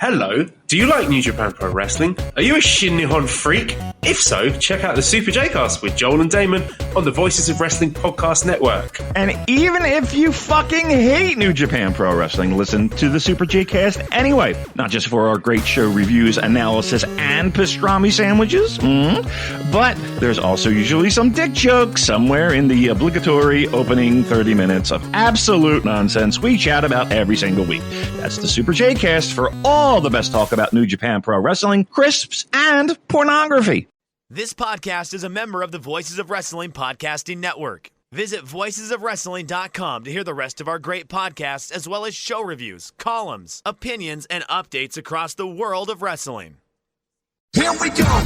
Hello, do you like New Japan Pro Wrestling? Are you a Shin Nihon freak? If so, check out the Super J-Cast with Joel and Damon on the Voices of Wrestling Podcast Network. And even if you fucking hate New Japan Pro Wrestling, listen to the Super J-Cast anyway. Not just for our great show reviews, analysis, and pastrami sandwiches, but there's also usually some dick jokes somewhere in the obligatory opening 30 minutes of absolute nonsense we chat about every single week. That's the Super J-Cast for all the best talk about New Japan Pro Wrestling, crisps, and pornography. This podcast is a member of the Voices of Wrestling Podcasting Network. Visit voicesofwrestling.com to hear the rest of our great podcasts, as well as show reviews, columns, opinions, and updates across the world of wrestling. Here we go!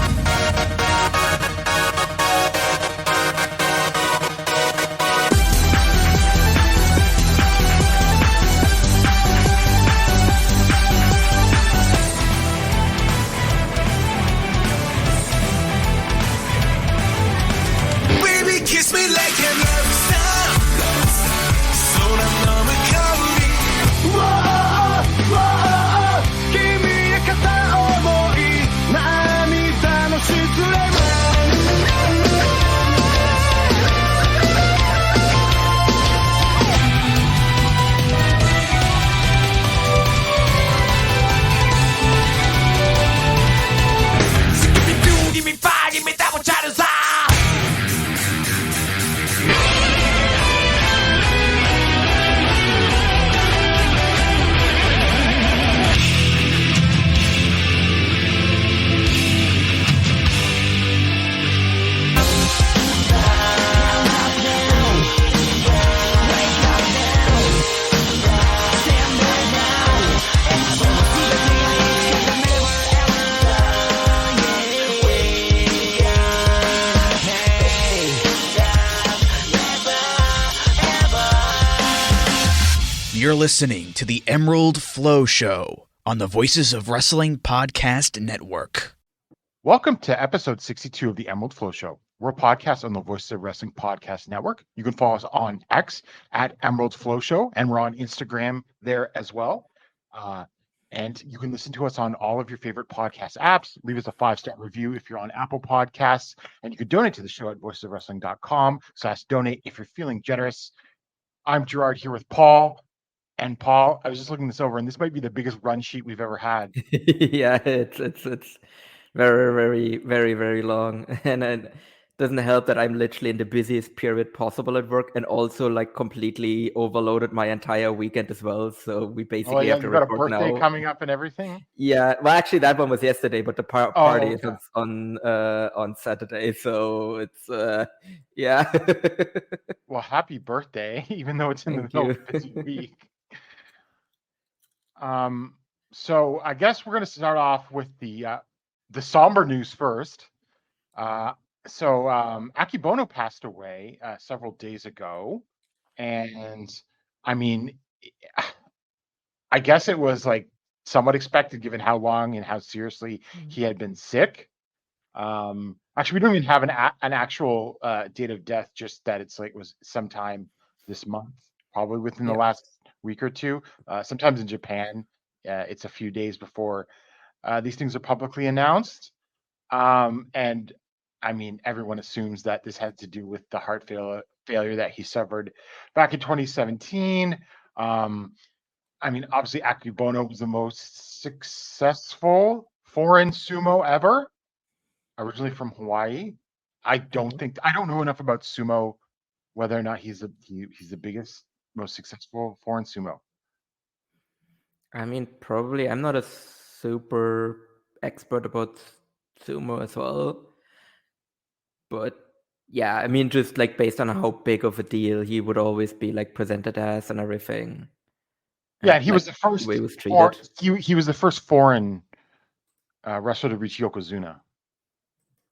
Kiss me like a love star. So I'm a cowrie. Whoa, kimi no kata omoi, namida no shukure Give me fire, give me double chatters. You're listening to the Emerald Flow Show on the Voices of Wrestling Podcast Network. Welcome to episode 62 of the Emerald Flow Show. We're a podcast on the Voices of Wrestling Podcast Network. You can follow us on X at Emerald Flow Show, and we're on Instagram there as well. And you can listen to us on all of your favorite podcast apps. Leave us a 5-star review if you're on Apple Podcasts, and you can donate to the show at voicesofwrestling.com/donate if you're feeling generous. I'm Gerard here with Paul. And Paul, I was just looking this over, and this might be the biggest run sheet we've ever had. Yeah, it's very, very, very, very long, and it doesn't help that I'm literally in the busiest period possible at work, and also like completely overloaded my entire weekend as well. So we basically have to you've got a record birthday now. coming up and everything. Yeah, well, actually, that one was yesterday, but the party okay. is on Saturday. So it's yeah. Well, happy birthday, even though it's in the middle of a busy week. So I guess we're going to start off with the somber news first. So Akebono passed away several days ago, and I mean, I guess it was like somewhat expected given how long and how seriously he had been sick. Actually, we don't even have an actual date of death, just that it's like it was sometime this month, probably within the last week or two. Sometimes in Japan, it's a few days before these things are publicly announced. And I mean, everyone assumes that this had to do with the heart failure that he suffered back in 2017. I mean, obviously, Akebono was the most successful foreign sumo ever, originally from Hawaii. I don't know enough about sumo, whether or not he's the biggest, most successful foreign sumo. I mean, probably I'm not a super expert about sumo as well, but yeah, I mean, just like based on how big of a deal he would always be like presented as and everything. Yeah, and he like, was the first. way he was treated. He was the first foreign wrestler to reach Yokozuna.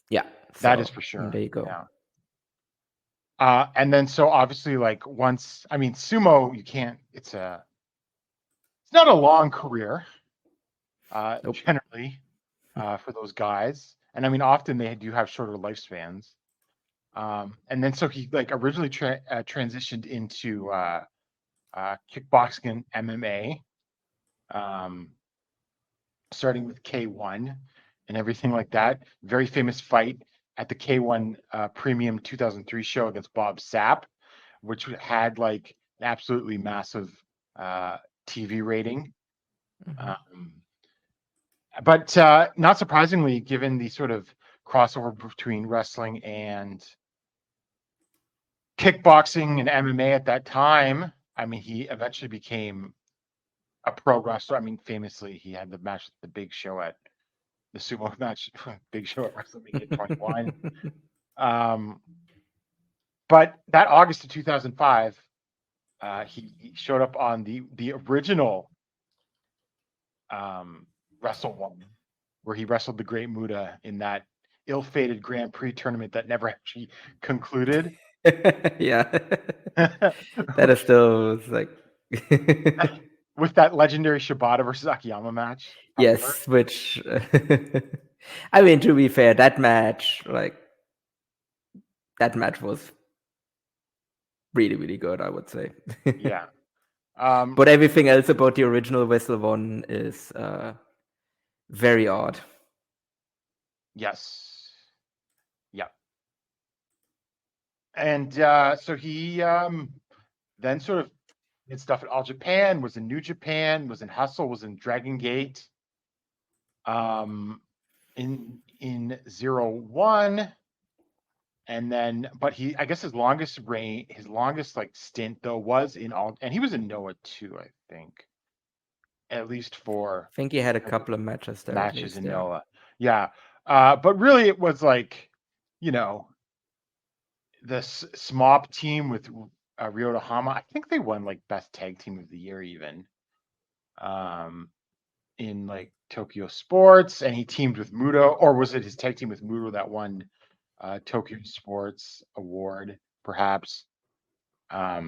Yeah, That so, is for sure. There you go. Yeah. And then so obviously, like once, I mean, sumo, you can't. It's not a long career, Nope. generally, for those guys. And I mean, often they do have shorter lifespans. And then so he like originally transitioned into kickboxing and MMA. starting with K1 and everything like that. Very famous fight at the K1 Premium 2003 show against Bob Sapp, which had like an absolutely massive TV rating. But not surprisingly, given the sort of crossover between wrestling and kickboxing and MMA at that time, I mean, he eventually became a pro wrestler. I mean, famously, he had the match at the Big Show at the sumo match, Big Show at WrestleMania 21. But that August of 2005, he showed up on the original Wrestle One, where he wrestled the Great Muta in that ill-fated Grand Prix tournament that never actually concluded. Yeah. That is still like With that legendary Shibata versus Akiyama match. yes, which I mean, to be fair, that match was really, really good, I would say. Yeah. But everything else about the original Wrestle One is very odd. Yes. Yeah. And so he then sort of did stuff at All Japan, was in New Japan, was in Hustle, was in Dragon Gate. In 01, and then I guess his longest like stint though was in all, and he was in Noah too, I think, at least for I think he had a couple of matches there. Matches in Noah. Yeah. But really it was like, you know, the SMOP team with Ryota Hama. I think they won like best tag team of the year even. In like Tokyo Sports, and he teamed with Muto, or was it his tag team with Muto that won Tokyo Sports Award, perhaps? Yeah,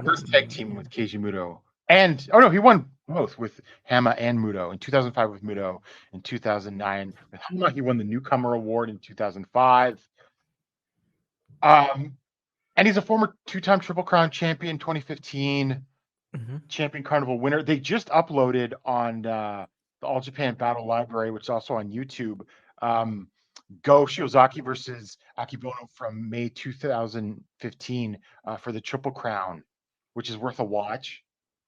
first tag team with Keiji Muto. And he won both with Hama and Muto. In 2005 with Muto, in 2009 with Hama, he won the Newcomer Award in 2005. And he's a former two-time Triple Crown champion, 2015. Champion Carnival winner. They just uploaded on the All Japan Battle Library, which is also on YouTube, Go Shiozaki versus Akebono from May 2015 for the Triple Crown, which is worth a watch.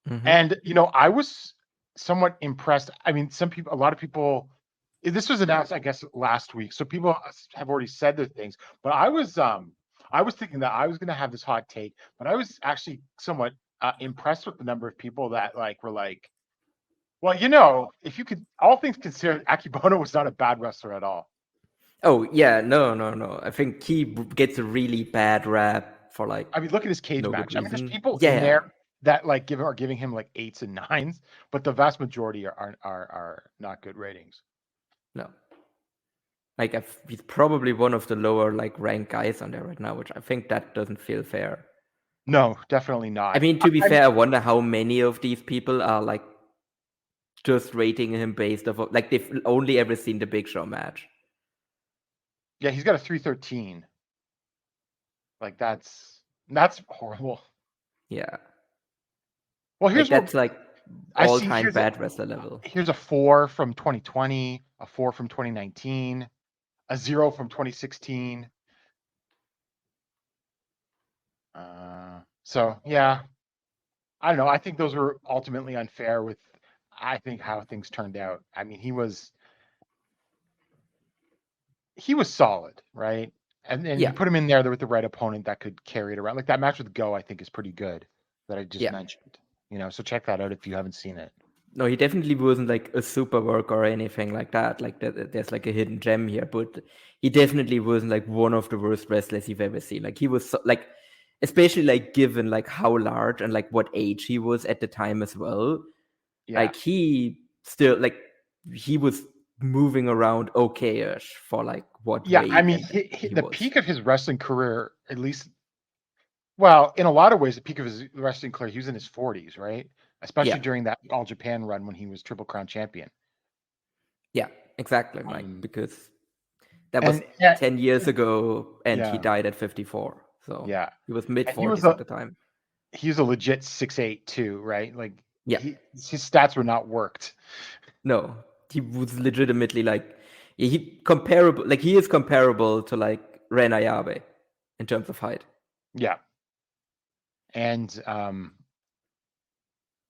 And, I was somewhat impressed. I mean, a lot of people, this was announced, I guess, last week. So people have already said their things, but I was thinking that I was going to have this hot take, but I was actually somewhat impressed with the number of people that were like, well, if you could, all things considered, Akebono was not a bad wrestler at all. Oh yeah, no. I think he gets a really bad rap for like. I mean, look at his cage no match. good I mean, there's reason. people in there that are giving him like 8s and 9s, but the vast majority are not good ratings. No. Like he's probably one of the lower like ranked guys on there right now, which I think that doesn't feel fair. No, definitely not. I mean, to be fair, I wonder how many of these people are like just rating him based off of, like they've only ever seen the Big Show match. Yeah, he's got a 313. Like that's horrible. Yeah. Well, here's that's like all-time bad wrestler level. Here's a 4 from 2020, a 4 from 2019, a 0 from 2016. So yeah, I don't know. I think those were ultimately unfair with, I think, how things turned out. I mean, he was solid, right? And you put him in there with the right opponent that could carry it around. Like that match with Go, I think is pretty good that I just mentioned. So check that out if you haven't seen it. No, he definitely wasn't like a super worker or anything like that. Like there's like a hidden gem here, but he definitely wasn't like one of the worst wrestlers you've ever seen. Like he was like, especially like given like how large and like what age he was at the time as well. Yeah. Like he still like he was moving around okay-ish for like what? Yeah, I mean, the peak of his wrestling career, at least. Well, in a lot of ways, the peak of his wrestling career, he was in his 40s, right? Especially during that All Japan run when he was Triple Crown champion. Yeah, exactly. Because that was 10 years ago, and he died at 54. So he was mid-40s at the time. He was a legit 6'8" too, right? Like Yeah. His stats were not worked. No, he was legitimately like he comparable. Like he is comparable to like Ren Ayabe in terms of height. Yeah. And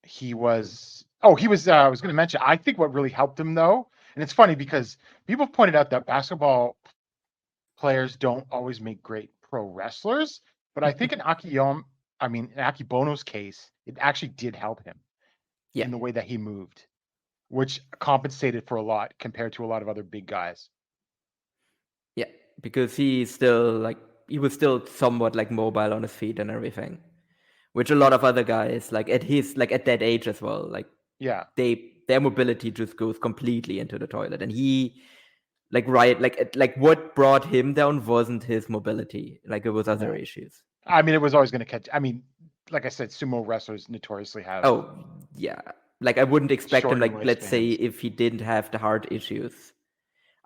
he was I was going to mention, I think what really helped him though, and it's funny because people have pointed out that basketball players don't always make great pro wrestlers, but I think in Akebono's case, it actually did help him Yeah. in the way that he moved, which compensated for a lot compared to a lot of other big guys. Yeah, because he was still somewhat like mobile on his feet and everything, which a lot of other guys like at that age as well, like Yeah. their mobility just goes completely into the toilet, and he like what brought him down wasn't his mobility, like it was other issues. I mean, it was always going to catch. I mean, like I said, sumo wrestlers notoriously have. Oh yeah, like I wouldn't expect him, shortened like let's say lifespans. if he didn't have the heart issues,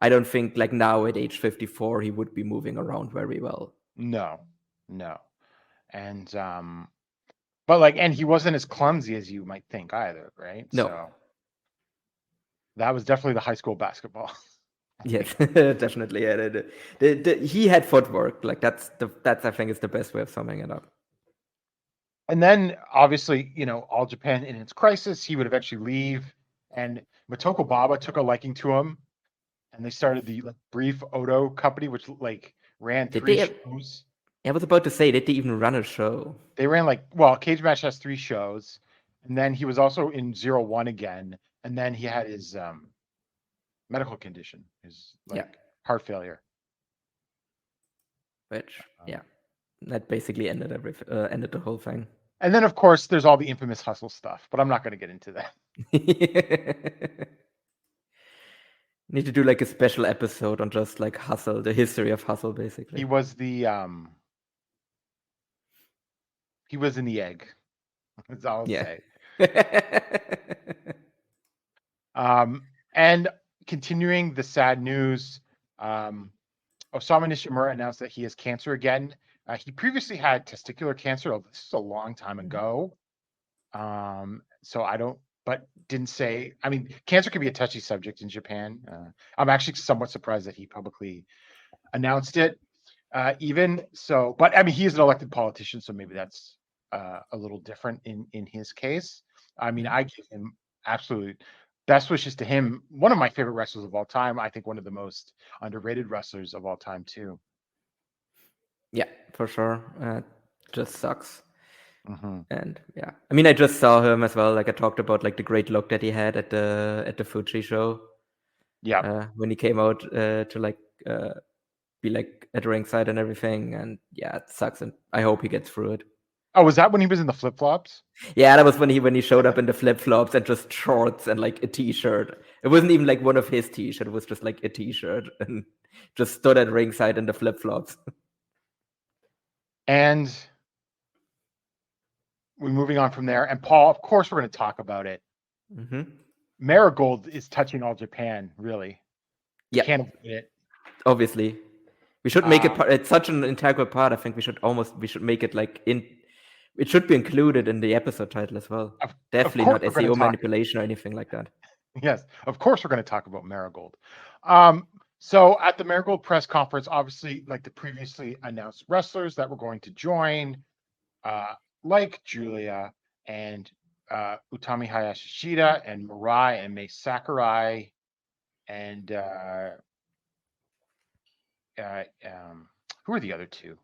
I don't think like now at age 54 he would be moving around very well. No. And but like, and he wasn't as clumsy as you might think either, right? No. So that was definitely the high school basketball. Yes, definitely. Yeah, he had footwork. Like that's I think is the best way of summing it up. And then obviously, All Japan in its crisis, he would eventually leave, and Motoko Baba took a liking to him, and they started the Brief Odo company, which ran Did 3 they- shows. I was about to say, did they even run a show? They ran Cage Match has 3 shows, and then he was also in 01 again, and then he had his medical condition, his heart failure. Which that basically ended ended the whole thing. And then of course there's all the infamous Hustle stuff, but I'm not going to get into that. Need to do like a special episode on just like Hustle, the history of Hustle, basically. He was he was in the egg. That's all I'll say. And continuing the sad news, Osamu Nishimura announced that he has cancer again. He previously had testicular cancer. This is a long time ago. So I don't, but didn't say. I mean, cancer can be a touchy subject in Japan. I'm actually somewhat surprised that he publicly announced it. Even so, but I mean, he is an elected politician, so maybe that's a little different in his case. I mean, I give him absolute best wishes to him. One of my favorite wrestlers of all time. I think one of the most underrated wrestlers of all time too. Yeah, for sure. Just sucks. Mm-hmm. And yeah, I mean, I just saw him as well. Like I talked about, like the great look that he had at the Fuji show. Yeah, when he came out to be like at ringside and everything. And yeah, it sucks. And I hope he gets through it. Oh, was that when he was in the flip flops? Yeah, that was when he showed up in the flip flops and just shorts and like a t-shirt. It wasn't even like one of his t-shirts. It was just like a t-shirt and just stood at ringside in the flip flops. And we're moving on from there. And Paul, of course, we're going to talk about it. Mm-hmm. Marigold is touching All Japan, really. Yeah, can't avoid it. Obviously, we should make it. It's such an integral part. I think we should make it like in. It should be included in the episode title as well. Definitely not SEO manipulation or anything like that. Yes, of course we're going to talk about Marigold. So at the Marigold press conference, obviously, like the previously announced wrestlers that were going to join, like Julia and Utami Hayashishida and Mirai and Mei Sakurai and who are the other two?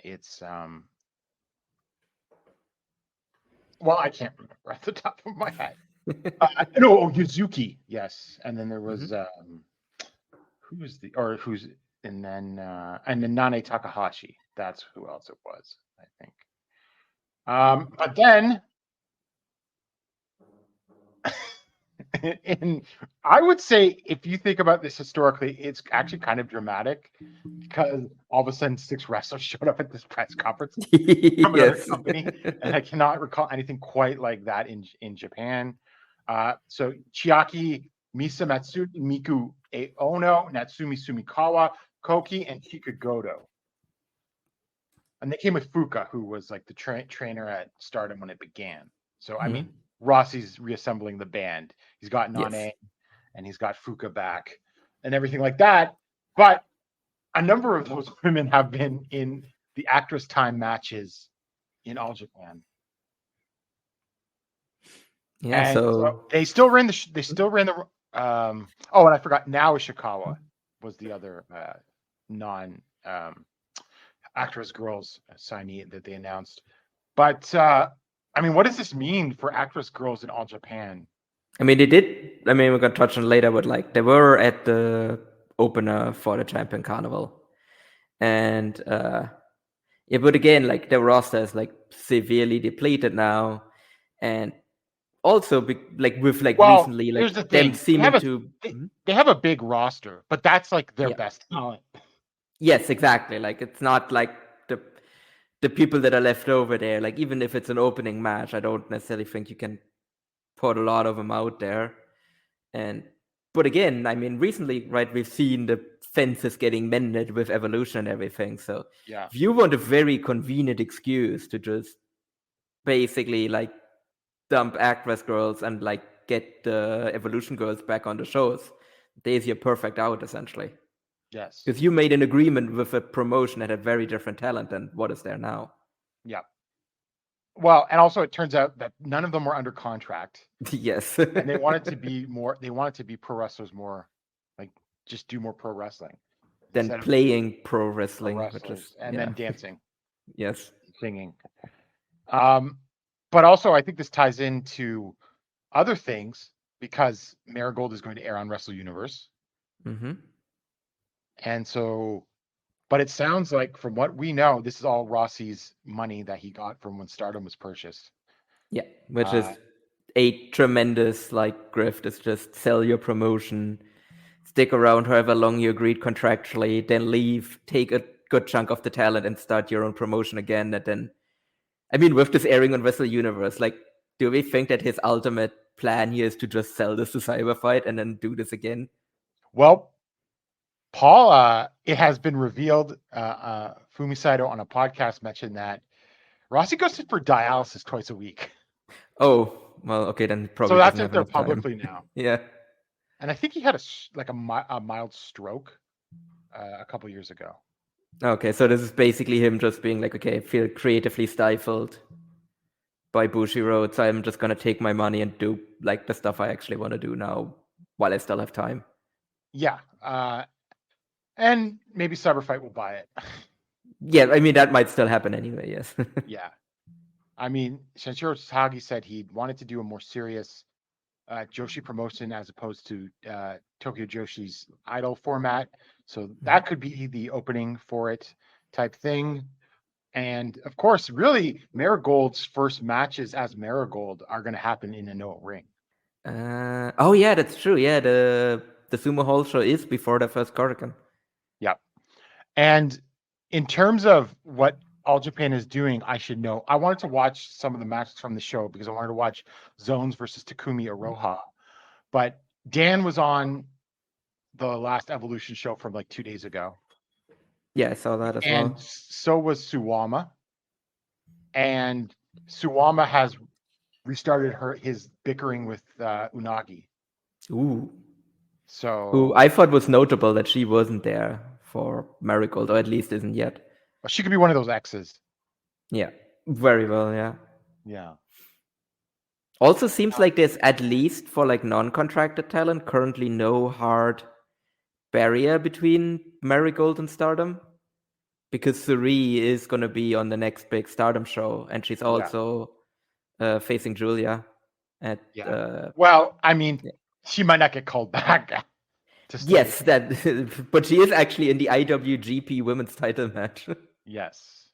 It's well, I can't remember at the top of my head. No, Yuzuki, yes. And then there was and then Nane Takahashi. That's who else it was, I think. But then and I would say, if you think about this historically, it's actually kind of dramatic because all of a sudden 6 wrestlers showed up at this press conference from another company, and I cannot recall anything quite like that in Japan. So Chiaki Misamatsu, Miku Ono, Natsumi Sumikawa, Koki, and Kikugoto. And they came with Fuka, who was like the trainer at Stardom when it began. So I mean, Rossi's reassembling the band. He's got Nane Yes. and he's got Fuka back and everything like that. But a number of those women have been in the Actress Time matches in All Japan. Yeah, And so they still ran the oh, and I forgot, now Ishikawa was the other non Actress Girls signee that they announced. But I mean, what does this mean for Actress Girls in All Japan? I mean, they did. I mean, we're gonna touch on it later, but like they were at the opener for the Champion Carnival, and yeah, but again, like the roster is like severely depleted now, and also like with like Well, recently, here's the like them thing. seeming to. They have a big roster, but that's like their Yeah. best talent. Yes, exactly. Like it's not like the people that are left over there. Like even if it's an opening match, I don't necessarily think you can put a lot of them out there. But again, I mean, recently, right, we've seen the fences getting mended with Evolution and everything. So Yeah. if you want a very convenient excuse to just basically like dump Actress Girls and like get the Evolution girls back on the shows, there's your perfect out essentially. Yes. Because you made an agreement with a promotion that had very different talent than what is there now. Yeah. Well, and also it turns out that none of them were under contract. Yes. And they wanted to be more, they wanted to be pro wrestlers more, like just do more pro wrestling. Than instead of playing pro wrestling, which wrestlers, is and then dancing, yes, singing. But also I think this ties into other things because Marigold is going to air on Wrestle Universe. Mm-hmm. And so, but it sounds like from what we know, this is all Rossi's money that he got from when Stardom was purchased. Yeah, which is a tremendous like grift. It's just sell your promotion, stick around however long you agreed contractually, then leave, take a good chunk of the talent and start your own promotion again. And then, I mean, with this airing on Wrestle Universe, like, do we think that his ultimate plan here is to just sell this to Cyberfight and then do this again? Well, Paul, it has been revealed, Fumi Saito on a podcast mentioned that Rossi goes in for dialysis twice a week. Oh, well, okay, then probably. So that's out there publicly now. Yeah. And I think he had a mild stroke a couple years ago. Okay, so this is basically him just being like, okay, I feel creatively stifled by Bushiroad, so I'm just gonna take my money and do like the stuff I actually want to do now while I still have time. Yeah. And maybe Cyberfight will buy it. Yeah, I mean, that might still happen anyway, yes. Yeah. I mean, Shinjiro Takagi said he wanted to do a more serious Joshi promotion as opposed to Tokyo Joshi's idol format. So that could be the opening for it type thing. And of course, really, Marigold's first matches as Marigold are going to happen in a no ring. Oh yeah, that's true. Yeah, the Sumo Hall show is before the first Korakuen. Yep. And in terms of what All Japan is doing, I should know. I wanted to watch some of the matches from the show because I wanted to watch Zones versus Takumi Iroha. But Dan was on the last Evolution show from like 2 days ago. Yeah, I saw that as well. And so was Suwama. And Suwama has restarted his bickering with Unagi. Ooh. So who I thought was notable that she wasn't there for Marigold, or at least isn't yet. She could be one of those exes. Yeah, very well, yeah. Yeah. Also seems like there's, at least for like non-contracted talent, currently no hard barrier between Marigold and Stardom. Because Suri is going to be on the next big Stardom show, and she's also facing Julia. Well, I mean, she might not get called back. Yes, but she is actually in the IWGP Women's Title match. Yes,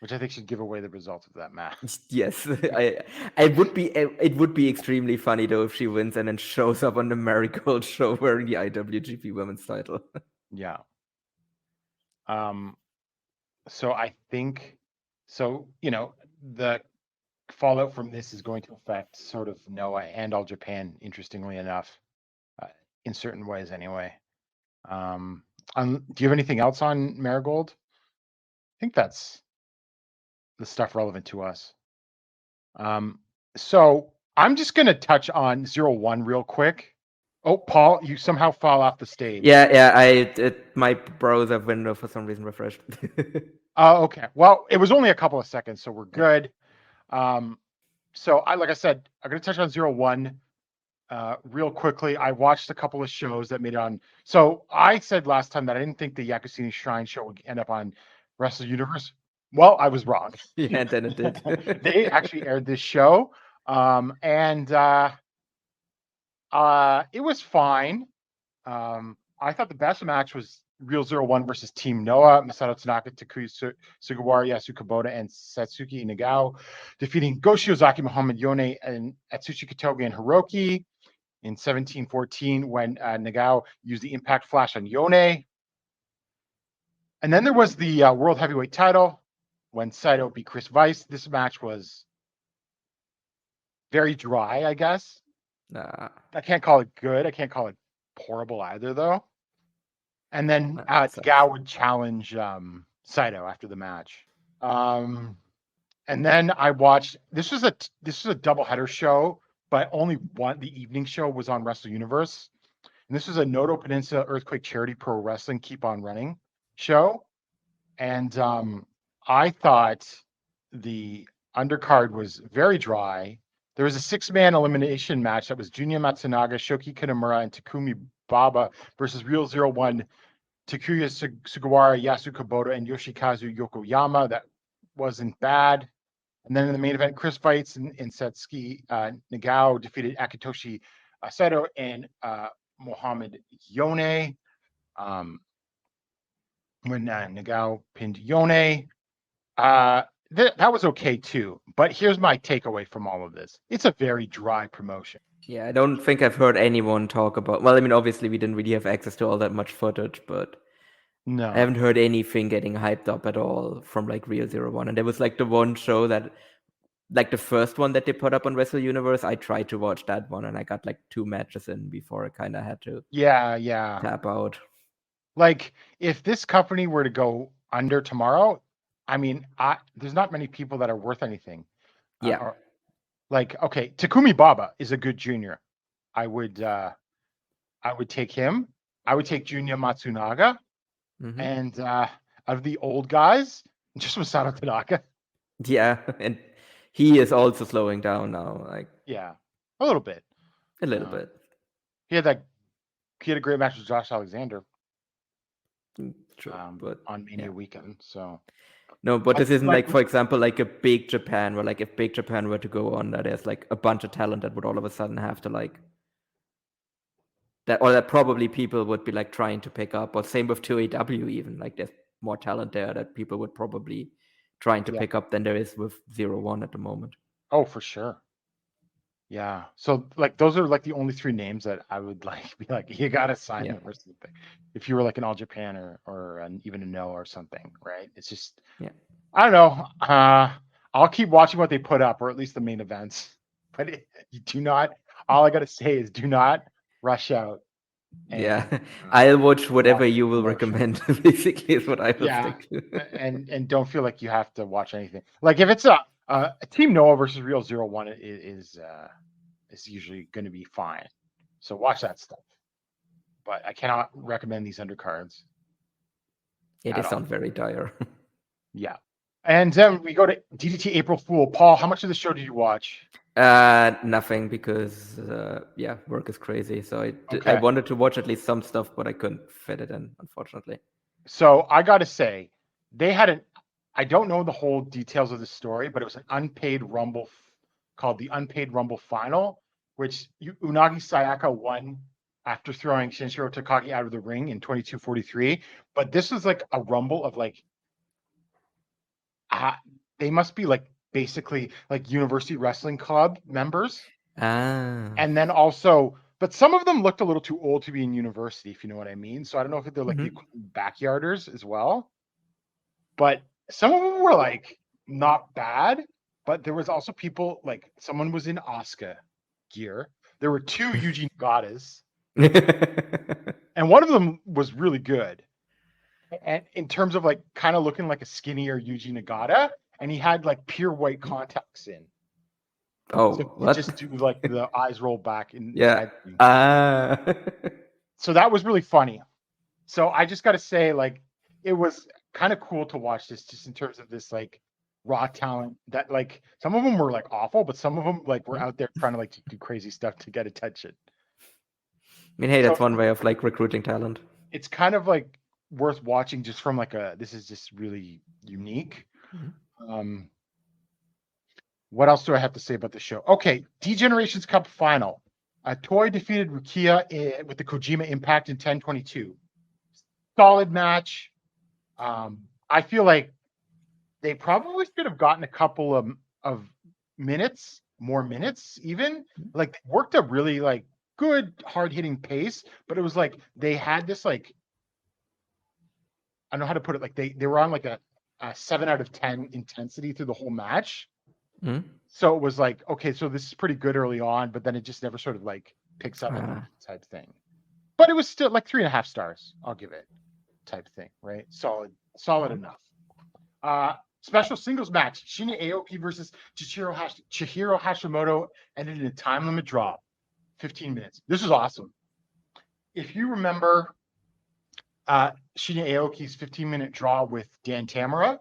which I think should give away the results of that match. Yes, it would be extremely funny though if she wins and then shows up on the Marigold show wearing the IWGP Women's Title. Yeah. So I think, the fallout from this is going to affect sort of Noah and All Japan, interestingly enough, in certain ways anyway. Do you have anything else on Marigold? I think that's the stuff relevant to us. So I'm just going to touch on 0-1 real quick. Oh, Paul, you somehow fall off the stage. Yeah. My browser window for some reason refreshed. Oh, okay. Well, it was only a couple of seconds, so we're good. So like I said, I'm going to touch on 0-1 real quickly. I watched a couple of shows that made it on. So I said last time that I didn't think the Yakusini Shrine show would end up on Wrestle Universe. Well, I was wrong. Yeah, and then it did. They actually aired this show, and it was fine. I thought the best match was Real 0-1 versus Team Noah. Masato Tanaka, Takuya Sugawara, Yasu Kubota, and Satsuki Nagao, defeating Go Shiozaki, Muhammad Yone, and Atsushi Katoge and Hiroki in 1714 when Nagao used the Impact Flash on Yone. And then there was the World Heavyweight title when Saito beat Chris Weiss. This match was very dry, I guess. Nah. I can't call it good. I can't call it horrible either, though. And then sucks. Nagao would challenge Saito after the match. And then I watched. This was a doubleheader show, but only one. The evening show was on Wrestle Universe, and this was a Noto Peninsula Earthquake Charity Pro Wrestling Keep On Running show. And I thought the undercard was very dry. There was a 6-man elimination match that was Junya Matsunaga, Shoki Kitamura, and Takumi Baba versus Real 0-1, Takuya Sugawara, Yasu Kubota, and Yoshikazu Yokoyama. That wasn't bad. And then in the main event, Chris Fights and Satsuki Nagao defeated Akitoshi Saito and Mohamed Yone. When Nagao pinned Yone. That was okay too. But here's my takeaway from all of this. It's a very dry promotion. Yeah, I don't think I've heard anyone talk about. Well, I mean, obviously we didn't really have access to all that much footage, but No. I haven't heard anything getting hyped up at all from like Real 0-1. And there was like the one show that, like the first one that they put up on Wrestle Universe, I tried to watch that one and I got like 2 matches in before I kind of had to tap out. Like if this company were to go under tomorrow, I mean, there's not many people that are worth anything. Yeah. Okay, Takumi Baba is a good junior. I would take him. I would take Junya Matsunaga. Mhm. And of the old guys, just Masato Tanaka. Yeah, and he is also slowing down now, like Yeah, a little bit. a little bit. He had a great match with Josh Alexander True, but on Mania yeah. weekend. So No, but this isn't like, for example, like a Big Japan, where like if Big Japan were to go on, that there's like a bunch of talent that would all of a sudden have to like that, or that probably people would be like trying to pick up. Or same with 2AW, even like there's more talent there that people would probably trying to pick up than there is with 0-1 at the moment. Oh, for sure. Yeah. So like those are like the only 3 names that I would like be like, you gotta sign them or something. If you were like an All Japan or even a No or something, right? It's just I don't know. I'll keep watching what they put up, or at least the main events. But you do not. All I gotta say is, do not rush out. And, I'll watch whatever you will recommend. Basically, is what I will stick to. and don't feel like you have to watch anything. Like if it's a Team Noah versus Real 0-1 is usually going to be fine. So watch that stuff. But I cannot recommend these undercards. Yeah, they sound very dire. Yeah. And then we go to DDT April Fool. Paul, how much of the show did you watch? Nothing, because work is crazy. So I wanted to watch at least some stuff, but I couldn't fit it in, unfortunately. So I got to say, they had I don't know the whole details of the story, but it was an unpaid Rumble called the Unpaid Rumble Final, which Unagi Sayaka won after throwing Shinjiro Takagi out of the ring in 22:43. But this was like a Rumble of like, they must be like basically like University Wrestling Club members. And then also, but some of them looked a little too old to be in university, if you know what I mean. So I don't know if they're like the backyarders as well. But some of them were like not bad, but there was also people like someone was in Asuka gear. There were 2 Yuji Nagatas, and one of them was really good. And in terms of like kind of looking like a skinnier Yuji Nagata, and he had like pure white contacts in. Oh, So you what? just do like the eyes roll back in the Yeah. head thing. Ah. So that was really funny. So I just got to say, like, it was kind of cool to watch this, just in terms of this like raw talent. That like some of them were like awful, but some of them like were out there trying to like do crazy stuff to get attention. I mean, hey, So that's one way of like recruiting talent. it's kind of like worth watching just from like this is just really unique. What else do I have to say about the show? Okay, D-Generations Cup final. Toy defeated Rukia with the Kojima Impact in 10-22. Solid match. I feel like they probably should have gotten a couple of minutes, more minutes even. Like they worked a really like good hard-hitting pace, but it was like they had this like, I don't know how to put it, like they were on like a 7 out of 10 intensity through the whole match. So it was like, okay, so this is pretty good early on, but then it just never sort of like picks up type thing. But it was still like 3.5 stars. I'll give it type thing, right? Solid enough. Special singles match: Shinya Aoki versus Chihiro Hashimoto ended in a time limit draw, 15 minutes. This was awesome. If you remember Shinya Aoki's 15-minute draw with Dan Tamura,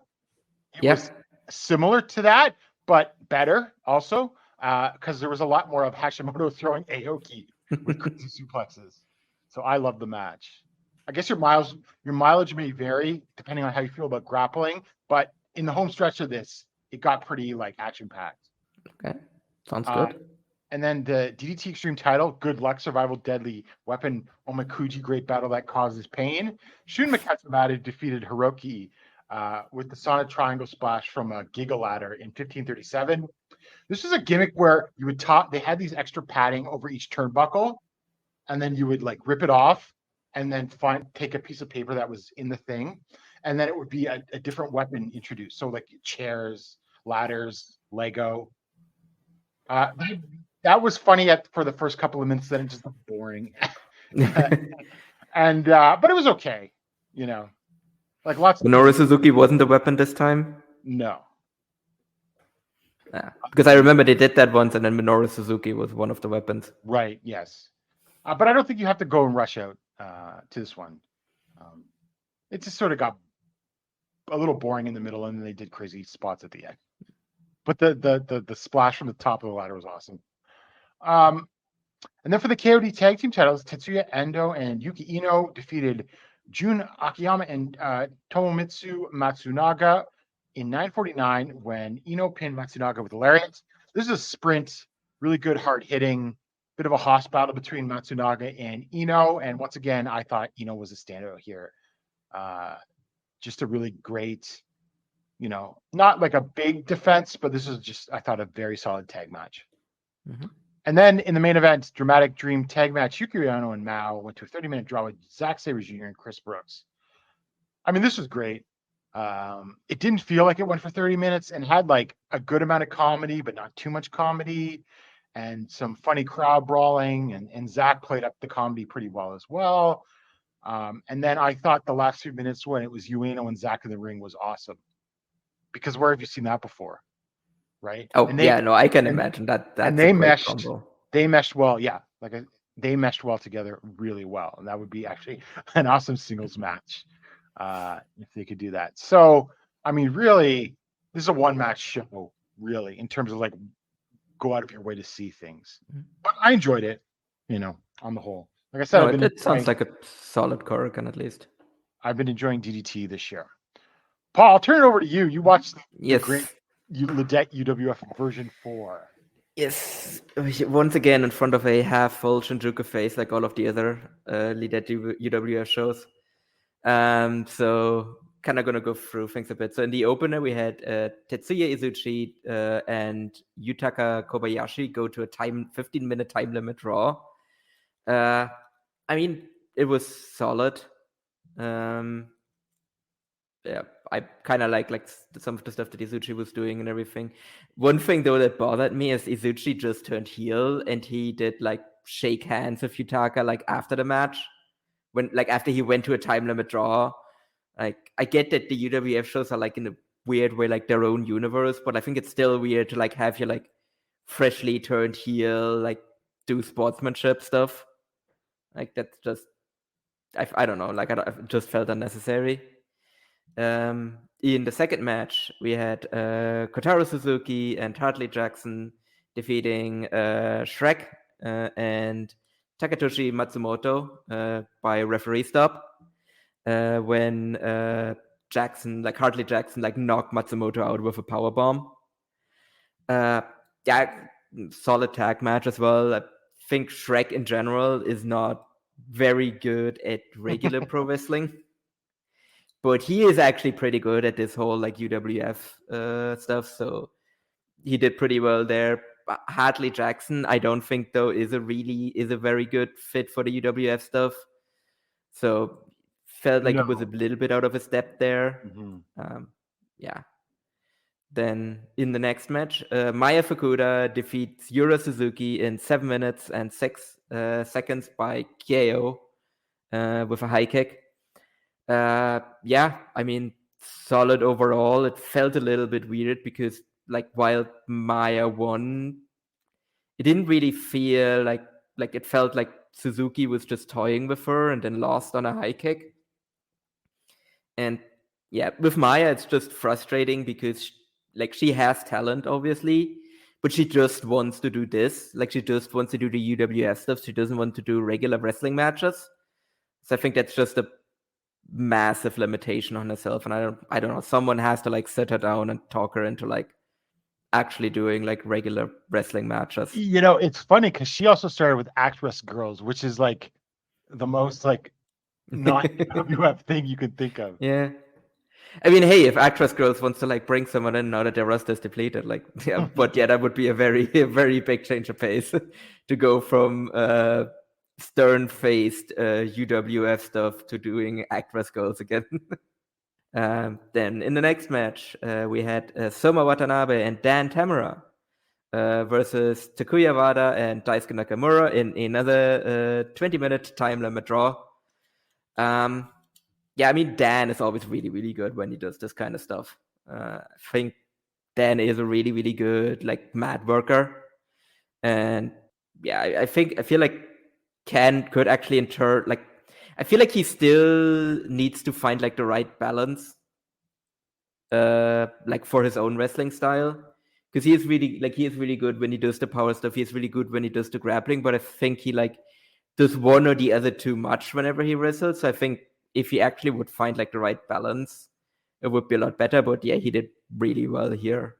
it was similar to that, but better also, because there was a lot more of Hashimoto throwing Aoki with crazy suplexes. So I love the match. I guess your mileage may vary depending on how you feel about grappling, but in the home stretch of this, it got pretty like action packed. Okay, sounds good. And then the DDT Extreme title, Good Luck Survival Deadly Weapon Omakuji Great Battle That Causes Pain. Shun Makatsumata defeated Hiroki with the Sonic Triangle Splash from a Giga Ladder in 1537. This was a gimmick where you would they had these extra padding over each turnbuckle, and then you would like rip it off and then take a piece of paper that was in the thing, and then it would be a different weapon introduced. So like chairs, ladders, Lego. That was funny for the first couple of minutes, then it just got boring. And but it was okay, you know. Like lots of Minoru Suzuki wasn't a weapon this time? No. Because I remember they did that once, and then Minoru Suzuki was one of the weapons. Right, yes. But I don't think you have to go and rush out to this one. It just sort of got a little boring in the middle, and then they did crazy spots at the end. But the splash from the top of the ladder was awesome. And then for the KOD tag team titles, Tetsuya Endo and Yuki Ino defeated Jun Akiyama and Tomomitsu Matsunaga in 9:49 when Ino pinned Matsunaga with a lariat. This is a sprint, really good, hard-hitting, bit of a hoss battle between Matsunaga and Ino. And once again, I thought Ino was a standout here. Just a really great, you know, not like a big defense, but this is just, I thought, a very solid tag match. And then in the main event, dramatic dream tag match, Yukio Ono and Mao went to a 30-minute draw with Zack Sabre Jr. and Chris Brooks. I mean, this was great. It didn't feel like it went for 30 minutes and had like a good amount of comedy, but not too much comedy, and some funny crowd brawling. And Zack played up the comedy pretty well as well. And then I thought the last few minutes when it was Ueno and Zack in the ring was awesome. Because where have you seen that before? Right? Oh, I can imagine that. That's and they a great meshed. combo. They meshed well, yeah. They meshed well together, really well, and that would be actually an awesome singles match if they could do that. So, I mean, really, this is a one-match show, really, in terms of like go out of your way to see things. But I enjoyed it, you know, on the whole. Like I said, it sounds like a solid Korakuen at least. I've been enjoying DDT this year. Paul, I'll turn it over to you. You watched the great Ledet UWF version 4. Yes, once again in front of a half-full Shinjuku face, like all of the other Ledet UWF shows. So kind of gonna go through things a bit. So in the opener, we had Tetsuya Izuchi and Yutaka Kobayashi go to a 15-minute time limit draw. I mean, it was solid. Yeah, I kind of like some of the stuff that Izuchi was doing and everything. One thing though that bothered me is Izuchi just turned heel and he did like shake hands with Yutaka like after the match, when like after he went to a time limit draw. Like I get that the UWF shows are like in a weird way like their own universe, but I think it's still weird to like have your like freshly turned heel, like do sportsmanship stuff. Like that's just, I don't know, like I just felt unnecessary. In the second match, we had Kotaro Suzuki and Hartley Jackson defeating Shrek and Takatoshi Matsumoto by referee stop when Hartley Jackson, like knocked Matsumoto out with a powerbomb. Yeah, solid tag match as well. I think Shrek in general is not very good at regular pro wrestling, but he is actually pretty good at this whole like UWF stuff. So he did pretty well there. Hartley Jackson, I don't think though is a very good fit for the UWF stuff. So felt like it was a little bit out of his depth there. Yeah. Then in the next match, Maya Fukuda defeats Yura Suzuki in 7 minutes and 6 seconds by KO with a high kick. Yeah, I mean, solid overall. It felt a little bit weird because, like, while Maya won, it didn't really feel like it felt like Suzuki was just toying with her and then lost on a high kick. And yeah, with Maya, it's just frustrating because she has talent, obviously, but she just wants to do this. Like, she just wants to do the UWF stuff. She doesn't want to do regular wrestling matches. So I think that's just a massive limitation on herself. And I don't know, someone has to like sit her down and talk her into like actually doing like regular wrestling matches. You know, it's funny because she also started with Actress Girls, which is like the most like not UWF thing you can think of. Yeah. I mean, hey, if Actress Girls wants to like bring someone in now that their roster is depleted, like, yeah, but yeah, that would be a very big change of pace to go from stern-faced UWF stuff to doing Actress Girls again. Then in the next match, we had Soma Watanabe and Dan Tamura versus Takuya Wada and Daisuke Nakamura in another 20-minute time limit draw. Yeah, I mean, Dan is always really good when he does this kind of stuff. I think Dan is a really good like mat worker, and yeah, I feel like Ken could actually I feel like he still needs to find like the right balance, like for his own wrestling style, because he is really good when he does the power stuff. He's really good when he does the grappling, but I think he like does one or the other too much whenever he wrestles. So I think if he actually would find like the right balance, it would be a lot better. But yeah, he did really well here.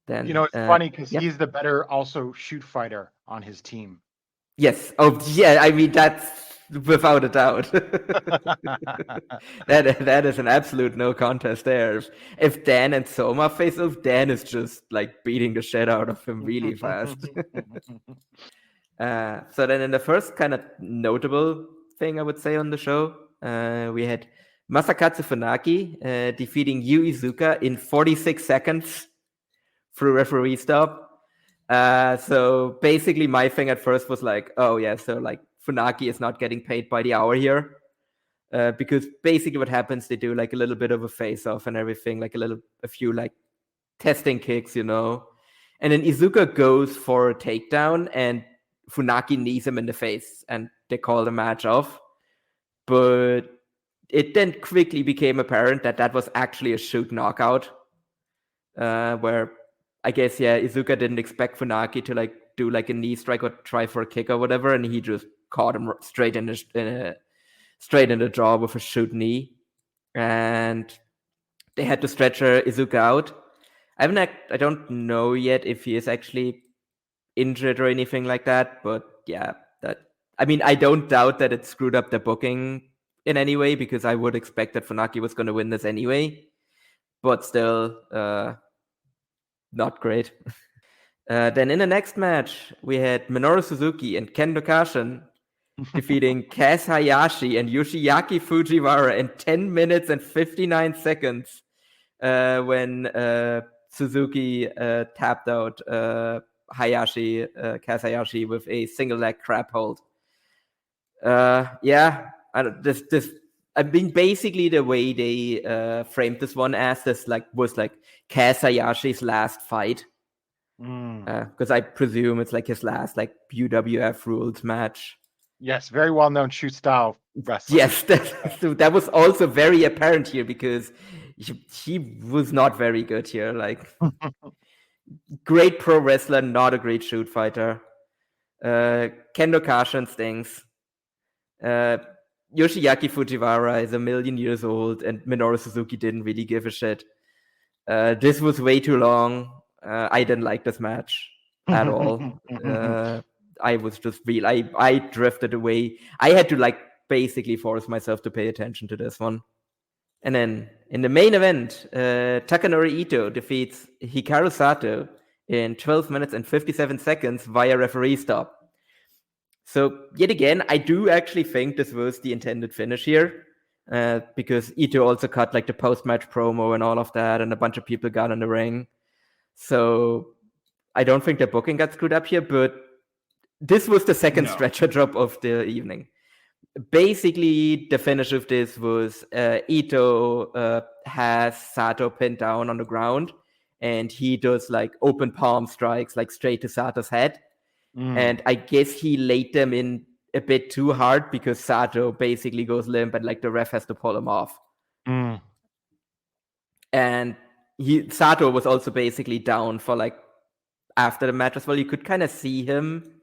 Then it's funny because he's the better also shoot fighter on his team. Yes. Oh yeah. I mean, that's without a doubt. that is an absolute no contest there. If Dan and Soma face off, Dan is just like beating the shit out of him really fast. So then in the first kind of notable thing I would say on the show, we had Masakatsu Funaki defeating Yu Iizuka in 46 seconds through referee stop. So basically my thing at first was like, oh yeah, so like Funaki is not getting paid by the hour here, because basically what happens, they do like a little bit of a face off and everything, like a few like testing kicks, and then Iizuka goes for a takedown and Funaki knees him in the face and they call the match off. But it then quickly became apparent that was actually a shoot knockout, where I guess, yeah, Iizuka didn't expect Funaki to like do like a knee strike or try for a kick or whatever, and he just caught him straight in the jaw with a shoot knee, and they had to stretcher Iizuka out. I don't know yet if he is actually injured or anything like that, but yeah, I don't doubt that it screwed up the booking in any way, because I would expect that Funaki was going to win this anyway, but still, not great. Then in the next match, we had Minoru Suzuki and Kendo Kashin defeating Kaz Hayashi and Yoshiaki Fujiwara in 10 minutes and 59 seconds when Suzuki tapped out Kaz Hayashi with a single leg crab hold. Yeah, I mean, basically the way they framed this one as this was like Kaz Hayashi's last fight. Because I presume it's like his last like UWF rules match. Yes, very well known shoot style wrestler. Yes, that was also very apparent here because he was not very good here. Like, great pro wrestler, not a great shoot fighter. Kendo Kashin stinks. Yoshiaki Fujiwara is 1,000,000 years old, and Minoru Suzuki didn't really give a shit. This was way too long. I didn't like this match at all. I was just I drifted away. I had to like basically force myself to pay attention to this one. And then in the main event, Takanori Ito defeats Hikaru Sato in 12 minutes and 57 seconds via referee stop. So yet again, I do actually think this was the intended finish here, because Ito also cut like the post-match promo and all of that, and a bunch of people got in the ring. So I don't think the booking got screwed up here, but this was the second stretcher drop of the evening. Basically, the finish of this was Ito has Sato pinned down on the ground, and he does like open palm strikes like straight to Sato's head. And I guess he laid them in a bit too hard because Sato basically goes limp and like the ref has to pull him off. And Sato was also basically down for like after the match as well. You could kind of see him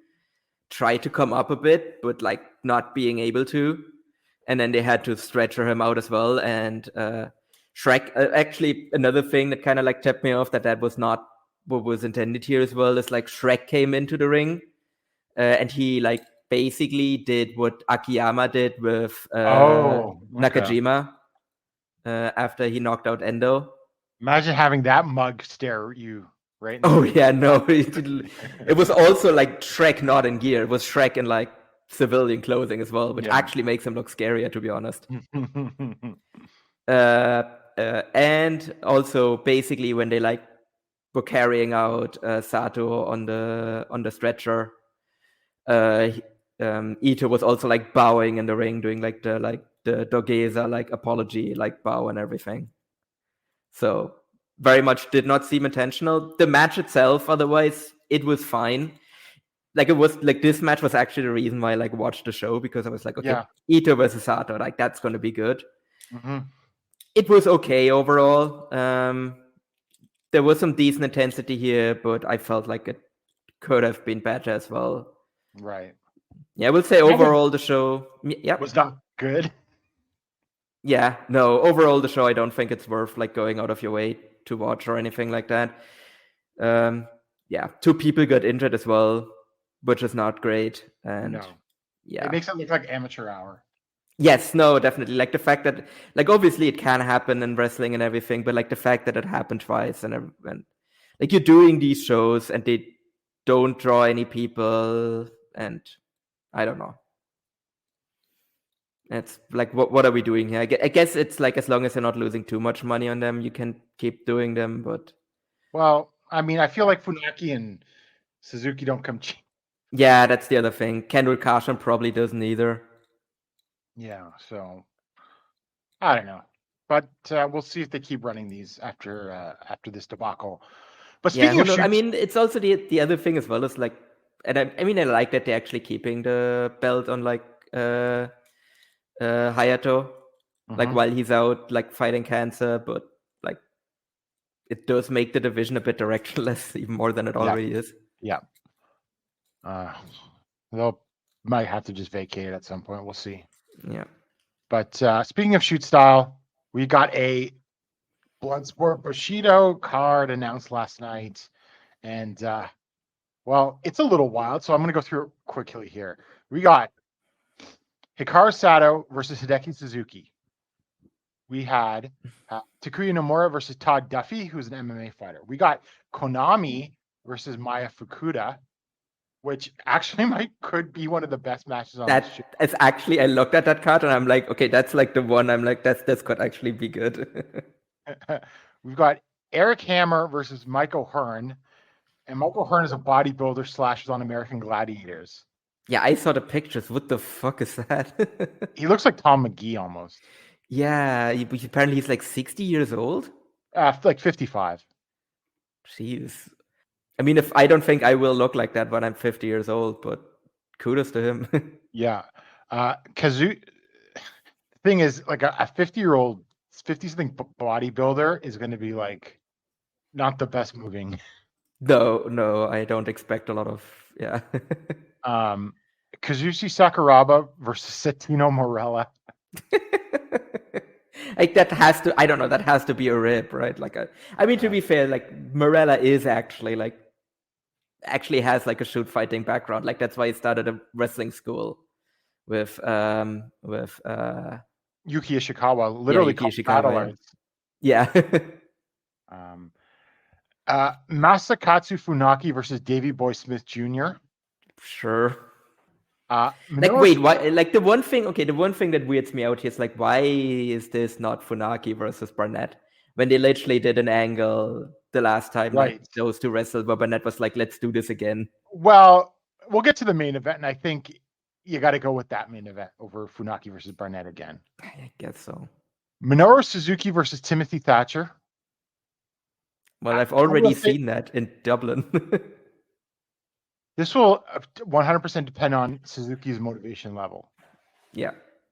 try to come up a bit, but like not being able to. And then they had to stretcher him out as well. And Shrek, actually another thing that kind of like tipped me off that was not what was intended here as well, is like Shrek came into the ring and he like basically did what Akiyama did with Nakajima after he knocked out Endo. Imagine having that mug stare at you right now. Oh yeah, no, it was also like Shrek not in gear. It was Shrek in like civilian clothing as well, which actually makes him look scarier, to be honest. And also basically when they like were carrying out Sato on the stretcher, Ito was also like bowing in the ring, doing like the Dogeza like apology like bow and everything. So very much did not seem intentional. The match itself, otherwise, it was fine. Like it was like this match was actually the reason why I like watched the show, because I was like, okay, Ito versus Sato, like that's going to be good. It was okay overall. There was some decent intensity here, but I felt like it could have been better as well. Right. Yeah, I would say overall the show was not good. Yeah, no, overall the show I don't think it's worth like going out of your way to watch or anything like that. Yeah, 2 people got injured as well, which is not great. And yeah, it makes it look like amateur hour. Yes, no, definitely. Like the fact that, like, obviously it can happen in wrestling and everything, but like the fact that it happened twice and like you're doing these shows and they don't draw any people, and I don't know. It's like, what are we doing here? I guess it's like as long as you're not losing too much money on them, you can keep doing them. But well, I mean, I feel like Funaki and Suzuki don't come cheap. Yeah, that's the other thing. Kendall Carson probably doesn't either. Yeah, so I don't know, but we'll see if they keep running these after this debacle. But speaking of, I mean, it's also the other thing as well is like, and I mean, I like that they're actually keeping the belt on like Hayato, like while he's out like fighting cancer, but like it does make the division a bit directionless even more than it already is. Yeah. They'll might have to just vacate it at some point. We'll see. Yeah. But speaking of shoot style, we got a Bloodsport Bushido card announced last night. And, well, it's a little wild, so I'm going to go through it quickly here. We got Hikaru Sato versus Hideki Suzuki. We had Takuya Nomura versus Todd Duffy, who's an MMA fighter. We got Konami versus Maya Fukuda, which actually could be one of the best matches on this show. It's actually, I looked at that card and I'm like, okay, that's like the one. I'm like, this could actually be good. We've got Eric Hammer versus Michael Hearn, and Michael Hearn is a bodybuilder / is on American Gladiators. Yeah, I saw the pictures. What the fuck is that? He looks like Tom McGee almost. Yeah, apparently he's like 60 years old. Like 55. Jeez. I mean, I don't think I will look like that when I'm 50 years old, but kudos to him. Yeah. Kazu, the thing is, like a 50-year-old, 50-something bodybuilder is going to be like not the best moving. No, I don't expect a lot of, yeah. Kazushi Sakuraba versus Satino Morella. Like that has to, I don't know, that has to be a rip, right? Like, I mean, to be fair, like Morella is actually has like a shoot fighting background. Like that's why he started a wrestling school with Yuki Ishikawa, literally Yuki Ishikawa, battle yeah. arts. Yeah. Masakatsu Funaki versus Davey Boy Smith Jr. Sure. Minoru Like, wait, why? Like the one thing that weirds me out here is like, why is this not Funaki versus Barnett when they literally did an angle the last time, Right. like those two wrestled, but Barnett was like, let's do this again. Well, we'll get to the main event, and I think you got to go with that main event over Funaki versus Barnett again. I guess so. Minoru Suzuki versus Timothy Thatcher. Well, I've already seen that in Dublin. This will 100% depend on Suzuki's motivation level. Yeah.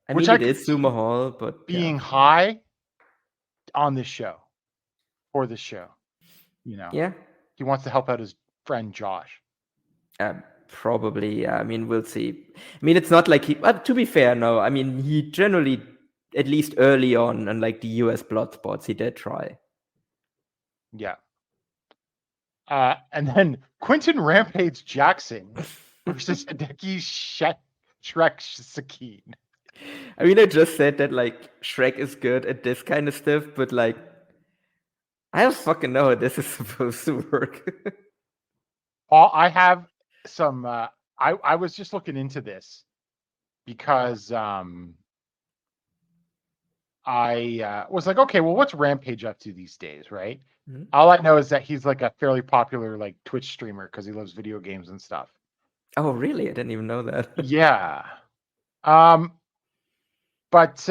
I Which mean, I it could is Sumo Hall, but being high on this show, for this show, you know. yeah. He wants to help out his friend Josh. Probably, yeah. I mean, we'll see. I mean, it's not like to be fair, no. I mean, he generally, at least early on like the US blood sports, he did try. Yeah. And then Quentin Rampage Jackson versus Hideki Shrek Sakine. I mean, I just said that like Shrek is good at this kind of stuff, but like, I don't fucking know how this is supposed to work. I have some. I was just looking into this because I was like, okay, well, what's Rampage up to these days, right? Mhm. All I know is that he's like a fairly popular like Twitch streamer because he loves video games and stuff. Oh, really? I didn't even know that. Yeah. But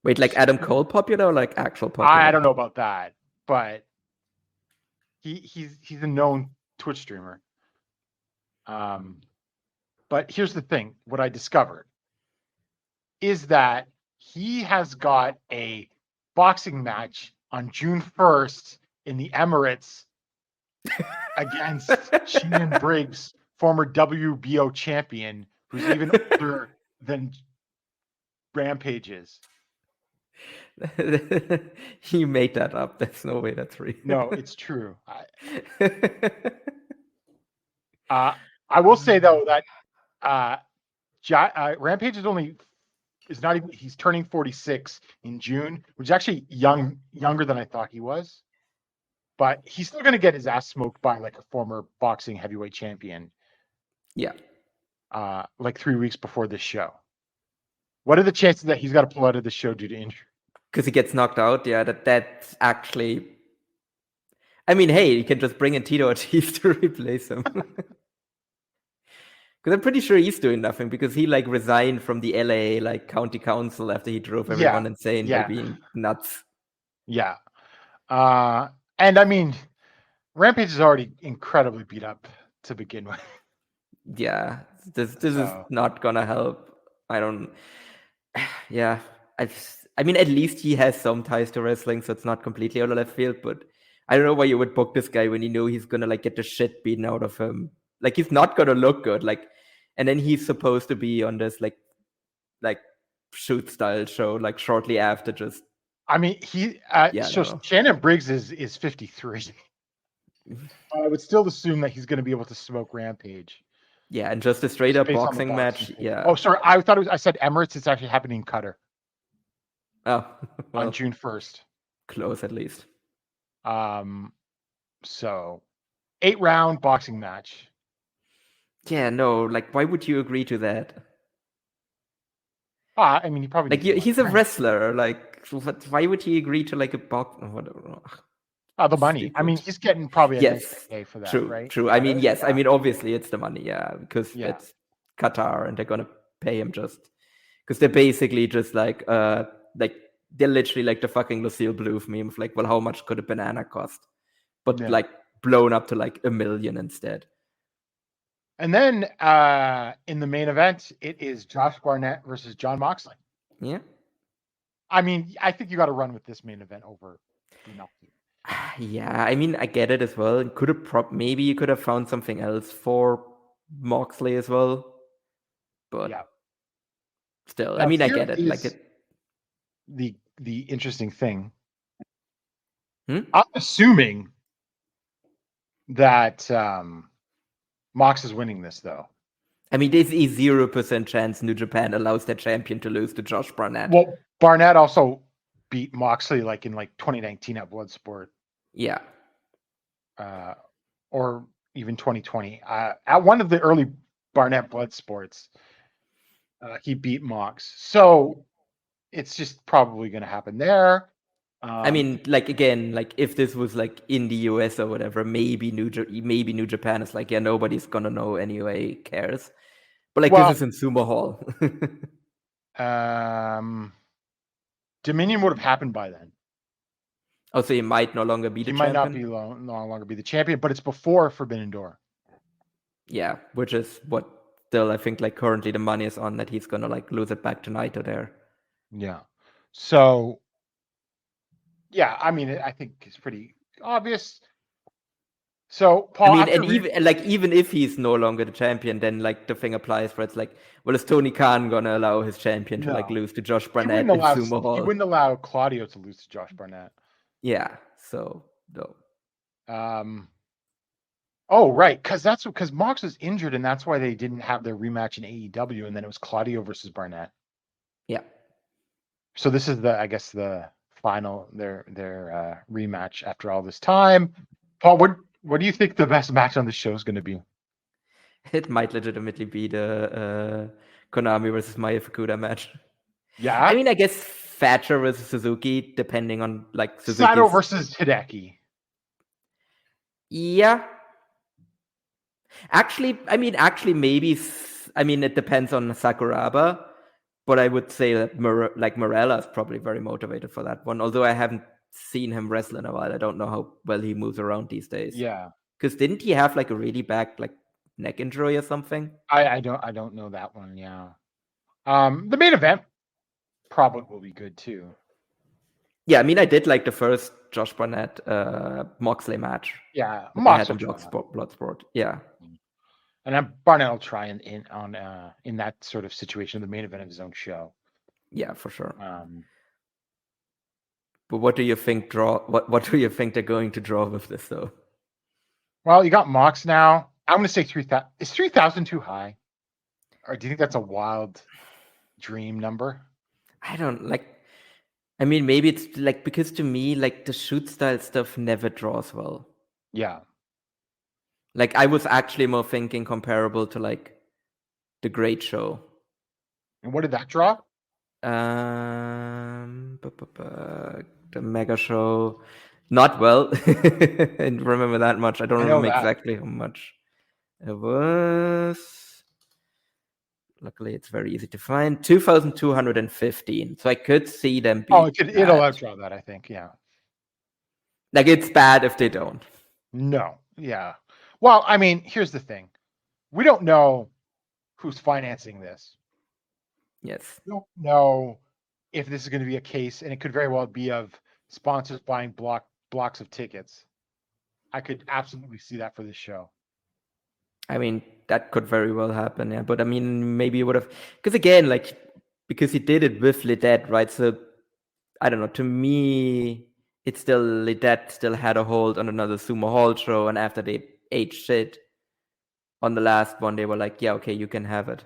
Wait, like Adam Cole popular or like actual popular? I don't know about that, but he's a known Twitch streamer. But here's the thing: what I discovered is that he has got a boxing match on June 1st in the Emirates against Sheehan Briggs, former WBO champion, who's even older than Rampage is. You made that up. There's no way that's real. No, it's true. I will say though that Rampage is not even, he's turning 46 in June, which is actually younger than I thought he was. But he's still going to get his ass smoked by like a former boxing heavyweight champion. Yeah. Like 3 weeks before this show. What are the chances that he's got to pull out of the show due to injury? Because he gets knocked out. Yeah, that's actually. I mean, hey, you can just bring in Tito Ortiz to replace him. Because I'm pretty sure he's doing nothing because he like resigned from the LA like county council after he drove everyone insane by being nuts. Yeah. And I mean, Rampage is already incredibly beat up to begin with. Yeah, this is not gonna help. I don't. Yeah, I mean, at least he has some ties to wrestling, so it's not completely out of left field. But I don't know why you would book this guy when you know he's gonna like get the shit beaten out of him. Like he's not gonna look good. Like, and then he's supposed to be on this like shoot style show like shortly after. Just I mean, Shannon Briggs is 53. I would still assume that he's going to be able to smoke Rampage. Yeah, and just a straight up boxing match. Yeah. Oh, sorry, I thought I said Emirates. It's actually happening in Qatar. Oh, well, on June 1st. Close at least. So 8-round boxing match. Yeah, no, like why would you agree to that? I mean, he probably he's a wrestler. Like, why would he agree to like a box? Whatever. The money. Stupid. I mean, he's getting probably a nice pay for that, true, right? True. I mean, yes. I mean, obviously, it's the money. Yeah, because it's Qatar, and they're gonna pay him just because they're basically just like they're literally like the fucking Lucille Bluth meme of like, well, how much could a banana cost? But like blown up to like 1 million instead. And then in the main event, it is Josh Barnett versus Jon Moxley. Yeah. I mean, I think you got to run with this main event over nothing. Yeah, I mean, I get it as well. Maybe you could have found something else for Moxley as well, but Yeah. still, Now, I mean, I here get it. Like is it. the interesting thing. Hmm? I'm assuming that Mox is winning this, though. I mean, there's a 0% chance New Japan allows their champion to lose to Josh Barnett. Well, Barnett also beat Moxley like in 2019 at Bloodsport. Yeah. Or even 2020. At one of the early Barnett Bloodsports, he beat Mox. So it's just probably going to happen there. I mean, like again, like if this was like in the US or whatever, maybe New Japan is like, yeah, nobody's gonna know anyway, cares. But like this is in Sumo Hall. Dominion would have happened by then. Oh, so he might no longer be the champion? He might not be no longer be the champion, but it's before Forbidden Door. Yeah, which is what still I think like currently the money is on that he's gonna like lose it back to Naito there. Yeah. So yeah, I mean, I think it's pretty obvious. So Paul, I mean, and even if he's no longer the champion, then like the thing applies where it's like, well, is Tony Khan gonna allow his champion to like lose to Josh Barnett in Sumo Hall? He wouldn't allow Claudio to lose to Josh Barnett. Yeah. So no. Oh right, because Mox was injured, and that's why they didn't have their rematch in AEW, and then it was Claudio versus Barnett. Yeah. So this is the final their rematch after all this time. Paul, what do you think the best match on the show is going to be? It might legitimately be the Konami versus Maya Fukuda match. Yeah. I mean, I guess Thatcher versus Suzuki, depending on like Suzuki. Sato versus Hideki. Yeah. Actually, maybe. I mean, it depends on Sakuraba, but I would say that Morella is probably very motivated for that one. Although I haven't seen him wrestle in a while, I don't know how well he moves around these days. Yeah. Because didn't he have like a really bad like neck injury or something? I don't know that one. Yeah. The main event probably will be good too. Yeah, I mean, I did like the first Josh Barnett Moxley match. Yeah, Moxley Bloodsport. Yeah, and then Barnett will try in that sort of situation, the main event of his own show. Yeah, for sure. But what do you think? What do you think they're going to draw with this, though? Well, you got Mox now. I'm going to say 3,000. Is 3,000 too high, or do you think that's a wild dream number? I don't like. I mean, maybe it's like because to me, like the shoot style stuff never draws well. Yeah. Like I was actually more thinking comparable to like the Great Show. And what did that draw? The Mega Show, not well. I don't remember that much. I don't remember exactly how much it was. Luckily, it's very easy to find. 2,215. So I could see them. It'll outdraw that, I think. Yeah. Like it's bad if they don't. No. Yeah. Well, I mean, here's the thing. We don't know who's financing this. Yes. We don't know if this is going to be a case, and it could very well be of sponsors buying blocks of tickets. I could absolutely see that for this show. I mean, that could very well happen, yeah. But I mean, maybe you would have, because again, like, because he did it with Lidet, right? So I don't know. To me, it's still Lidet still had a hold on another Sumo Hall show, and after they ate shit on the last one, they were like, "Yeah, okay, you can have it."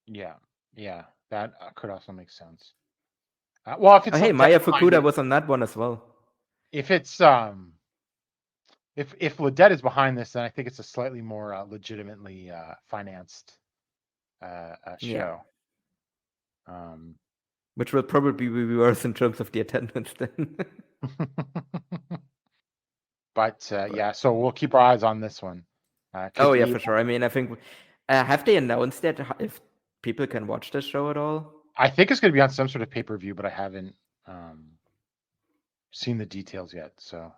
Yeah, that could also make sense. Well, if it's hey, Maya Fukuda was on that one as well. If it's if Lidet is behind this, then I think it's a slightly more legitimately financed show. Yeah. Which will probably be worse in terms of the attendance then. But yeah, so we'll keep our eyes on this one. Oh yeah, for sure. I mean, I think have they announced that if people can watch this show at all? I think it's going to be on some sort of pay-per-view, but I haven't seen the details yet. So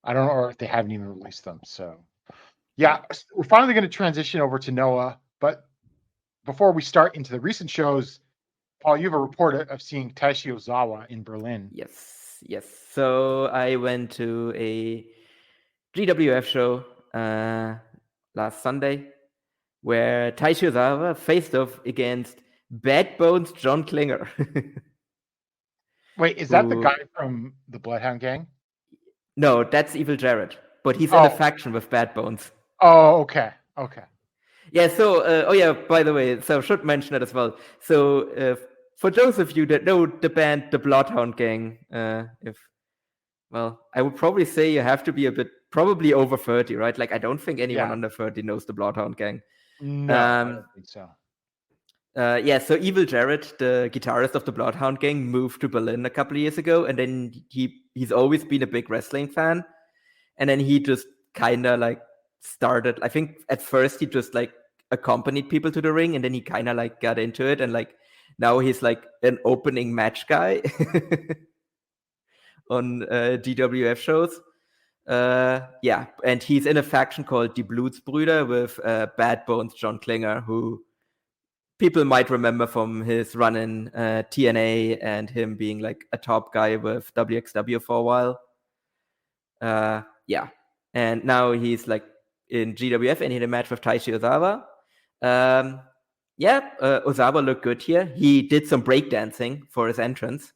I don't know, or if they haven't even released them. So, yeah, we're finally going to transition over to Noah. But before we start into the recent shows, Paul, you have a report of seeing Taishi Ozawa in Berlin. Yes. So I went to a GWF show last Sunday where Taishi Ozawa faced off against Bad Bones John Klinger. Wait, is that the Who- guy from the Bloodhound Gang? No, that's Evil Jared, but he's in a faction with Bad Bones. Oh, okay. Yeah, so, by the way, so I should mention it as well. So, for those of you that know the band The Bloodhound Gang, I would probably say you have to be probably over 30, right? Like, I don't think anyone under 30 knows The Bloodhound Gang. No, I don't think so. So Evil Jared, the guitarist of The Bloodhound Gang, moved to Berlin a couple of years ago, and then he's always been a big wrestling fan, and then he just kind of like started. I think at first he just like accompanied people to the ring, and then he kind of like got into it, and like now he's like an opening match guy on GWF shows. And he's in a faction called Die Blutsbrüder with Bad Bones John Klinger, who people might remember from his run in TNA and him being like a top guy with WXW for a while. And now he's like in GWF and he had a match with Taishi Ozawa. Ozawa looked good here. He did some breakdancing for his entrance.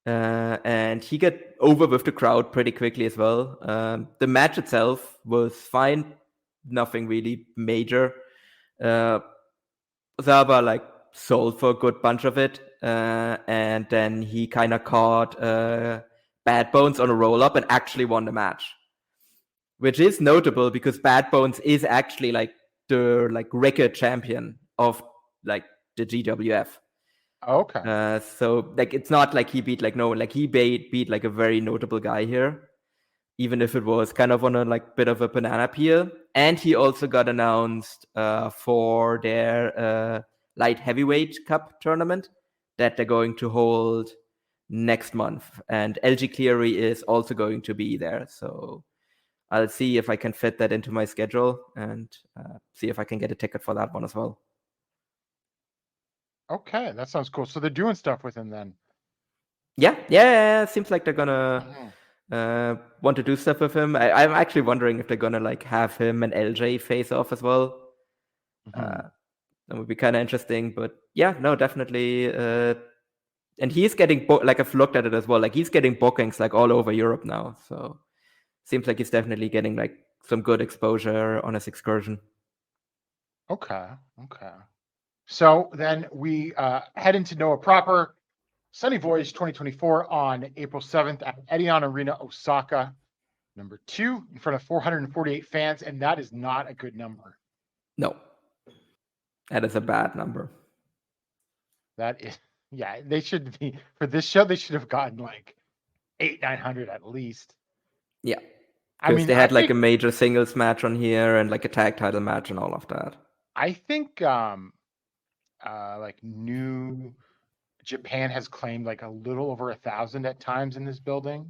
And he got over with the crowd pretty quickly as well. The match itself was fine. Nothing really major. Ozawa like sold for a good bunch of it. And then he kind of caught Bad Bones on a roll-up and actually won the match. Which is notable because Bad Bones is actually like the like record champion of like the GWF. Okay. So like it's not like he beat he beat like a very notable guy here, even if it was kind of on a like bit of a banana peel. And he also got announced for their light heavyweight cup tournament that they're going to hold next month. And LG Cleary is also going to be there. So I'll see if I can fit that into my schedule and see if I can get a ticket for that one as well. Okay, that sounds cool. So they're doing stuff with him then. Yeah. Seems like they're gonna want to do stuff with him. I'm actually wondering if they're gonna like have him and LJ face off as well. That would be kind of interesting. But yeah, no, definitely. And he's getting like I've looked at it as well. Like he's getting bookings like all over Europe now. So seems like he's definitely getting like some good exposure on his excursion. Okay. So then we head into Noah proper. Sunny Voyage 2024 on April 7th at Edion Arena, Osaka. Number 2 in front of 448 fans, and that is not a good number. No. That is a bad number. That is, yeah, they should be, for this show, they should have gotten like 800-900 at least. Yeah. I mean, they had a major singles match on here and like a tag title match and all of that. I think like New Japan has claimed like a little over 1,000 at times in this building.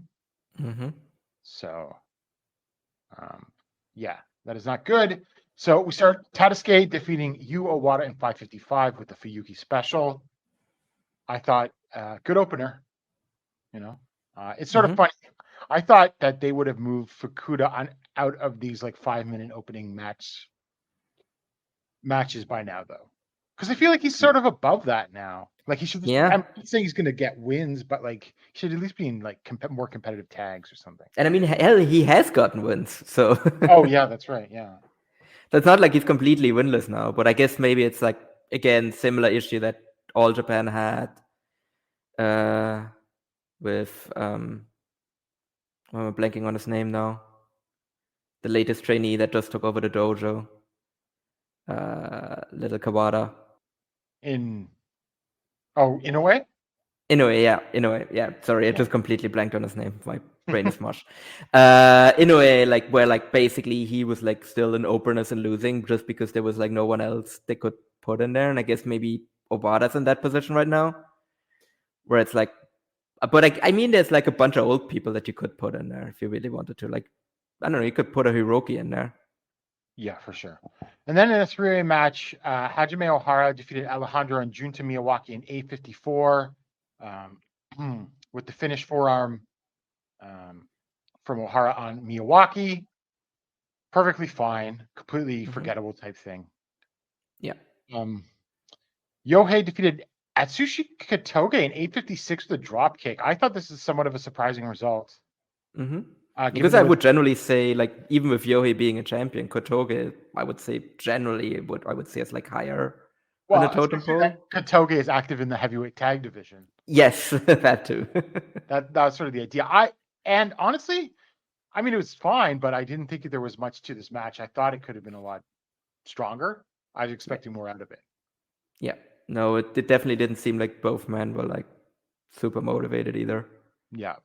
So that is not good. So we start Tadasuke defeating Yu Owada in 5:55 with the Fuyuki special. I thought good opener. It's sort of funny. I thought that they would have moved Fukuda out of these like 5-minute opening matches by now, though, because I feel like he's sort of above that now. Like he should. I'm not saying he's going to get wins, but like he should at least be in like more competitive tags or something. And I mean, hell, he has gotten wins. So. Oh yeah, that's right. Yeah. So it's not like he's completely winless now, but I guess maybe it's like again similar issue that All Japan had with I'm blanking on his name now. The latest trainee that just took over the dojo. Little Kawada. Inoue? Inoue, yeah. Sorry, I just completely blanked on his name. My brain is mush. Inoue, like where like basically he was like still in openers and losing just because there was like no one else they could put in there. And I guess maybe Obada's in that position right now. Where it's like, But I mean, there's like a bunch of old people that you could put in there if you really wanted to. Like, I don't know, you could put a Hiroki in there. Yeah, for sure. And then in a three-way match, Hajime Ohara defeated Alejandro and Junta Miyawaki in 8:54 with the finish forearm from Ohara on Miyawaki. Perfectly fine, completely forgettable type thing. Yeah. Yohei defeated Atsushi Katoge in 8:56 with a drop kick. I thought this is somewhat of a surprising result. Because I would generally say, like, even with Yohei being a champion, Kotoge, I would say generally I would say is like higher on the totem pole. Katoge is active in the heavyweight tag division. Yes, that too. That's sort of the idea. And honestly, I mean, it was fine, but I didn't think there was much to this match. I thought it could have been a lot stronger. I was expecting more out of it. Yeah. No, it definitely didn't seem like both men were like super motivated either. Yeah.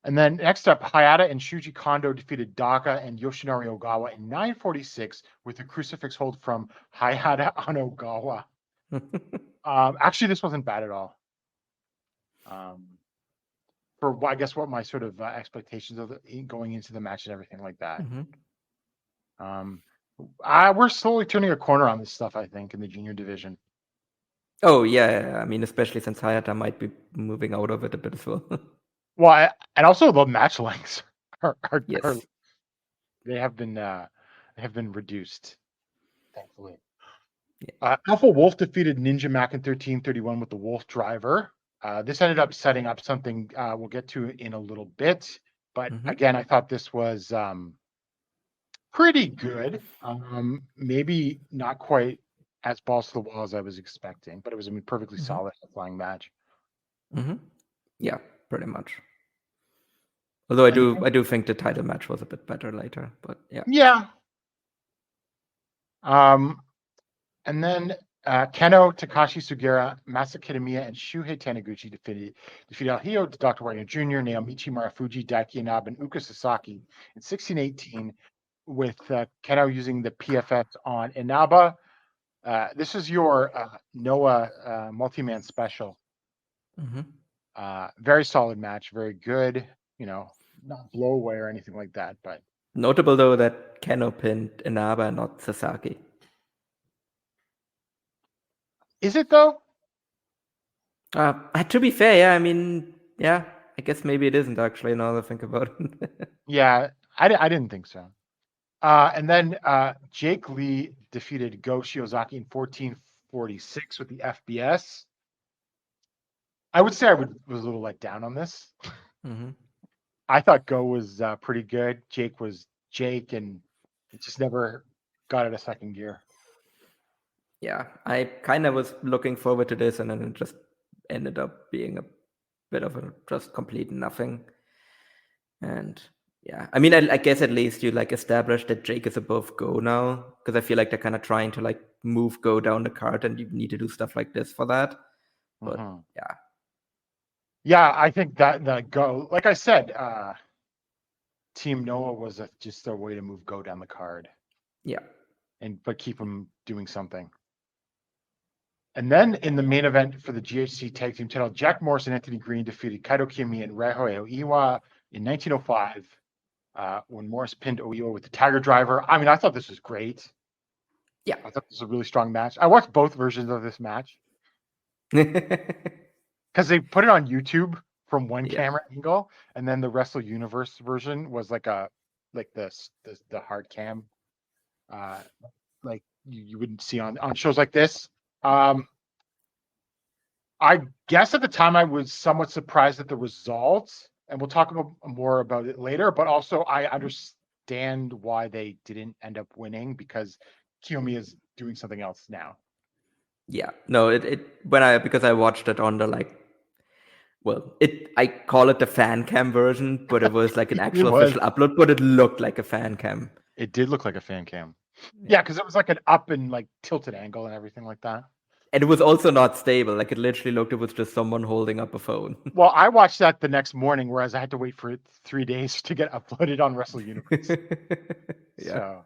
And then next up, Hayata and Shuji Kondo defeated Daka and Yoshinari Ogawa in 9:46 with a crucifix hold from Hayata on Ogawa. Actually, this wasn't bad at all. For I guess what my sort of expectations of going into the match and everything like that. We're slowly turning a corner on this stuff, I think, in the junior division. Oh yeah, I mean, especially since Hayata might be moving out of it a bit as well. Well, and also the match lengths are Yes. they have been reduced, thankfully. Alpha Wolf defeated Ninja Mac in 13:31 with the Wolf Driver. This ended up setting up something we'll get to in a little bit. But again, I thought this was pretty good. Maybe not quite as balls to the wall as I was expecting, but it was a perfectly solid flying match. Yeah, pretty much. Although I do think the title match was a bit better later, but yeah. Yeah. And then Keno, Takashi Sugiura, Masa Kitamiya, and Shuhei Taniguchi defeated El Hijo, Dr. Wagner Jr., Naomichi Marufuji, Daiki Inaba, and Uka Sasaki in 16:18 with Keno using the PFS on Inaba. This is your Noah multi-man special. Very solid match, very good. Not blow away or anything like that, but notable though that Keno pinned Inaba, not Sasaki. Is it though? To be fair, yeah, I mean, yeah, I guess maybe it isn't actually. Now that I think about it. Yeah, I didn't think so. And then Jake Lee defeated Go Shiozaki in 14:46 with the FBS. I would say I was a little let down on this. I thought Go was pretty good. Jake was Jake, and it just never got out of second gear. Yeah, I kind of was looking forward to this, and then it just ended up being a bit of a just complete nothing. And yeah, I mean, I guess at least you like established that Jake is above Go now, because I feel like they're kind of trying to like move Go down the card, and you need to do stuff like this for that. But yeah, I think that the Go, like I said, Team Noah was just a way to move Go down the card. Yeah, but keep him doing something. And then in the main event for the GHC Tag Team title, Jack Morris and Anthony Green defeated Kaito Kiyomiya and Reiho Oiwa in 1905 when Morris pinned Oiwa with the Tiger Driver. I mean, I thought this was great. Yeah. I thought this was a really strong match. I watched both versions of this match because they put it on YouTube from one camera angle, and then the Wrestle Universe version was like the hard cam, like you wouldn't see on shows like this. I guess at the time I was somewhat surprised at the results, and we'll talk more about it later. But also, I understand why they didn't end up winning, because Kiyomiya is doing something else now. Yeah, no, because I watched it on the I call it the fan cam version, but it was like an actual official upload, but it looked like a fan cam. It did look like a fan cam. Yeah, because it was like an up and like tilted angle and everything like that. And it was also not stable. Like it literally looked, it was just someone holding up a phone. Well, I watched that the next morning, whereas I had to wait for 3 days to get uploaded on Wrestle Universe. So,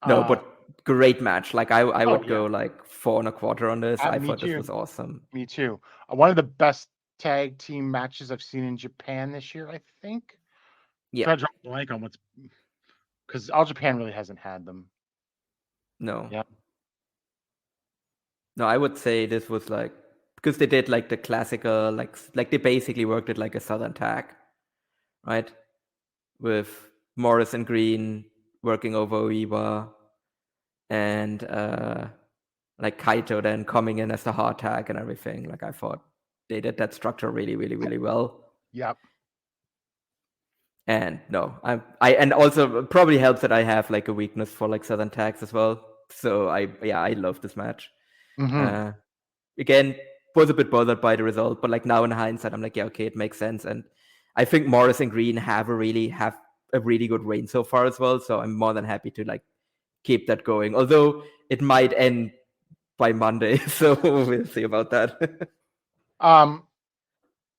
no, but great match. Like I would go like 4 1/4 on this. I thought this was awesome. Me too. One of the best tag team matches I've seen in Japan this year, I think. Yeah. I draw a blank on what's because All Japan really hasn't had them. No. Yeah. No, I would say this was like because they did like the classical like they basically worked it like a Southern tag, right? With Morris and Green working over Oiwa and like Kaito then coming in as the hard tag and everything. Like I thought they did that structure really, really, really well. Yep. And no, I and also it probably helps that I have like a weakness for like Southern tags as well. So I love this match. Mm-hmm. Again, was a bit bothered by the result, but like now in hindsight, I'm like, yeah, okay, it makes sense. And I think Morris and Green have a really good reign so far as well. So I'm more than happy to like keep that going. Although it might end by Monday, so we'll see about that.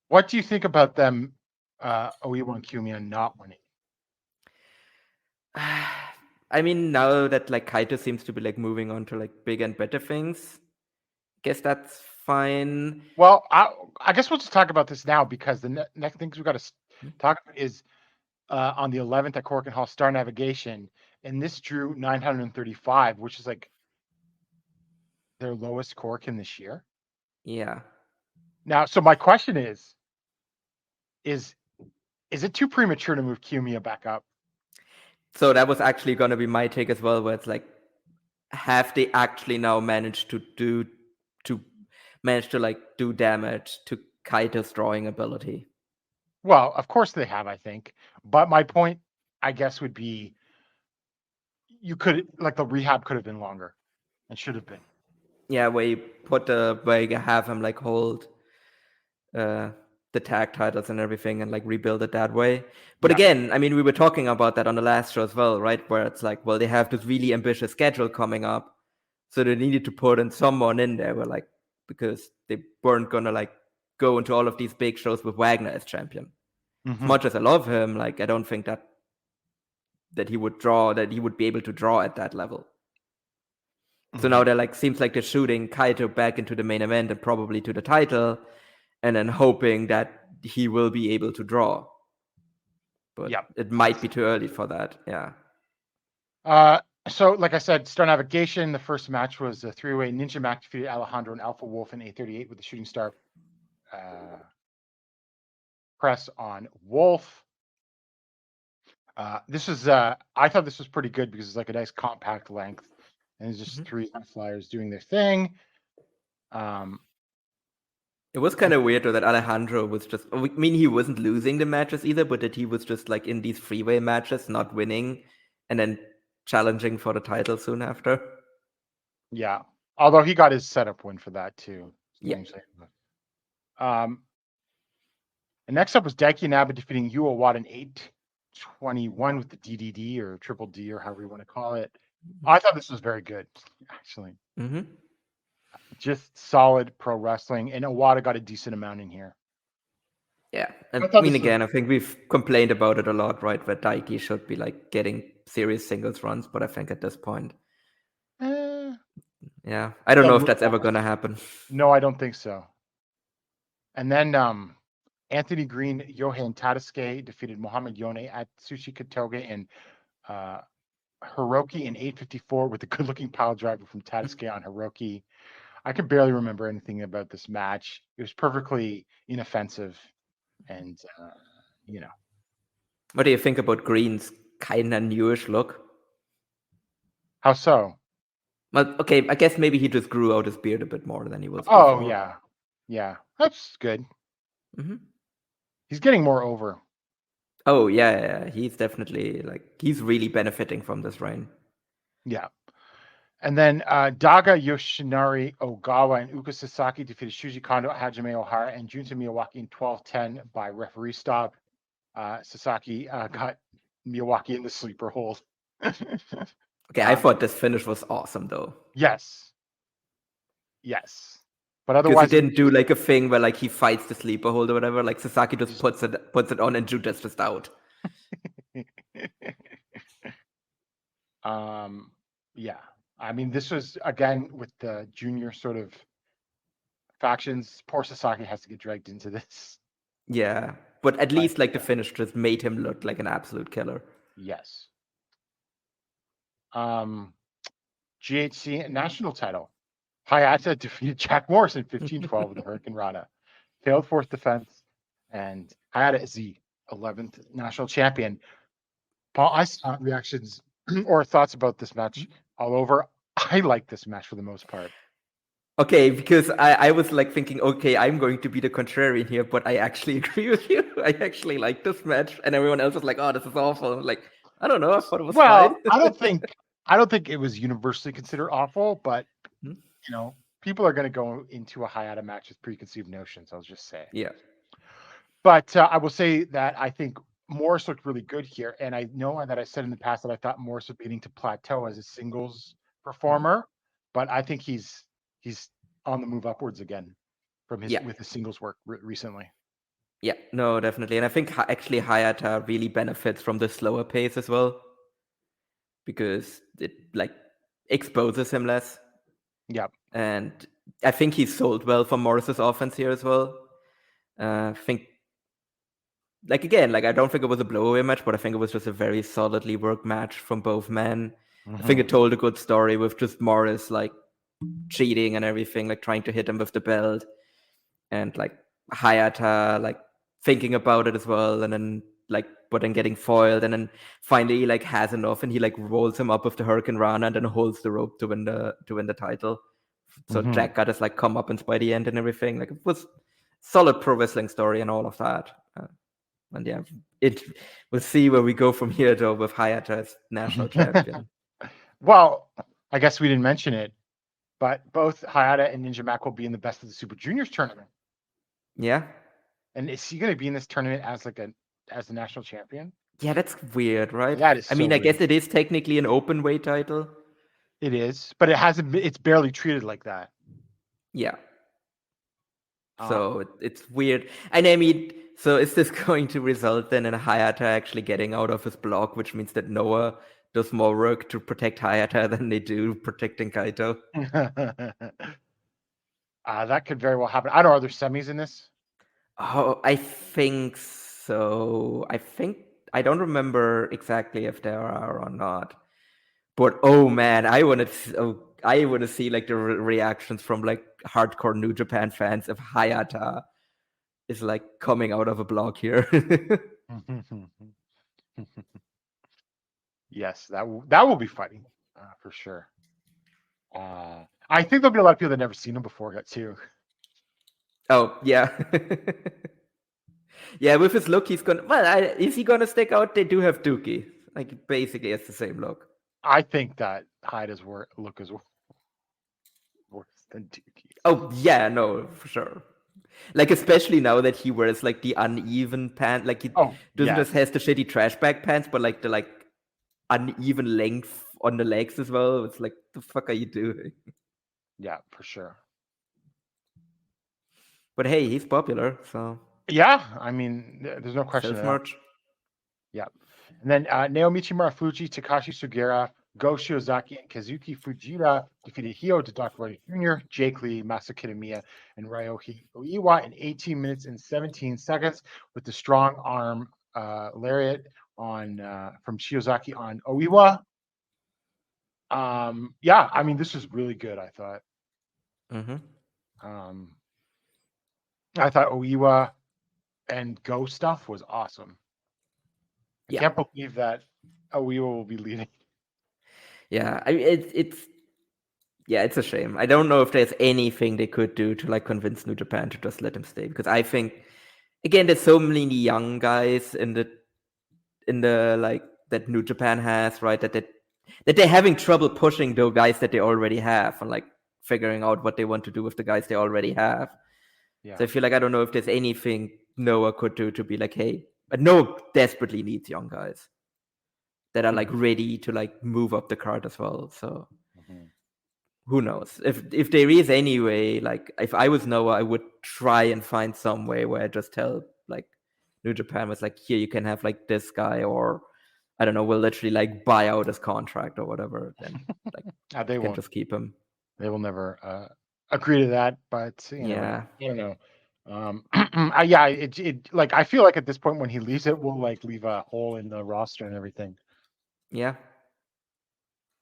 What do you think about them, Oiwa and Kiyomiya not winning? I mean, now that like Kaito seems to be like moving on to like big and better things, guess that's fine. Well, I guess we'll just talk about this now because the next things we've got to talk about is on the 11th at Cork and Hall Star Navigation, and this drew 935, which is like their lowest Cork in this year. Yeah. Now, so my question is it too premature to move Kiyomiya back up? So that was actually going to be my take as well, where it's like, have they actually now managed to do damage to Kaito's drawing ability? Well, of course they have, I think. But my point, I guess, would be you could like the rehab could have been longer and should have been. Yeah, where you have him like hold the tag titles and everything and like rebuild it that way. But again, I mean, we were talking about that on the last show as well, right? Where it's like, well, they have this really ambitious schedule coming up. So they needed to put in someone in there where like, because they weren't going to like go into all of these big shows with Wagner as champion. As much as I love him, like, I don't think that he would be able to draw at that level. So now they're like, seems like they're shooting Kaito back into the main event and probably to the title, and then hoping that he will be able to draw. But it might be too early for that. Yeah. So, like I said, Star Navigation, the first match was a three-way. Ninja Mac defeated Alejandro and Alpha Wolf in 8:38 with the Shooting Star press on Wolf. This is I thought this was pretty good because it's like a nice compact length, and it's just three high flyers doing their thing. It was kind of weird though that Alejandro was just, I mean, he wasn't losing the matches either, but that he was just like in these freeway matches, not winning, and then challenging for the title soon after. Yeah. Although he got his setup win for that too. Yeah. And next up was Daiki Naba defeating Yu Owada in 8:21 with the DDD or Triple D or however you want to call it. I thought this was very good, actually. Just solid pro wrestling, and Owada got a decent amount in here. Yeah, I mean, again, I think we've complained about it a lot, right? Where Daiki should be like getting serious singles runs, but I think at this point, yeah, I don't know if that's ever going to happen. No, I don't think so. And then Anthony Green, Yohan Tadasuke defeated Mohamed Yone at Sushi Katoge and Hiroki in 8:54 with a good-looking pile driver from Tadasuke on Hiroki. I can barely remember anything about this match. It was perfectly inoffensive, and What do you think about Green's kind of newish look? How so? Well, okay, I guess maybe he just grew out his beard a bit more than he was Oh, before. yeah, that's good. He's getting more over. Oh, yeah, he's definitely he's really benefiting from this reign. Yeah. And then Daga Yoshinari Ogawa and Uka Sasaki defeated Shuji Kondo, Hajime Ohara, and Junta Miyawaki in 12:10 by referee stop. Sasaki got Miyawaki in the sleeper hold. Okay, I thought this finish was awesome, though. Yes. But otherwise, because he didn't do like a thing where like he fights the sleeper hold or whatever. Like Sasaki just puts it on and Juta's just out. Yeah. I mean, this was again with the junior sort of factions. Poor Sasaki has to get dragged into this. Yeah, but at least like the yeah. finish just made him look like an absolute killer. Yes. GHC national title. Hayata defeated Jack Morris in 15-12 with the Hurricane Rana. Failed fourth defense, and Hayata is the 11th national champion. Paul, I saw reactions or thoughts about this match all over. I like this match for the most part. Okay, because I was like thinking, okay, I'm going to be the contrarian here, but I actually agree with you. I actually like this match, and everyone else was like, "Oh, this is awful." I'm like, I don't know. I thought it was Well, fine. I don't think it was universally considered awful, but Hmm? you know, people are going to go into a Hayata match with preconceived notions. I'll just say. Yeah. But I will say that I think Morris looked really good here, and I know that I said in the past that I thought Morris was beginning to plateau as a singles performer, but I think he's on the move upwards again from his with his singles work recently. Yeah, no, definitely. And I think actually Hayata really benefits from the slower pace as well, because it like exposes him less. Yep. And I think he's sold well for Morris's offense here as well. I think, like, again, like, I don't think it was a blowaway match, but I think it was just a very solidly worked match from both men. I think it told a good story with just Morris, like, cheating and everything, like, trying to hit him with the belt. And, like, Hayata, like, thinking about it as well, and then, like, but then getting foiled, and then finally he, like, has enough, and he, like, rolls him up with the Hurricane Rana and then holds the rope to win the title. So Jack got his, like, comeuppance by the end and everything. Like, it was solid pro wrestling story and all of that. And yeah, we'll see where we go from here, though, with Hayata as national champion. Well, I guess we didn't mention it, but both Hayata and Ninja Mac will be in the Best of the Super Juniors tournament. Yeah. And is he going to be in this tournament as the national champion? Yeah, that's weird, right? That is. I mean, I guess it is technically an open weight title. It is, but it hasn't. It's barely treated like that. Yeah. So it's weird. And I mean, so is this going to result then in Hayata actually getting out of his block, which means that Noah does more work to protect Hayata than they do protecting Kaito? That could very well happen. I don't know. Are there semis in this? Oh, I think so. I don't remember exactly if there are or not. But oh man, I want to see like the reactions from like hardcore New Japan fans if Hayata is like coming out of a block here. Yes, that will be funny for sure. I think there'll be a lot of people that never seen him before too. Oh yeah, yeah. With his look, he's gonna. Well, is he gonna stick out? They do have Dookie. Like basically, it's the same look. I think that Hayata's look is worse than Dookie's. Oh yeah, no, for sure. Like especially now that he wears like the uneven pants, like he doesn't just has the shitty trash bag pants, but like the like uneven length on the legs as well. It's like, the fuck are you doing? Yeah, for sure. But hey, he's popular, so yeah. I mean, there's no question. Merch. Yeah. And then Naomichi Marufuji, Takashi Sugiura, Go Shiozaki, and Kazuki Fujita defeated Hio Tadakawari Jr., Jake Lee, Masa Kitamiya, and Ryohei Oiwa in 18 minutes and 17 seconds with the strong arm lariat on from Shiozaki on Oiwa. Yeah, I mean, this was really good, I thought. I thought Oiwa and Go stuff was awesome. I can't believe that Oiwa will be leading. Yeah, I mean, it's a shame. I don't know if there's anything they could do to like convince New Japan to just let him stay, because I think, again, there's so many young guys in the like that New Japan has, right? That they're having trouble pushing the guys that they already have and like figuring out what they want to do with the guys they already have. Yeah. So I feel like I don't know if there's anything Noah could do to be like, hey, but Noah desperately needs young guys that are like ready to like move up the card as well. So who knows? If there is any way, like if I was Noah, I would try and find some way where I just tell like New Japan was like, here you can have like this guy, or I don't know, we'll literally like buy out his contract or whatever. Then like they can won't just keep him. They will never agree to that, but Yeah. I don't know. Yeah, it like I feel like at this point when he leaves it, we'll like leave a hole in the roster and everything. Yeah.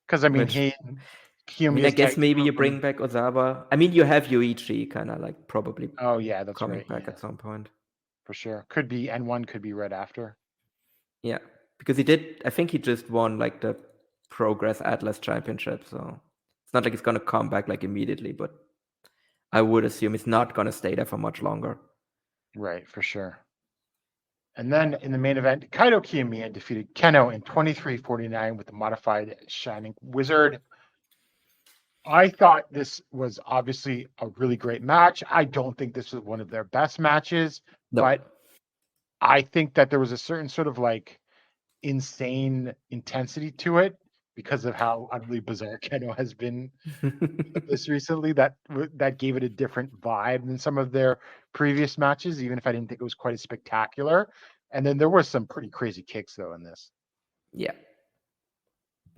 Because I mean, Which, I mean, I Kiyomiya's guess tag maybe team you bring back Ozawa. I mean, you have Yoichi kind of like probably Oh yeah, that's coming right. back Yeah, at some point. for sure. Could be, and one could be right after. Yeah, because he did. I think he just won like the Progress Atlas Championship, so it's not like he's gonna come back like immediately. But I would assume he's not gonna stay there for much longer. Right, for sure. And then in the main event, Kaito Kiyomiya defeated Keno in 23-49 with the modified Shining Wizard. I thought this was obviously a really great match. I don't think this was one of their best matches, No. but I think that there was a certain sort of like insane intensity to it because of how utterly bizarre Keno has been this recently. That gave it a different vibe than some of their previous matches, even if I didn't think it was quite as spectacular. And then there were some pretty crazy kicks though in this. Yeah.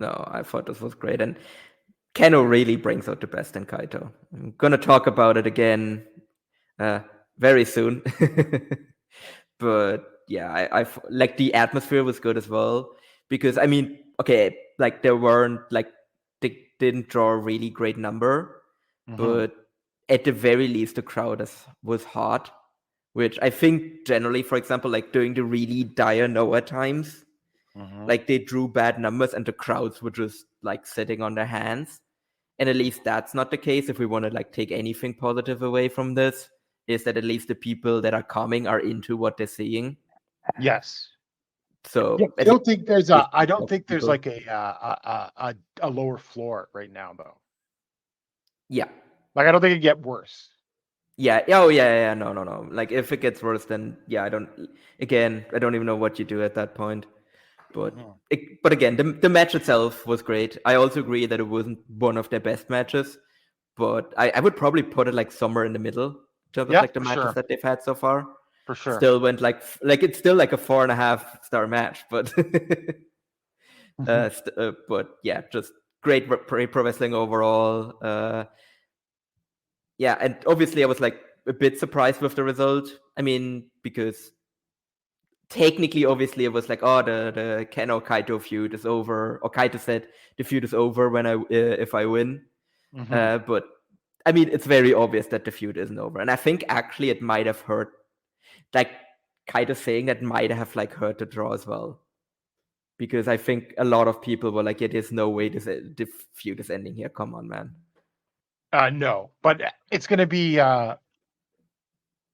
No, I thought this was great, and Keno really brings out the best in Kaito. I'm gonna talk about it again very soon. But yeah, I like the atmosphere was good as well, because I mean, okay, like they didn't draw a really great number, but at the very least the crowd was hot, which I think generally, for example, like during the really dire Noah times, like they drew bad numbers and the crowds were just like sitting on their hands. And at least that's not the case. If we want to like take anything positive away from this, is that at least the people that are coming are into what they're seeing. Yes. So Yeah, I don't think there's people. like a lower floor right now though. Yeah. Like I don't think it'd get worse. Yeah. Oh yeah. No. Like if it gets worse, then yeah, I don't even know what you do at that point. But but again, the match itself was great. I also agree that it wasn't one of their best matches, but I would probably put it like somewhere in the middle in terms of like the matches that they've had so far. For sure. Still went like it's still like a 4.5 star match, but but yeah, just great pro wrestling overall. Yeah, and obviously I was like a bit surprised with the result. I mean, because technically, obviously, it was like, oh, the Keno Kaito feud is over, or Kaito said the feud is over when if I win. But I mean, it's very obvious that the feud isn't over, and I think actually it might have hurt, like Kaito saying that might have like hurt the draw as well, because I think a lot of people were like, yeah, there's no way the feud is ending here. Come on, man. No, but it's going to be, they're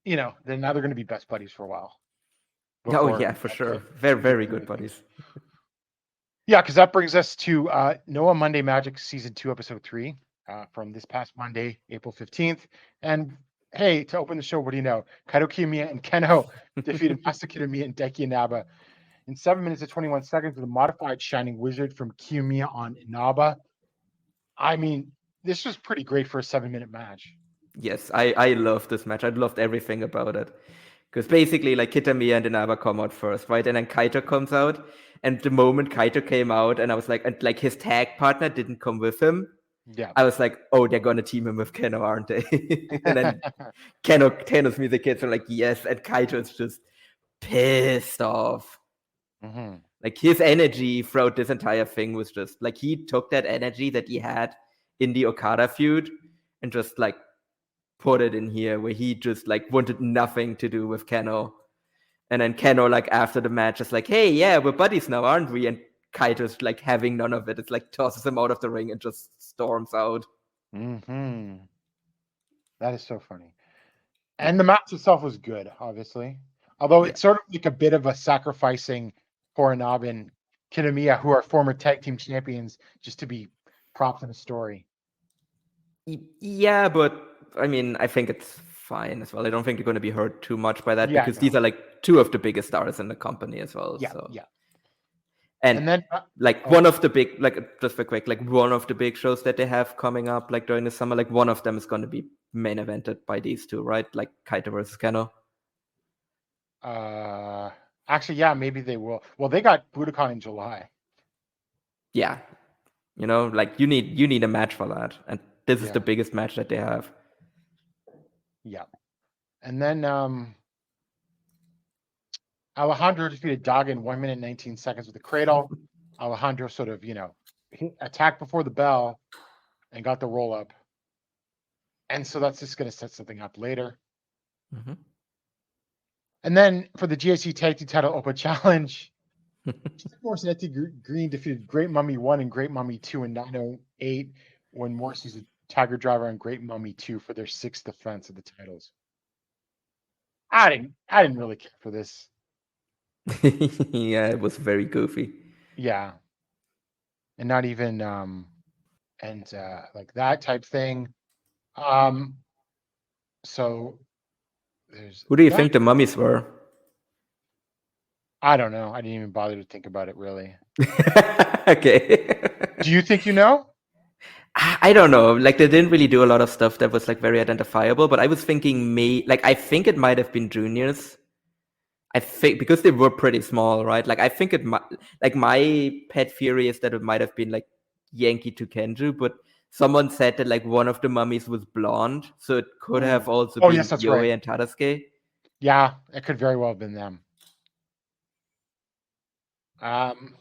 going to be best buddies for a while. Oh yeah, for sure. Very, very good buddies. Yeah, because that brings us to Noah Monday Magic Season 2, Episode 3 from this past Monday, April 15th. And hey, to open the show, what do you know? Kaito Kiyomiya and Keno defeated Masa Kitamiya and Daiki Inaba in 7 minutes and 21 seconds with a modified Shining Wizard from Kiyomiya on Inaba. I mean, this was pretty great for a 7-minute match. Yes, I loved this match. I loved everything about it. Because basically, like, Kitamiya and Inaba come out first, right? And then Kaito comes out. And the moment Kaito came out, and I was like, and like his tag partner didn't come with him. Yeah. I was like, oh, they're going to team him with Keno, aren't they? And then Keno's music hits are like, yes. And Kaito's just pissed off. Like, his energy throughout this entire thing was just, like, he took that energy that he had in the Okada feud and just, like, put it in here where he just, like, wanted nothing to do with Keno. And then Keno, like, after the match is like, hey, yeah, we're buddies now, aren't we? And Kaito's, like, having none of it. It's like tosses him out of the ring and just storms out. That is so funny. And the match itself was good, obviously. Although it's sort of like a bit of a sacrificing for Inaba and Kitamiya, who are former tag team champions, just to be propped in a story. Yeah, but I mean, I think it's fine as well. I don't think they're going to be hurt too much by that because these are like two of the biggest stars in the company as well. Yeah, so. yeah. And then, like, one of the big, like, just for quick, like, one of the big shows that they have coming up, like, during the summer, like, one of them is going to be main evented by these two, right? Like, Kaito versus Keno. Actually, yeah, maybe they will. Well, they got Budokan in July. Yeah. You know, like, you need a match for that. And this is the biggest match that they have. Yeah. And then Alejandro defeated Daga in 1 minute 19 seconds with a cradle. Alejandro sort of, attacked before the bell and got the roll up. And so that's just going to set something up later. Mhm. And then for the GAC Tag Team Title Open Challenge, Morrissey Green defeated Great Mummy 1 and Great Mummy 2 in 908 when Morrissey's a Tiger Driver and Great Mummy 2 for their 6th defense of the titles. I didn't really care for this. Yeah, it was very goofy. Yeah. And not even like that type thing. So there's Who do you that. think the mummies were? I don't know. I didn't even bother to think about it really. Okay. Do you think you know? I don't know. Like they didn't really do a lot of stuff that was like very identifiable, but I was thinking I think it might have been juniors. I think because they were pretty small, right? Like I think it might, like my pet theory is that it might have been like Yankee to Kenju, but someone said that like one of the mummies was blonde, so it could have also been yes, that's Yohei right. and Tadasuke. Yeah, it could very well have been them. And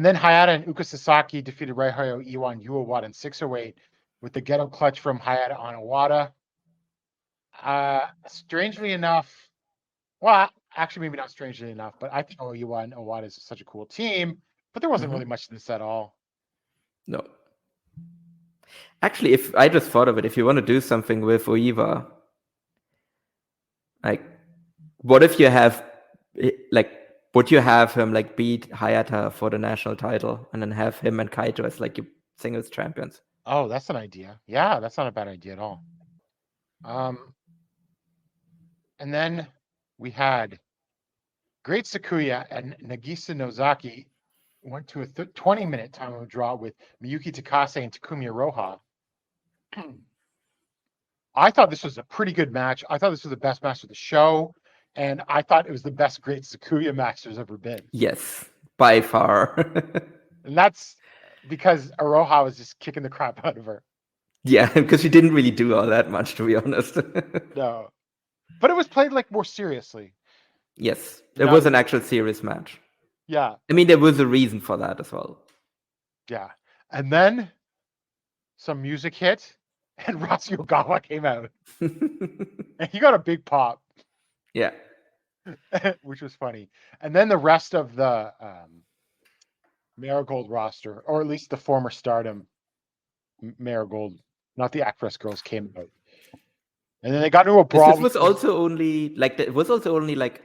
then Hayata and Uka Sasaki defeated Raihoyo Iwa and Yu Owada in 608 with the ghetto clutch from Hayata on Owada. Strangely enough, well, actually maybe not strangely enough, but I think Iwa and Owada is such a cool team, but there wasn't really much to this at all. No. Actually, if I just thought of it, if you want to do something with Oiwa, like, what if you have, like, would you have him like beat Hayata for the national title and then have him and Kaito as like your singles champions? Oh, that's an idea. Yeah, that's not a bad idea at all. And then we had Great Sakuya and Nagisa Nozaki went to a 20-minute time of draw with Miyuki Takase and Takumi Iroha. I thought this was a pretty good match. I thought this was the best match of the show, and I thought it was the best Great Sakuya match there's ever been. Yes, by far. And that's because Iroha was just kicking the crap out of her. Yeah, because she didn't really do all that much, to be honest. No. But it was played like more seriously. Yes, it was an actual serious match. Yeah. I mean, there was a reason for that as well. Yeah. And then some music hit, and Rotsu Ogawa came out. And he got a big pop. Yeah. Which was funny. And then the rest of the Marigold roster, or at least the former Stardom Marigold, not the Actress girls, came out. And then they got into a brawl. This was also only like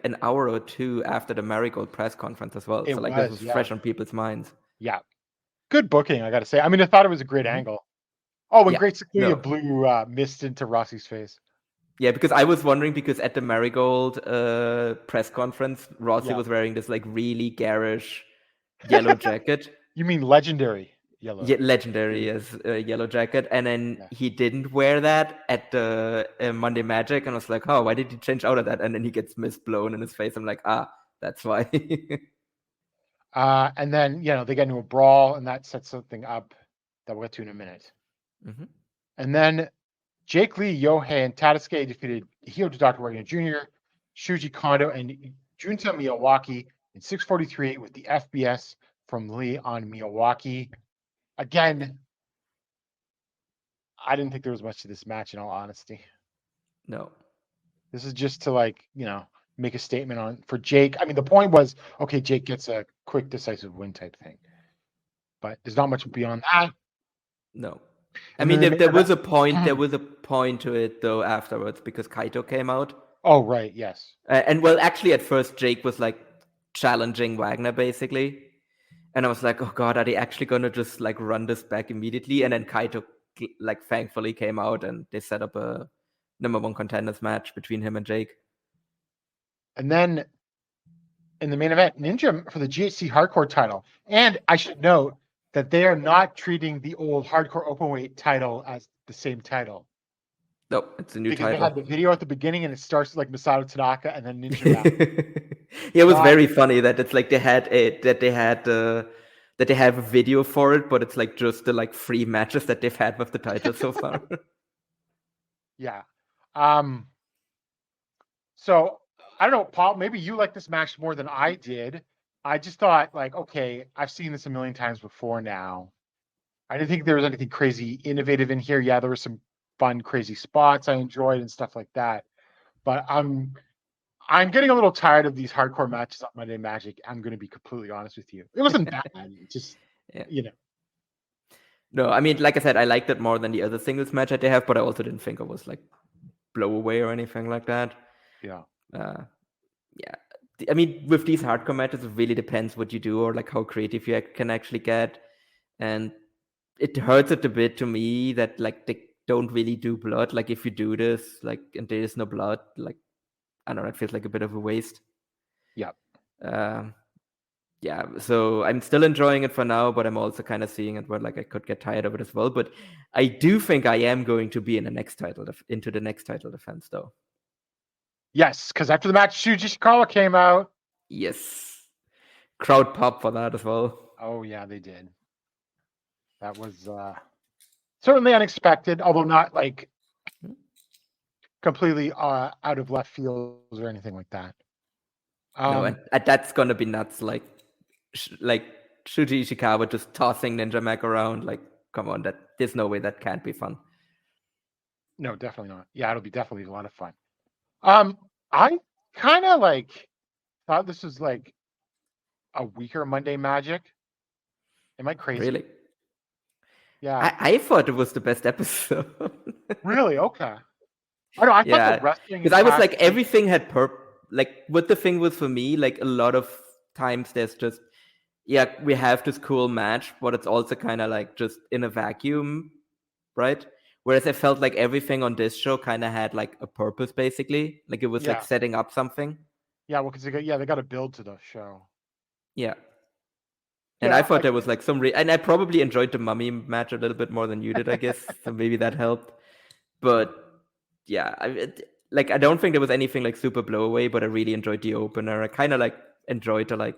an hour or two after the Marigold press conference as well. So like this was fresh on people's minds. Yeah. Good booking, I gotta say. I mean, I thought it was a great angle. Oh, when Great Sakuya blew mist into Rossi's face. Yeah, because I was wondering, because at the Marigold press conference, Rossi was wearing this like really garish yellow jacket. You mean legendary yellow? Yeah, legendary as yellow jacket. And then he didn't wear that at the Monday Magic. And I was like, oh, why did he change out of that? And then he gets mist blown in his face. I'm like, that's why. And then, they get into a brawl, and that sets something up that we'll get to in a minute. Mm-hmm. And then Jake Lee, Yohei, and Tadasuke defeated Hyoto Dr. Wagner Jr., Shuji Kondo, and Junta Miyawaki in 6:43 with the FBS from Lee on Miyawaki. Again, I didn't think there was much to this match, in all honesty. No. This is just to make a statement for Jake. I mean, the point was, okay, Jake gets a quick, decisive win type thing. But there's not much beyond that. No. I mean, there was a point. There was a point to it though afterwards, because Kaito came out. Oh right, yes. And well, actually, at first Jake was like challenging Wagner basically, and I was like, oh god, are they actually gonna just like run this back immediately? And then Kaito like thankfully came out, and they set up a #1 contenders match between him and Jake. And then in the main event, Ninja for the GHC Hardcore title. And I should note that they are not treating the old Hardcore Openweight title as the same title. No, it's a new because title. They had the video at the beginning, and it starts like Masato Tanaka and then Ninja. Yeah, it was very funny that it's like they have a video for it, but it's like just the like 3 matches that they've had with the title so far. Yeah. So I don't know, Paul, maybe you like this match more than I did. I just thought, like, okay, I've seen this a million times before now. I didn't think there was anything crazy innovative in here. Yeah, there were some fun, crazy spots I enjoyed and stuff like that. But I'm getting a little tired of these hardcore matches on Monday Magic. I'm going to be completely honest with you. It wasn't bad. It just, Yeah. you know. No, I mean, like I said, I liked it more than the other singles match that they have, but I also didn't think it was like blow away or anything like that. Yeah. Yeah. I mean, with these hardcore matches, it really depends what you do or like how creative you can actually get. And it hurts it a bit to me that like they don't really do blood. Like if you do this, like, and there is no blood, like, I don't know, it feels like a bit of a waste. Yeah. Yeah, so I'm still enjoying it for now, but I'm also kind of seeing it where like I could get tired of it as well. But I do think I am going to be in the next title into the next title defense though. Yes, because after the match, Shuji Ishikawa came out. Yes, crowd pop for that as well. Oh yeah, they did. That was certainly unexpected, although not like completely out of left field or anything like that. No, and that's gonna be nuts. Like Shuji Ishikawa just tossing Ninja Mac around. Like, come on, there's no way that can't be fun. No, definitely not. Yeah, it'll be definitely a lot of fun. I kind of like thought this was like a weaker Monday Magic. Am I crazy? Really? Yeah. I thought it was the best episode. Really? Okay. I know. I thought the wrestling because I was like everything had like what the thing was for me. Like a lot of times, there's just we have this cool match, but it's also kind of like just in a vacuum, right? Whereas I felt like everything on this show kind of had like a purpose, basically. Like it was like setting up something. Yeah, well, because they got to build to the show. Yeah. And I thought there was like and I probably enjoyed the mummy match a little bit more than you did, I guess. So maybe that helped. But yeah, I don't think there was anything like super blow away, but I really enjoyed the opener. I kind of like enjoyed the like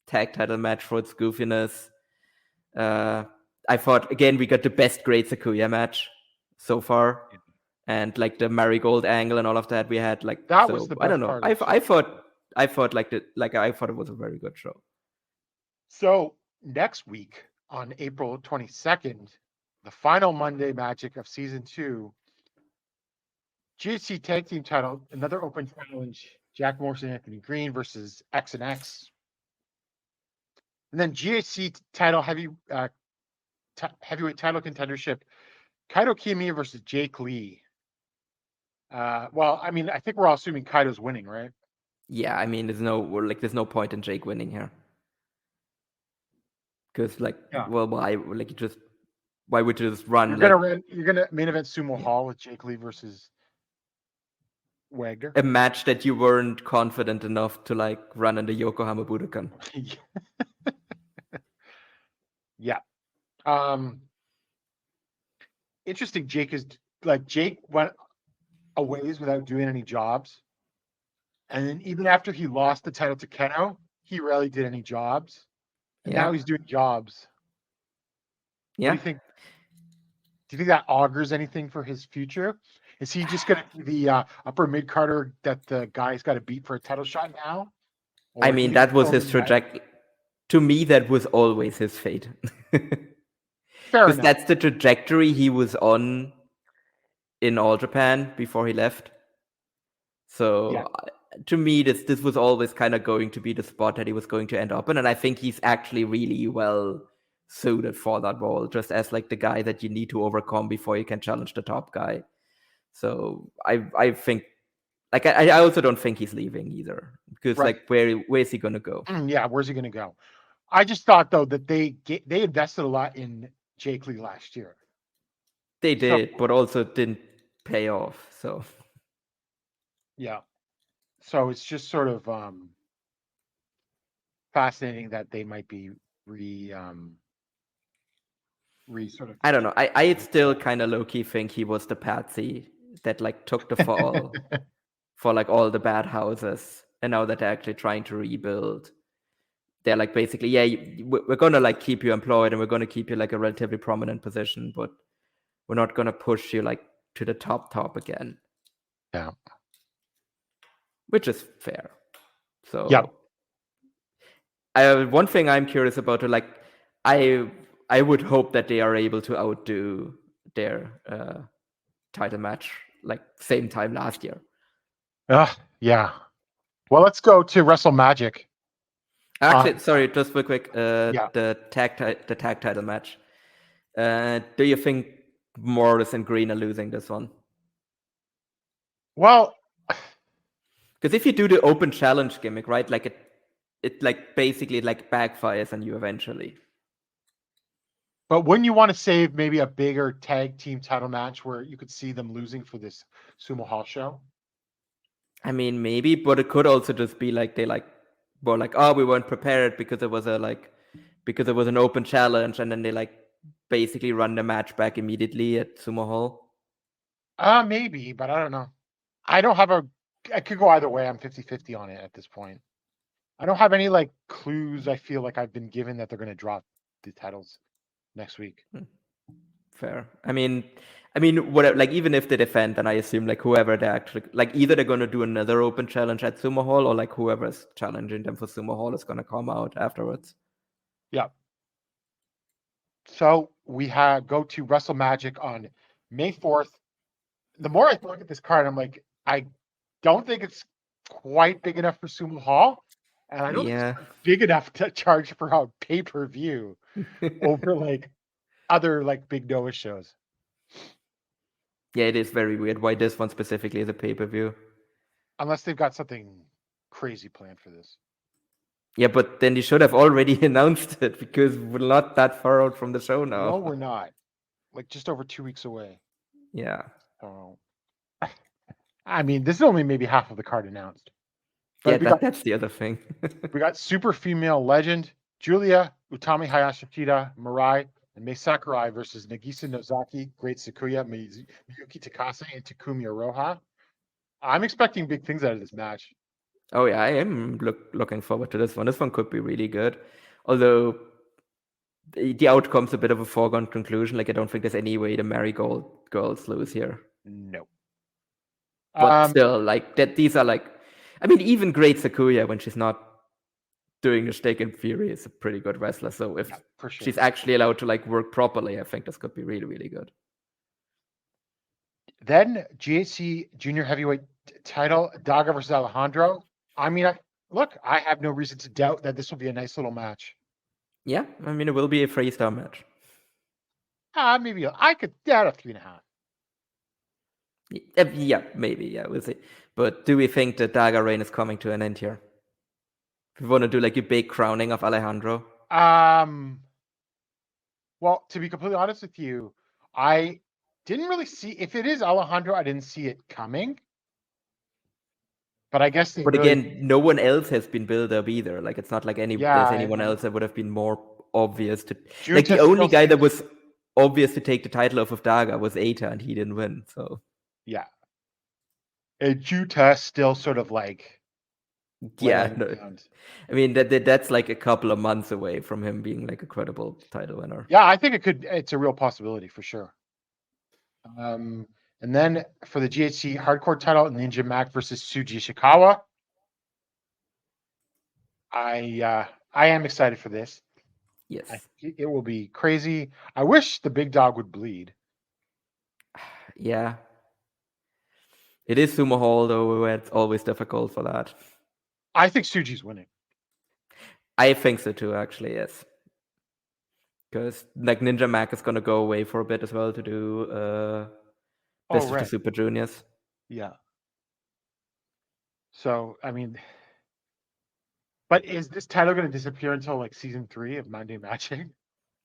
tag title match for its goofiness. I thought again we got the best Great Sakuya match so far, and like the Marigold angle and all of that we had like that was the best I don't know. I thought I thought it was a very good show. So next week on April 22nd, the final Monday Magic of season 2, GHC Tag Team title, another open challenge, Jack Morrison and Anthony Green versus X and X. And then GHC title heavyweight title contendership, Kaito Kiyomiya versus Jake Lee. Well, I mean, I think we're all assuming Kaito's winning, right? Yeah, I mean, there's no point in Jake winning here. Because well, why would you just run? You're gonna main event Sumo Hall with Jake Lee versus Wagner. A match that you weren't confident enough to like run in the Yokohama Budokan. Yeah. Interesting. Jake went a ways without doing any jobs, and then even after he lost the title to Keno, he rarely did any jobs. And now he's doing jobs. Yeah. What do you think? Do you think that augurs anything for his future? Is he just going to be the upper mid carder that the guy's got to beat for a title shot now? I mean, that was his trajectory. To me, that was always his fate. Because that's the trajectory he was on in All Japan before he left. So to me, this was always kind of going to be the spot that he was going to end up in. And I think he's actually really well suited for that role, just as like the guy that you need to overcome before you can challenge the top guy. So I think, like, I also don't think he's leaving either, because like where is he going to go? Yeah, where's he going to go? I just thought though that they invested a lot in Jake Lee last year. They did, but also didn't pay off. So yeah, so it's just sort of fascinating that they might be sort of. I don't know. I still kind of low key think he was the patsy that like took the fall for like all the bad houses, and now that they're actually trying to rebuild, they're like basically, we're gonna like keep you employed and we're gonna keep you like a relatively prominent position, but we're not gonna push you like to the top again. Yeah. Which is fair. So Yeah. one thing I'm curious about, like, I would hope that they are able to outdo their title match like same time last year. Yeah. Well, let's go to Wrestle Magic. Actually, sorry, just real quick. Yeah. The tag title match. Do you think Morris and Green are losing this one? Well, because if you do the open challenge gimmick, right, like it like basically like backfires on you eventually. but wouldn't you want to save maybe a bigger tag team title match where you could see them losing for this Sumo Hall show? I mean, maybe, but it could also just be like they like were like, oh, we weren't prepared because it was an open challenge, and then they like basically run the match back immediately at Sumo Hall. Maybe, but I don't know. I could go either way. I'm 50-50 on it at this point. I don't have any like clues I feel like I've been given that they're going to drop the titles next week. Fair. I mean, whatever, like even if they defend, then I assume like whoever they actually like either they're going to do another open challenge at Sumo Hall, or like whoever's challenging them for Sumo Hall is going to come out afterwards. Yeah. So we go to Wrestle Magic on May 4th. The more I look at this card, I'm like, I don't think it's quite big enough for Sumo Hall, and I don't think it's big enough to charge for a pay-per-view over like other like big Noah shows. Yeah, it is very weird why this one specifically is a pay-per-view. Unless they've got something crazy planned for this. Yeah, but then they should have already announced it because we're not that far out from the show now. No, we're not. Like just over 2 weeks away. Yeah. So, I mean, this is only maybe half of the card announced. But yeah, that's the other thing. We got super female legend Julia, Utami Hayashikita, Mirai, and Mei Sakurai versus Nagisa Nozaki, Great Sakuya, Miyuki Takase, and Takumi Aroha. I'm expecting big things out of this match. Oh yeah, I am looking forward to this one. This one could be really good. Although the outcome's a bit of a foregone conclusion. Like I don't think there's any way the Marigold girls lose here. No. But still, like that, these are like, I mean, even Great Sakuya when she's not doing the Stake and Fury is a pretty good wrestler. So if she's actually allowed to like work properly, I think this could be really, really good. Then GHC Junior Heavyweight title, Daga versus Alejandro. I mean, I have no reason to doubt that this will be a nice little match. Yeah, I mean, it will be a 3-star match. Maybe I could a 3.5. Yeah, maybe. Yeah, we'll see. But do we think that Daga reign is coming to an end here? If we want to do like a big crowning of Alejandro? Well, to be completely honest with you, I didn't really see, if it is Alejandro, I didn't see it coming. But I guess again, no one else has been built up either. Like it's not like there's anyone else that would have been more obvious to. Like the only guy that was obvious to take the title off of Daga was Eita, and he didn't win. So yeah, and Juta still sort of like I mean that's like a couple of months away from him being like a credible title winner. Yeah, I think it's a real possibility for sure. And then for the GHC hardcore title, Ninja Mac versus Tsuji Ishikawa. I am excited for this. Yes. It will be crazy. I wish the big dog would bleed. Yeah. It is Sumo Hall, though, where it's always difficult for that. I think Tsuji's winning. I think so too, actually, yes. Because like Ninja Mac is going to go away for a bit as well to do Best of the Super Juniors. Yeah. So, I mean, but is this title going to disappear until like season 3 of Monday Matching?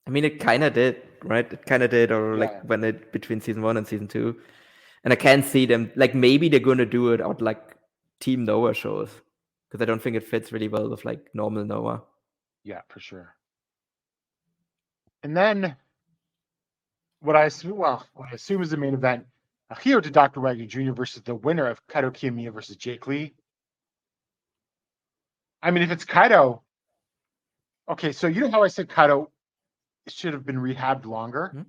I mean, it kind of did, right? It kind of did, or like when it between season 1 and season 2. And I can't see them, like maybe they're going to do it out like Team Noah shows. Because I don't think it fits really well with like normal Noah. Yeah, for sure. And then what I assume is the main event, Akio to Dr. Wagner Jr. versus the winner of Kaito Kiyomiya versus Jake Lee. I mean, if it's Kaito, okay, so you know how I said Kaito should have been rehabbed longer?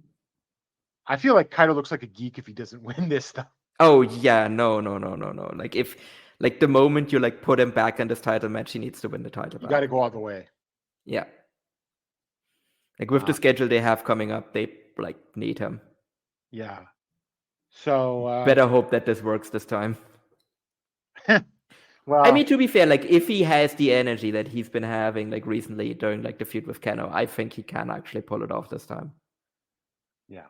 I feel like Kaido looks like a geek if he doesn't win this stuff. Oh yeah, no. Like if the moment you like put him back in this title match, he needs to win the title You back. got to go all the way. Yeah. Like with the schedule they have coming up, they like need him. Yeah. So Better hope that this works this time. well, I mean, to be fair, like if he has the energy that he's been having like recently during like the feud with Keno, I think he can actually pull it off this time. yeah.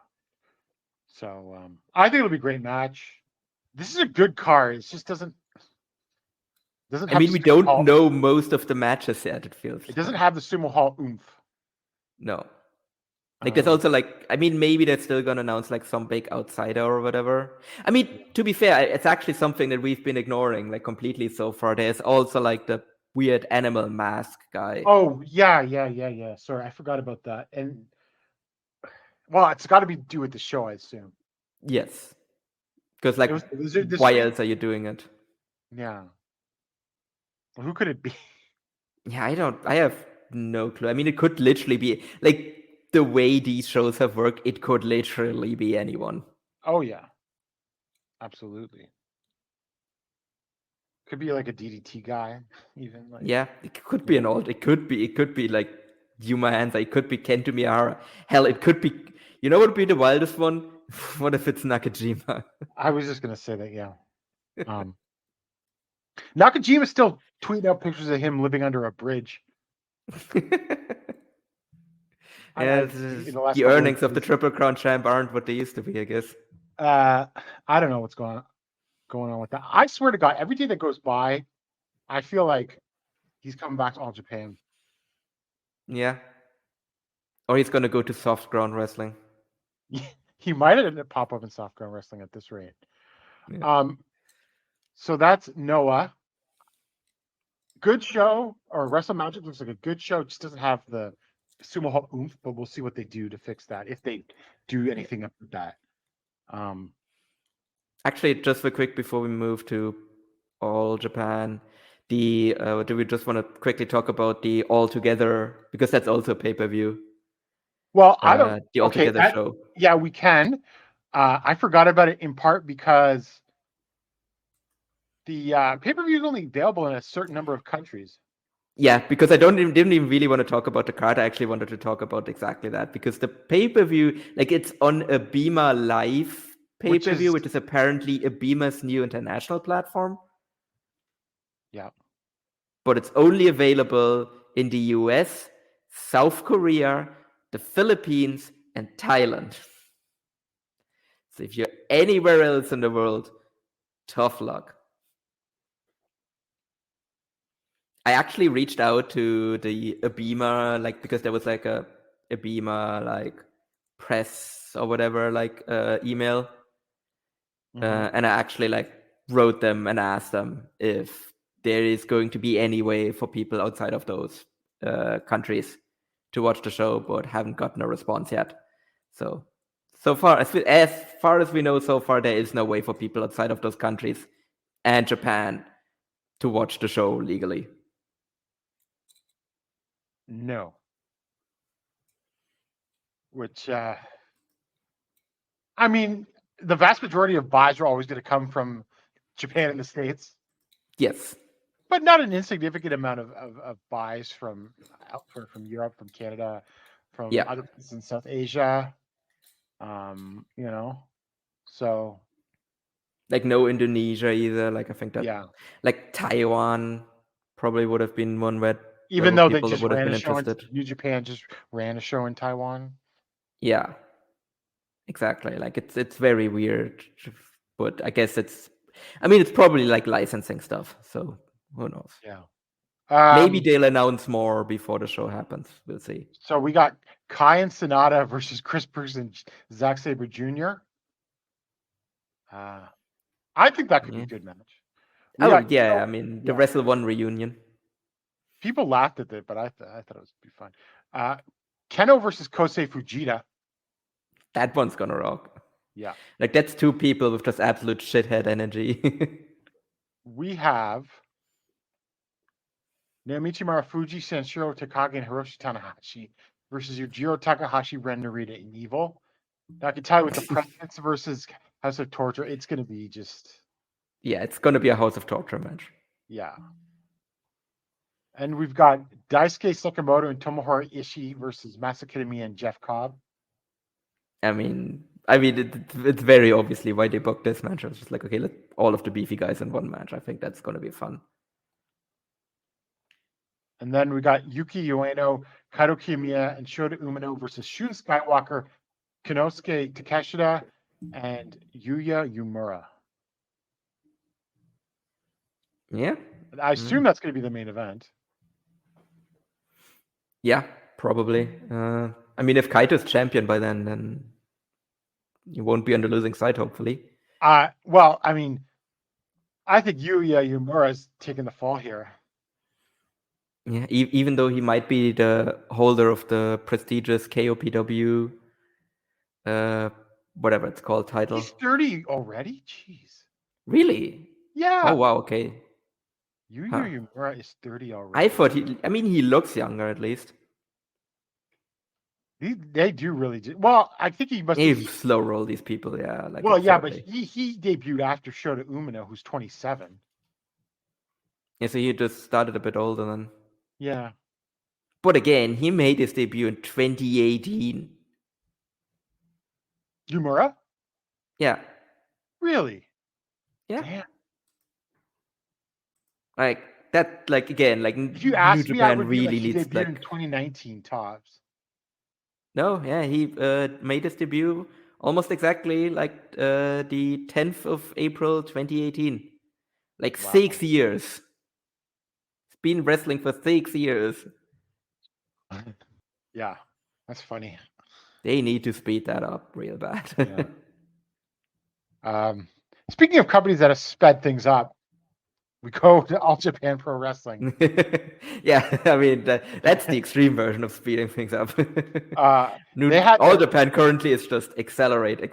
So I think it'll be a great match. This is a good card. It just doesn't. I mean, we don't know most of the matches yet. It feels. It doesn't have the Sumo Hall oomph. No. Like there's also like, I mean, maybe they're still gonna announce like some big outsider or whatever. I mean, to be fair, it's actually something that we've been ignoring like completely so far. There's also like the weird animal mask guy. Oh yeah. Sorry, I forgot about that. And well, it's got to be do with the show, I assume. Yes, because like, why else are you doing it? Yeah. Well, who could it be? Yeah, I have no clue. I mean, it could literally be like the way these shows have worked. It could literally be anyone. Oh yeah, absolutely. Could be like a DDT guy, even. Like, yeah, it could be an alt. It could be like Yuma Hansa. It could be Kento Miyahara. Hell, it could be. You know what would be the wildest one? What if it's Nakajima? I was just gonna say that. Yeah. Nakajima's still tweeting out pictures of him living under a bridge. Yeah, the earnings of the Triple Crown champ aren't what they used to be, I guess. I don't know what's going on with that. I swear to God, every day that goes by, I feel like he's coming back to All Japan. Yeah. Or he's going to go to soft ground wrestling. He might have pop up in soft ground wrestling at this rate. Yeah. So that's Noah. Good show, or Wrestle Magic looks like a good show. It just doesn't have the Sumo Hall oomph, but we'll see what they do to fix that, if they do anything up with that. Actually, just real quick before we move to All Japan, do we just want to quickly talk about the All Together, because that's also a pay-per-view? Well, I don't. The All Together show. Yeah, we can. I forgot about it in part because the pay-per-view is only available in a certain number of countries. Yeah, because I didn't even really want to talk about the card. I actually wanted to talk about exactly that, because the pay-per-view, like, it's on Abema Live pay-per-view, which is apparently Abema's new international platform. Yeah. But it's only available in the US, South Korea, the Philippines, and Thailand. So if you're anywhere else in the world, tough luck. I actually reached out to the Abema, like, because there was like a Abema like press or whatever, like email. And I actually like wrote them and asked them if there is going to be any way for people outside of those countries to watch the show, but haven't gotten a response yet. So far as we know, so far there is no way for people outside of those countries and Japan to watch the show legally. No. Which, I mean, the vast majority of buys are always going to come from Japan and the States. Yes. But not an insignificant amount of buys from Europe, from Canada, from other places in South Asia. So. Like no Indonesia either. Like I think that, like Taiwan probably would have been one where even though they just ran a show in New Japan, just ran a show in Taiwan. Yeah, exactly. Like it's very weird, but I guess it's probably like licensing stuff. So who knows? Yeah. Maybe they'll announce more before the show happens. We'll see. So we got Kai and Sonata versus Chris Brooks and Zack Sabre Jr. I think that could be a good match. The Wrestle One reunion. People laughed at it, but I thought it would be fun. Keno versus Kosei Fujita. That one's gonna rock. Yeah. Like that's two people with just absolute shithead energy. We have Naomichi Marufuji, Sanshiro Takagi, and Hiroshi Tanahashi versus Yujiro Takahashi, Ren Narita, and Evil. I can tell you with the Presidents versus House of Torture, it's going to be just Yeah, it's gonna be a House of Torture match. yeah. And we've got Daisuke Sakamoto and Tomohiro Ishii versus Masakitami and Jeff Cobb. I mean, it's very obviously why they booked this match. I was just like, okay, let all of the beefy guys in one match. I think that's gonna be fun. And then we got Yuki Ueno, Kaito Kiyomiya, and Shota Umino versus Shun Skywalker, Konosuke Takeshita, and Yuya Uemura. Yeah, I assume that's going to be the main event. yeah, probably. I mean, if Kaito's champion by then you won't be on the losing side, hopefully. Well, I mean, I think Yuya Uemura is taking the fall here. Yeah, even though he might be the holder of the prestigious KOPW, whatever it's called, title. He's 30 already? Jeez. Really? Yeah. Oh, wow, okay. Yuya Uemura is 30 already. I thought he looks younger at least. They do really do. Well, I think he must He be slow roll these people, yeah. Like well, yeah, but absurdly. he debuted after Shota Umino, who's 27. Yeah, so he just started a bit older then. Yeah. But again, he made his debut in 2018. Uemura? Yeah. Really? Yeah. Damn. Like that, like again, like If you New asked me, I Japan would be like really he needs debuted in like 2019 tops. no, yeah, he made his debut almost exactly like the 10th of April 2018. Like Wow. 6 years. He's been wrestling for 6 years. Yeah, that's funny. They need to speed that up real bad. Yeah. Speaking of companies that have sped things up, we go to All Japan Pro Wrestling. Yeah, I mean that's the extreme version of speeding things up. They had All Japan currently is just accelerate. they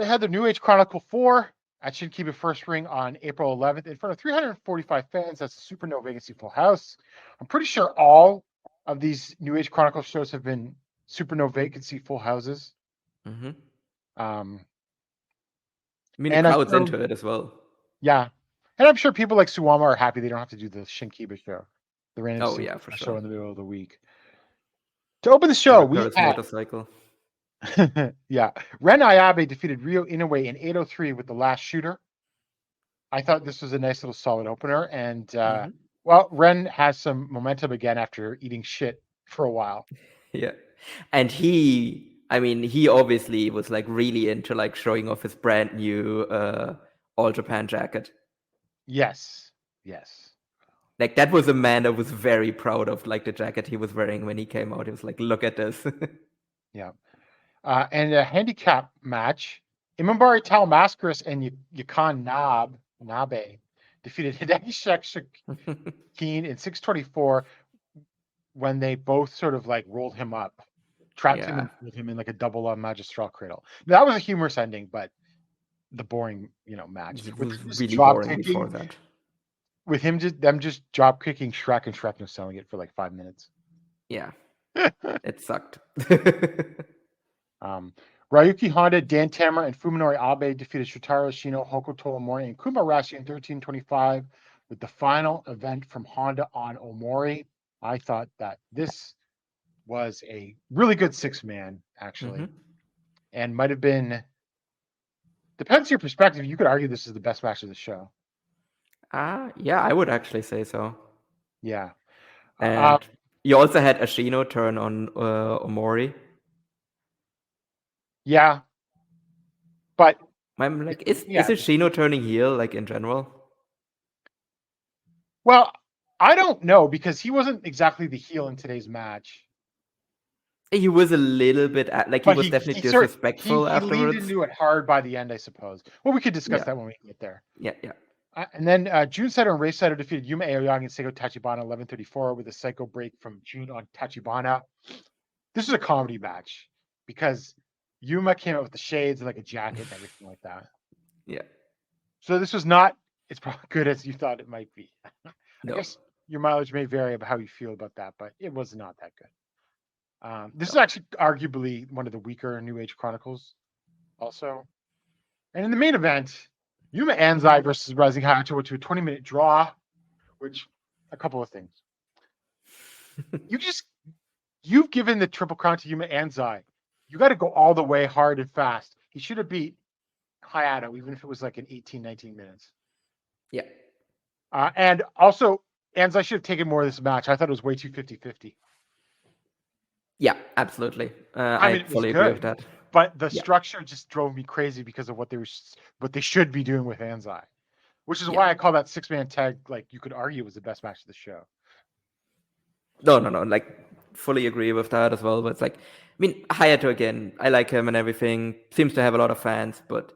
had the New Age Chronicle 4 at Shinkiba First Ring on April 11th in front of 345 fans. That's a super no vacancy full house. I'm pretty sure all of these New Age Chronicle shows have been super no vacancy full houses. Mm-hmm. I mean, the crowd's into it as well. Yeah. And I'm sure people like Suwama are happy they don't have to do the Shinkiba show. The random For show sure. in the middle of the week. To open the show, we Paris had motorcycle. yeah. Ren Ayabe defeated Ryo Inoue in 803 with the last shooter. I thought this was a nice little solid opener. And well, Ren has some momentum again after eating shit for a while. Yeah. And he obviously was like really into like showing off his brand new All Japan jacket. Yes. Like that was a man that was very proud of like the jacket he was wearing when he came out. He was like, look at this. Yeah. And a handicap match, Imambari Talmascaris and Yukon Nabe defeated Hideki Shekhin in 624 when they both sort of like rolled him up, trapped him and pulled him in like a double on magistral cradle. That was a humorous ending, but the boring, match. It With was really boring before that. With him just drop kicking Shrek and Shrek no selling it for like 5 minutes. Yeah. It sucked. Ryuki Honda, Dan Tamura, and Fuminori Abe defeated Shotaro Shino, Hokuto Omori, and Kuma Rashi in 1325 with the final event from Honda on Omori. I thought that this was a really good 6-man, actually. And might have been, depends on your perspective, you could argue this is the best match of the show. Yeah, I would actually say so. Yeah. And you also had Ashino turn on Omori. Yeah. But I'm like, is Ashino turning heel, like in general? Well, I don't know because he wasn't exactly the heel in today's match. He was a little bit he was definitely disrespectful afterwards. He leaned into it hard by the end, I suppose. Well, we could discuss that when we get there. Yeah. And then Jun Saito and Ray Saito defeated Yuma Aoyagi and Seiko Tachibana 1134 with a psycho break from Jun on Tachibana. This is a comedy match because Yuma came out with the shades and like a jacket and everything like that. Yeah. So this was not as good as you thought it might be. No. I guess your mileage may vary about how you feel about that, but it was not that good. This is actually arguably one of the weaker New Age Chronicles, also. And in the main event, Yuma Anzai versus Rising Hayato went to a 20-minute draw, which a couple of things. You've given the Triple Crown to Yuma Anzai. You got to go all the way hard and fast. He should have beat Hayato, even if it was like in 18, 19 minutes. Yeah. And also, Anzai should have taken more of this match. I thought it was way too 50-50. Yeah, absolutely. I mean, I fully agree with that. But the structure just drove me crazy because of what they should be doing with Anzai, which is why I call that 6-man tag, like, you could argue was the best match of the show. No. Like, fully agree with that as well. But it's like, I mean, Hayato again, I like him and everything. Seems to have a lot of fans, but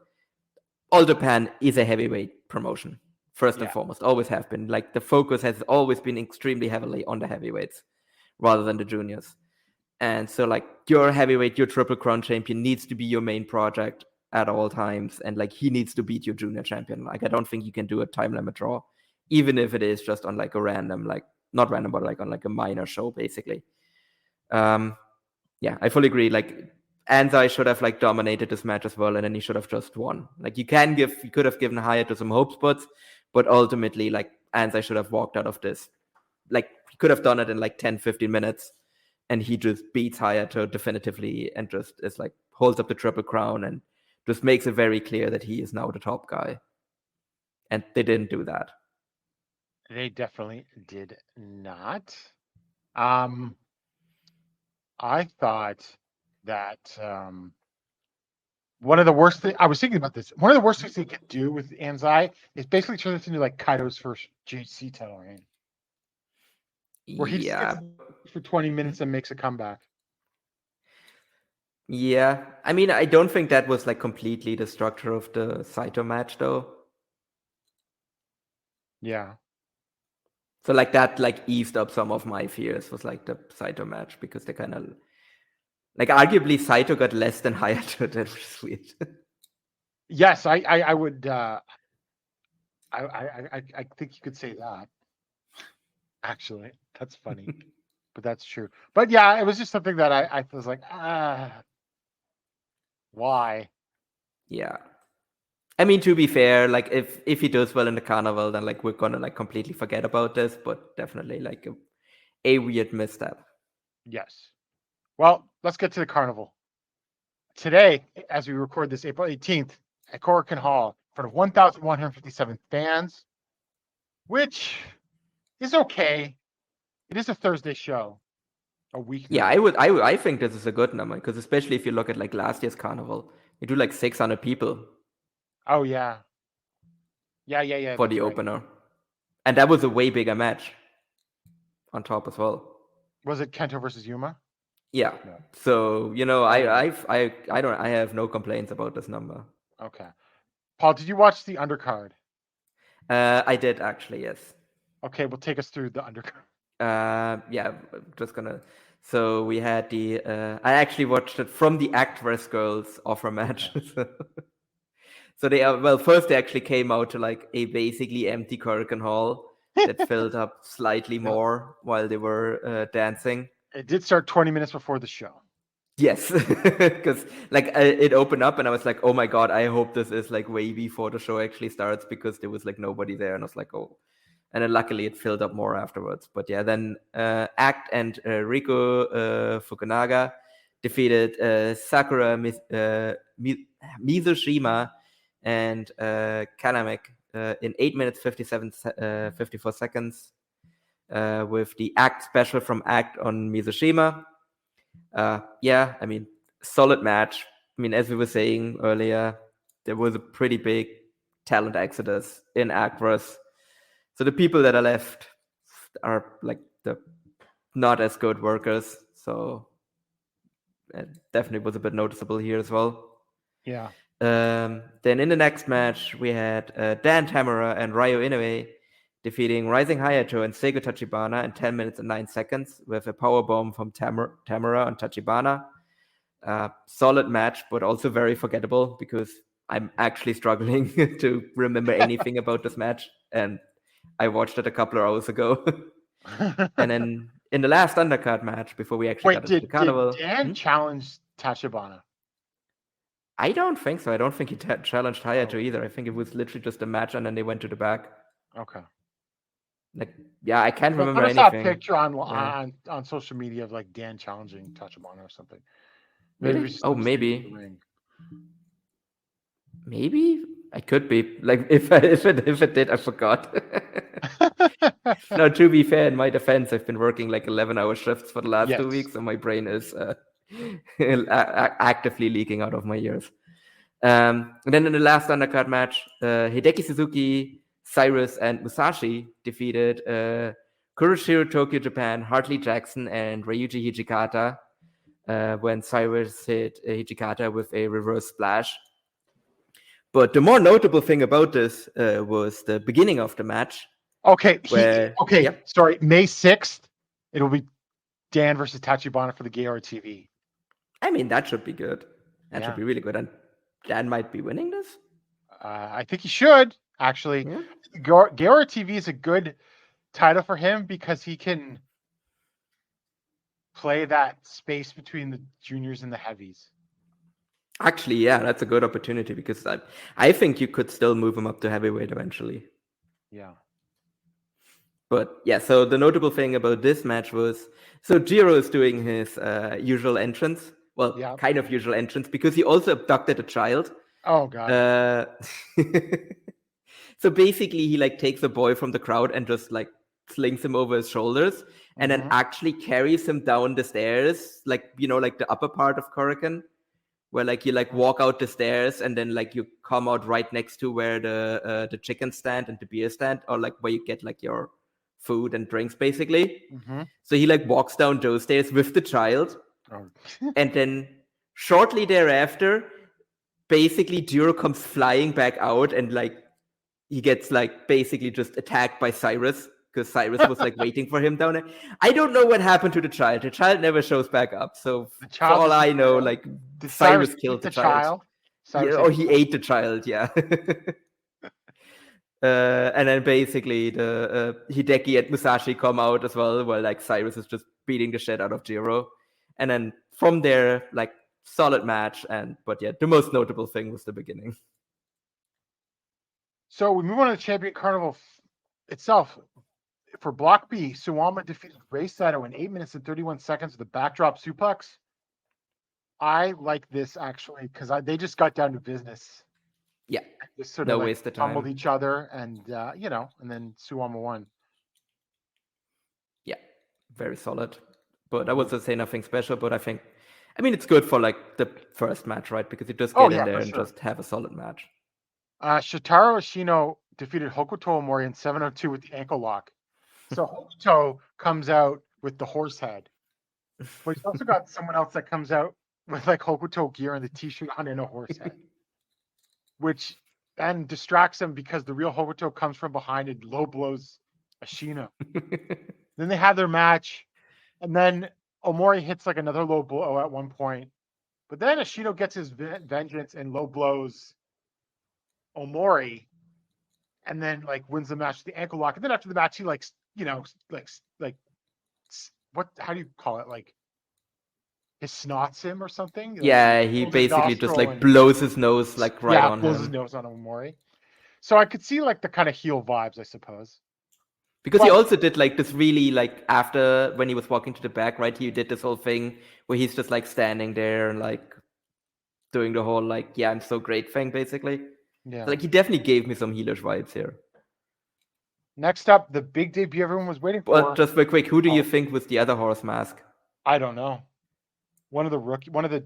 All Japan is a heavyweight promotion, first and foremost. Always have been. Like, the focus has always been extremely heavily on the heavyweights rather than the juniors. And so, like, your heavyweight, your Triple Crown champion needs to be your main project at all times. And, like, he needs to beat your junior champion. Like, I don't think you can do a time limit draw, even if it is just on, like, a random, like, not random, but, like, on, like, a minor show, basically. Yeah, I fully agree. Like, Anzai should have, like, dominated this match as well, and then he should have just won. Like, you could have given Hayato some hope spots, but ultimately, like, Anzai should have walked out of this. Like, he could have done it in, like, 10, 15 minutes. And he just beats Hayato definitively and just is like holds up the Triple Crown and just makes it very clear that he is now the top guy. And they didn't do that. They definitely did not. I thought that one of the worst things I was thinking about this. One of the worst things they could do with Anzai is basically turn this into like Kaido's first JC title reign, where he just gets for 20 minutes and makes a comeback. Yeah, I mean, I don't think that was like completely the structure of the Saito match, though. Yeah. So like that, like eased up some of my fears was like the Saito match because they kind of like arguably Saito got less than Hayato. That was weird. Yes, I would. I think you could say that. Actually, that's funny, but that's true. But yeah, it was just something that I was like, why? Yeah. I mean, to be fair, like if he does well in the carnival, then like we're gonna like completely forget about this, but definitely like a weird misstep. Yes. Well, let's get to the carnival. Today, as we record this April 18th at Korakuen Hall, in front of 1,157 fans, which is okay. It is a Thursday show. A week. Yeah, I think this is a good number because especially if you look at like last year's carnival, you do like 600 people. Oh yeah. Yeah. For the opener, and that was a way bigger match. On top as well. Was it Kento versus Yuma? Yeah. No. So I have no complaints about this number. Okay. Paul, did you watch the undercard? I did actually, yes. Okay, well, take us through the undercard. Yeah, just gonna. So we had the. I actually watched it from the Act vs Girls offer match. So they first they actually came out to like a basically empty Korakuen Hall that filled up slightly more while they were dancing. It did start 20 minutes before the show. Yes, because like it opened up and I was like, oh my god, I hope this is like way before the show actually starts because there was like nobody there and I was like, oh. And then luckily it filled up more afterwards. But yeah, then Act and Riko Fukunaga defeated Sakura Mizushima and Kanamek in 8 minutes 54 seconds with the Act special from Act on Mizushima. Yeah, I mean, solid match. I mean, as we were saying earlier, there was a pretty big talent exodus in Actverse. So the people that are left are like the not as good workers. So it definitely was a bit noticeable here as well. Yeah. Then in the next match, we had Dan Tamura and Ryo Inoue defeating Rising Hayato and Seigo Tachibana in 10 minutes and 9 seconds with a powerbomb from Tamura on Tachibana. Solid match, but also very forgettable because I'm actually struggling to remember anything about this match. And I watched it a couple of hours ago. And then in the last undercard match before we actually Wait, got into the did carnival. Dan challenge Tachibana? I don't think so. I don't think he challenged Hayato Oh. either. I think it was literally just a match, and then they went to the back. Okay. Like, yeah, I can't remember I saw a anything. picture on Yeah. on social media of like Dan challenging Tachibana or something. Really? we just Oh, don't see him in maybe. the ring. Maybe I could be. Like, if it did, I forgot. No, to be fair, in my defense, I've been working like 11-hour shifts for the last 2 Yes. weeks, and my brain is actively leaking out of my ears. And then in the last undercard match, Hideki Suzuki, Cyrus, and Musashi defeated Kuroshiro Tokyo Japan, Hartley Jackson, and Ryuji Hijikata when Cyrus hit Hijikata with a reverse splash. But the more notable thing about this was the beginning of the match. Okay. Yep. Sorry. May 6th, it'll be Dan versus Tachibana for the Gerard TV. I mean, that should be good. That Yeah. should be really good. And Dan might be winning this. I think he should actually. Yeah. Gerard TV is a good title for him because he can play that space between the juniors and the heavies. Actually, yeah, that's a good opportunity because I think you could still move him up to heavyweight eventually. Yeah. But yeah, so the notable thing about this match was, so Jiro is doing his usual entrance. Well, Yeah. kind of usual entrance because he also abducted a child. Oh god. So basically, he like takes a boy from the crowd and just like slings him over his shoulders, and then actually carries him down the stairs, like like the upper part of Korakuen, where like you like walk out the stairs and then like you come out right next to where the chicken stand and the beer stand, or like where you get like your food and drinks basically. So he like walks down those stairs with the child, and then shortly thereafter, basically Jiro comes flying back out and like he gets like basically just attacked by Cyrus because Cyrus was like waiting for him down there. I don't know what happened to the child. The child never shows back up. So for all I know, like Cyrus killed the child. Or he ate the child, yeah. And then basically the Hideki and Musashi come out as well, where like Cyrus is just beating the shit out of Jiro. And then from there, like solid match. But yeah, the most notable thing was the beginning. So we move on to the Champion Carnival itself. For Block B, Suwama defeated Ray Saito in 8 minutes and 31 seconds with a backdrop suplex. I like this actually because they just got down to business. Yeah, just sort no of like waste of time. pummeled each other, and and then Suwama won. Yeah, very solid. But I would say nothing special. But I mean, it's good for like the first match, right? Because you just get in there and just have a solid match. Shotaro Ashino defeated Hokuto Omori in 7:02 with the ankle lock. So Hokuto comes out with the horse head, but he's also got someone else that comes out with like Hokuto gear and the t-shirt on and a horse head, which then distracts him because the real Hokuto comes from behind and low blows Ashino. Then they have their match, and then Omori hits like another low blow at one point, but then Ashino gets his vengeance and low blows Omori, and then like wins the match with the ankle lock. And then after the match, he like what? How do you call it? Like his snots him or something? Yeah, he basically just like blows his nose like right on him. Yeah, blows his nose on Omori. So I could see like the kind of heel vibes, I suppose. Because he also did like this really like after when he was walking to the back, right? He did this whole thing where he's just like standing there and like doing the whole like, yeah, I'm so great thing basically. Yeah. So, like he definitely gave me some heelish vibes here. Next up, the big debut everyone was waiting for. But just real quick, who do you think was the other horse mask? I don't know. One of the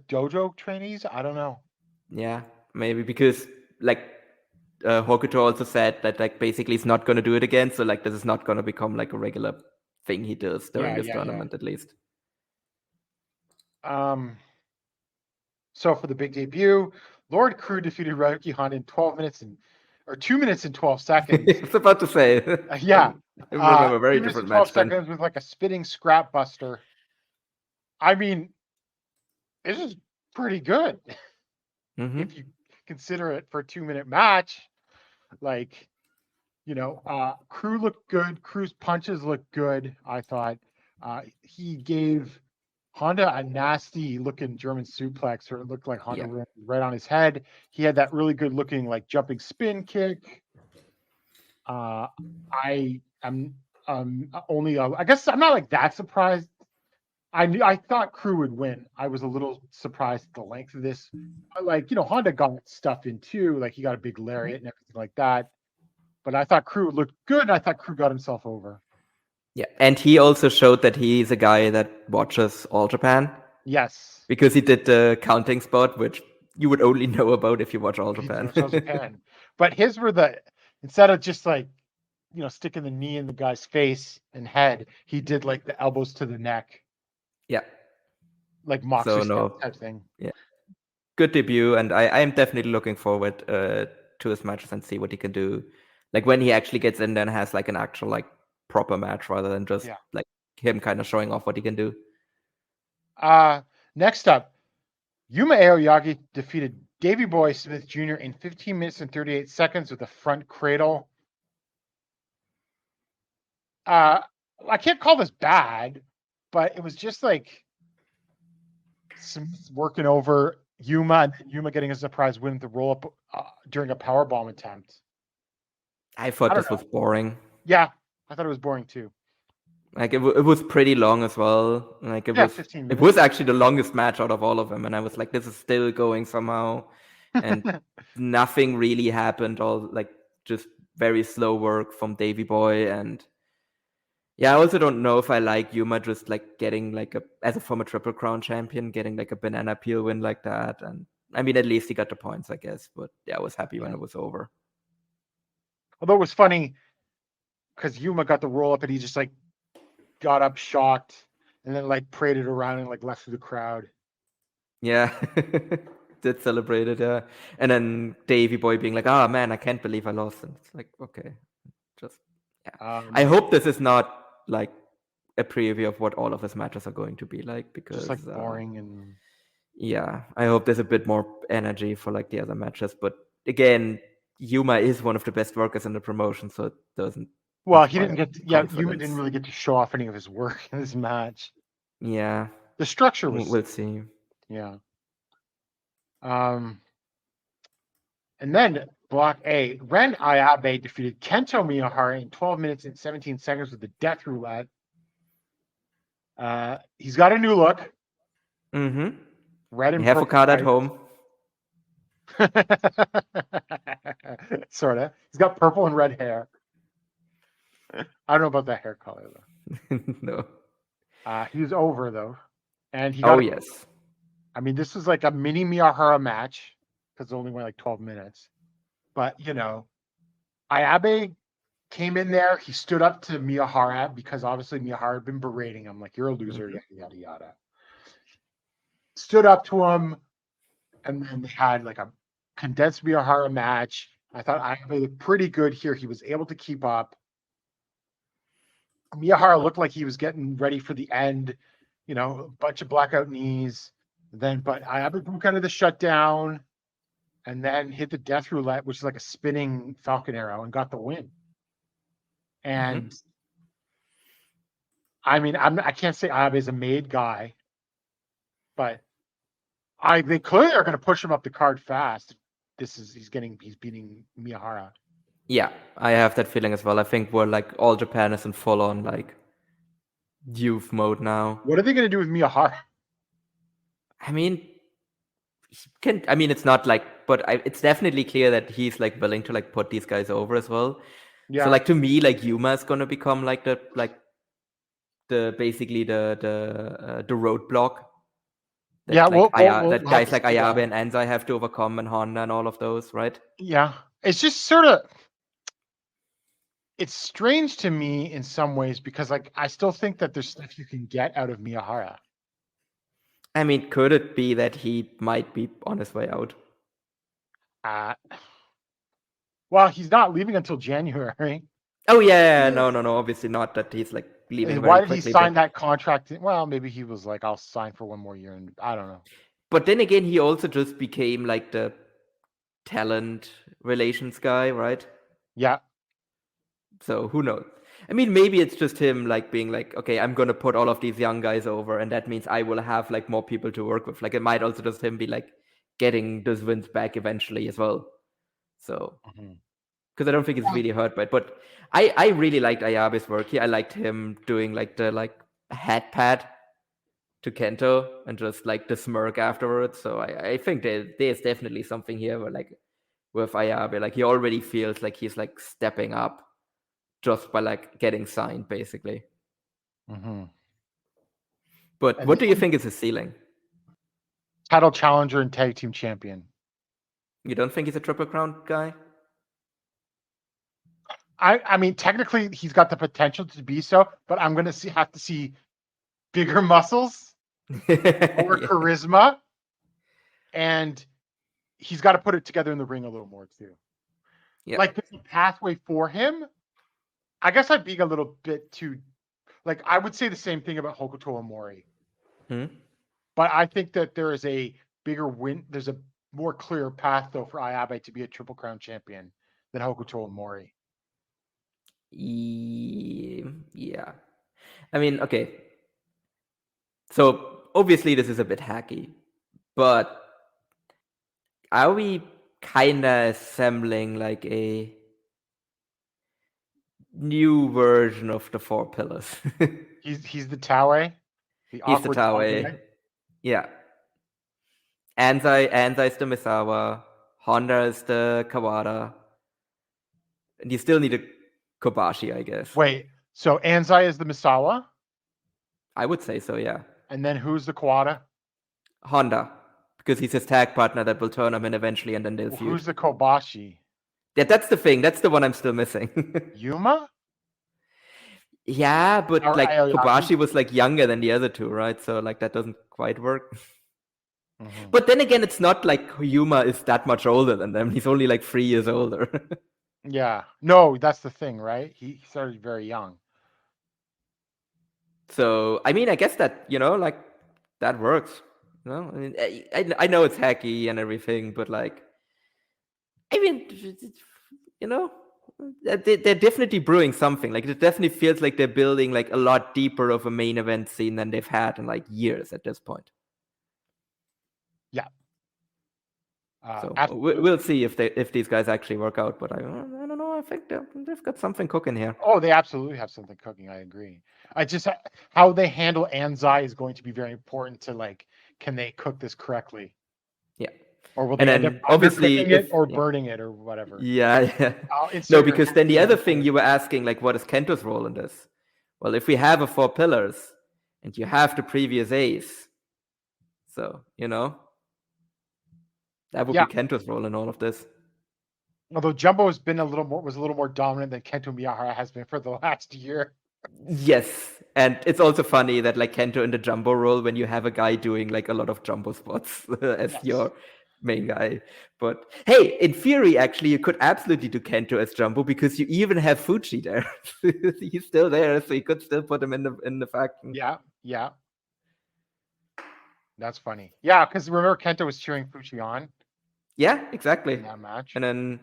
dojo trainees? I don't know. Yeah, maybe because like Hokuto also said that like basically he's not going to do it again. So like this is not going to become like a regular thing he does during this tournament at least. So for the big debut, Lord Crew defeated Ryuki Honda in 2 minutes and 12 seconds. I was about to say. Yeah. I remember a very different match. 12 seconds with like a spitting scrap buster. I mean, this is pretty good. If you consider it for a 2-minute match. Like, Crew looked good. Crew's punches looked good, I thought. He gave Honda a nasty looking German suplex, or it looked like Honda ran right on his head. He had that really good looking like jumping spin kick. I am only I guess I'm not like that surprised. I thought Crew would win. I was a little surprised at the length of this. Like, Honda got stuff in too. Like, he got a big lariat and everything like that. But I thought Crew looked good, and I thought Crew got himself over. Yeah, and he also showed that he's a guy that watches All Japan. Yes. Because he did the counting spot, which you would only know about if you watch All Japan. But his were instead of just like, sticking the knee in the guy's face and head, he did like the elbows to the neck. Yeah. Like Moxley type thing. Yeah. Good debut, and I am definitely looking forward to his matches and see what he can do. Like when he actually gets in there and has like an actual like proper match rather than just like him kind of showing off what he can do. Next up, Yuma Aoyagi defeated Davey Boy Smith Jr. in 15 minutes and 38 seconds with a front cradle. I can't call this bad, but it was just like Smith working over Yuma, and Yuma getting a surprise win with the roll up during a powerbomb attempt. I thought this was boring. Yeah, I thought it was boring too. Like it was pretty long as well. Like it was 15 minutes. It was actually the longest match out of all of them, and I was like, this is still going somehow, and nothing really happened. All like just very slow work from Davey Boy, and I also don't know if I like Yuma just like getting like as a former Triple Crown champion, getting like a banana peel win like that. And I mean, at least he got the points, I guess. But I was happy when it was over. Although it was funny because Yuma got the roll up and he just like got up shocked and then like paraded around and like left through the crowd. Yeah, did celebrate it, yeah. And then Davey Boy being like, "Oh man, I can't believe I lost." And it's like, okay, just I hope this is not like a preview of what all of his matches are going to be like, because just like boring and I hope there's a bit more energy for like the other matches. But again, Yuma is one of the best workers in the promotion, so it doesn't. Well, he didn't get Yuma didn't really get to show off any of his work in this match. Yeah, the structure was. We'll see. Yeah. And then Block A, Ren Ayabe defeated Kento Miyahara in 12 minutes and 17 seconds with the death roulette. He's got a new look. Mm-hmm. Red and you have a card at home. Sort of. He's got purple and red hair. I don't know about that hair color though. No. He's over though, and he. Yes. I mean, this was like a mini Miyahara match because it only went like 12 minutes. But Ayabe came in there. He stood up to Miyahara because obviously Miyahara had been berating him, like, you're a loser, yada yada yada. Stood up to him, and then they had like a condensed Miyahara match. I thought Ayabe looked pretty good here. He was able to keep up. Miyahara looked like he was getting ready for the end, a bunch of blackout knees. But Ayabe broke out of the shutdown and then hit the death roulette, which is like a spinning Falcon Arrow, and got the win. And I mean, I can't say Ayabe is a made guy, but they clearly are going to push him up the card fast. He's beating Miyahara. Yeah, I have that feeling as well. I think we're like All Japan is in full on like youth mode now. What are they going to do with Miyahara? I mean, it's not like, but it's definitely clear that he's like willing to like put these guys over as well. Yeah. So like to me, like Yuma is gonna become like the basically the roadblock. That, that guys like Ayabe and Enzai have to overcome, and Honda and all of those, right? Yeah, it's just sort of. It's strange to me in some ways because like I still think that there's stuff you can get out of Miyahara. I mean, could it be that he might be on his way out? Well, he's not leaving until January. Oh yeah, no. Obviously not that he's like leaving. Why did he sign that contract? Well, maybe he was like, I'll sign for one more year, and I don't know. But then again, he also just became like the talent relations guy, right? Yeah. So who knows? I mean, maybe it's just him like being like, okay, I'm gonna put all of these young guys over, and that means I will have like more people to work with. Like it might also just him be like getting those wins back eventually as well. So because I don't think it's really hurt by it. But I really liked Ayabe's work here. I liked him doing like the head pat to Kento and just like the smirk afterwards. So I think there's definitely something here where like with Ayabe, like he already feels like he's like stepping up just by like getting signed, basically. But what do you think is his ceiling? Title challenger and tag team champion. You don't think he's a Triple Crown guy? I mean, technically, he's got the potential to be so, but I'm going to have to see bigger muscles, more charisma, and he's got to put it together in the ring a little more too. Yeah. Like there's a pathway for him. I guess I'm being a little bit too, like I would say the same thing about Hokuto Omori, but I think that there is a bigger win. There's a more clear path though for Ayabe to be a Triple Crown champion than Hokuto Omori. Yeah. I mean, okay. So obviously this is a bit hacky, but are we kind of assembling like a new version of the Four Pillars? He's the Taue. He's the Taue. Yeah. Anzai is the Misawa. Honda is the Kawada. And you still need a Kobashi, I guess. Wait, so Anzai is the Misawa? I would say so, yeah. And then who's the Kawada? Honda. Because he's his tag partner that will turn him in eventually and then they'll feud. Who's the Kobashi? Yeah, that's the thing. That's the one I'm still missing. Yuma? Yeah, but Or like Aoyagi? Kobashi was like younger than the other two, right? So like that doesn't quite work. But then again, it's not like Yuma is that much older than them. He's only like 3 years older. Yeah. No, that's the thing, right? He started very young. So, I mean, I guess that, like that works. I mean, I know it's hacky and everything, but like, I mean, they're definitely brewing something. Like it definitely feels like they're building like a lot deeper of a main event scene than they've had in like years at this point. Yeah. So we'll see if these guys actually work out. But I don't know. I think they've got something cooking here. Oh, they absolutely have something cooking. I agree. I just how they handle Anzai is going to be very important to like, can they cook this correctly? Yeah. Or will they end up obviously it or burning it or whatever? Yeah. No, because then the other thing you were asking, like, what is Kento's role in this? Well, if we have a Four Pillars and you have the previous ace, so that would be Kento's role in all of this. Although Jumbo has been was a little more dominant than Kento Miyahara has been for the last year. Yes, and it's also funny that like Kento in the Jumbo role when you have a guy doing like a lot of Jumbo spots as your main guy. But hey, in theory, actually, you could absolutely do Kento as Jumbo because you even have Fuji there. He's still there, so you could still put him in the faction. Yeah. That's funny. Yeah, because remember Kento was cheering Fuji on. Yeah, exactly. In that match. And then,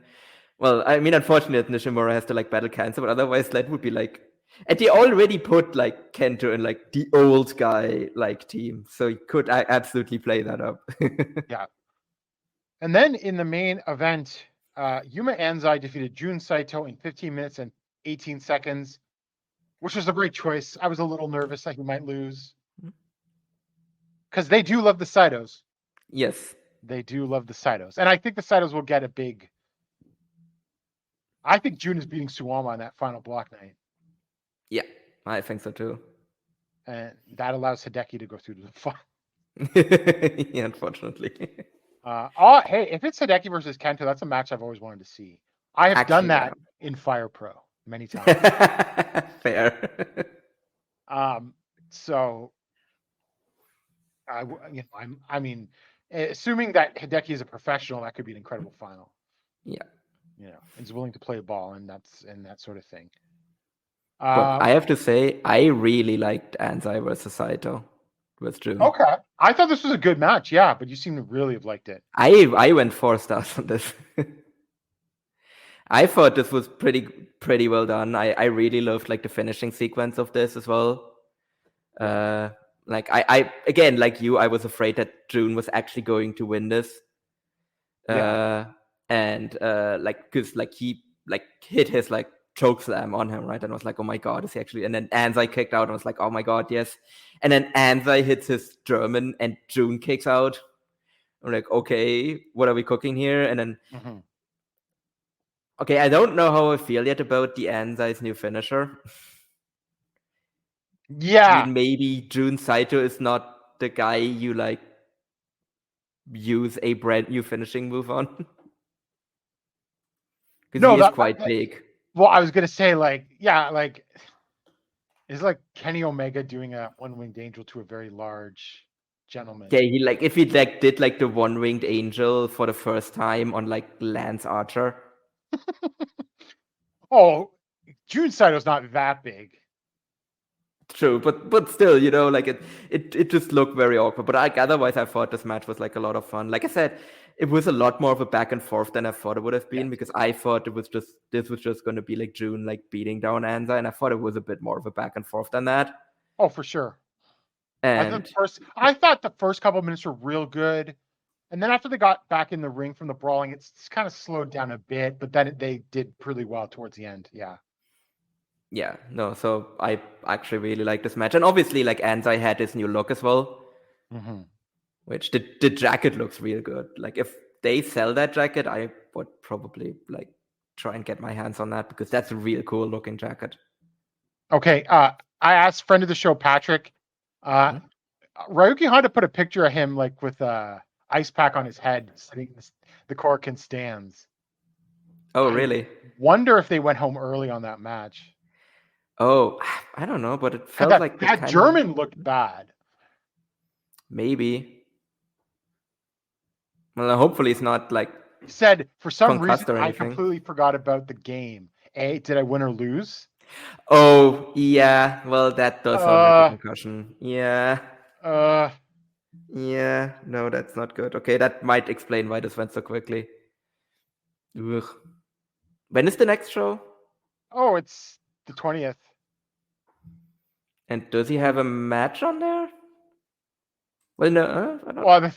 well, I mean, unfortunately, Nishimura has to like battle cancer, but otherwise, that would be like. And they already put like Kento in like the old guy like team, so he could absolutely play that up. Yeah. And then in the main event, Yuma Anzai defeated Jun Saito in 15 minutes and 18 seconds, which was a great choice. I was a little nervous that he might lose. Because they do love the Saitos. Yes. They do love the Saitos. And I think the Saitos will get a big... I think Jun is beating Suwama on that final block night. Yeah, I think so too. And that allows Hideki to go through to the final. Yeah, unfortunately. Hey, if it's Hideki versus Kento, that's a match I've always wanted to see. I have done that in Fire Pro many times. Fair. So, I mean, assuming that Hideki is a professional, that could be an incredible final. Yeah. Is willing to play ball and that sort of thing. But I have to say, I really liked Anzai versus Saito with Jun. Okay. I thought this was a good match, but you seem to really have liked it. I went 4 stars on this. I thought this was pretty well done. I really loved like the finishing sequence of this as well. Like I again, like you, I was afraid that June was actually going to win this. And like because like he like hit his like choke slam on him, right? And I was like, oh my god, is he actually? And then Anzai kicked out, and I was like, oh my god, yes. And then Anzai hits his German, and June kicks out. I'm like, okay, what are we cooking here? And then, okay, I don't know how I feel yet about the Anzai's new finisher. Yeah. I mean, maybe Jun Saito is not the guy you like use a brand new finishing move on. Because he is quite big. Well, I was gonna say, like, yeah, like it's like Kenny Omega doing a one-winged angel to a very large gentleman. Yeah, he like if he like did like the one-winged angel for the first time on like Lance Archer. Oh, Jun Saito's not that big. True, but still, you know, like it just looked very awkward. But like otherwise, I thought this match was like a lot of fun. Like I said, it was a lot more of a back and forth than I thought it would have been, because I thought this was just going to be like June like beating down Anza, and I thought it was a bit more of a back and forth than that. Oh, for sure. And I thought the first couple of minutes were real good, and then after they got back in the ring from the brawling, it's kind of slowed down a bit. But then they did pretty well towards the end. Yeah, no, so I actually really like this match. And obviously, like, Anzai had his new look as well, which the jacket looks real good. Like, if they sell that jacket, I would probably, like, try and get my hands on that, because that's a real cool looking jacket. Okay, I asked friend of the show, Patrick, Ryuki Honda put a picture of him, like, with a ice pack on his head, sitting in the Korakuen stands. Oh, really? Wonder if they went home early on that match. Oh, I don't know, but it felt like that German looked bad. Maybe. Well, hopefully it's not like. He said, for some reason, I completely forgot about the game. Did I win or lose? Oh, yeah. Well, that does sound like a concussion. Yeah. Yeah. No, that's not good. Okay, that might explain why this went so quickly. Ugh. When is the next show? Oh, it's the 20th. And does he have a match on there? Well, no. I don't... Well, the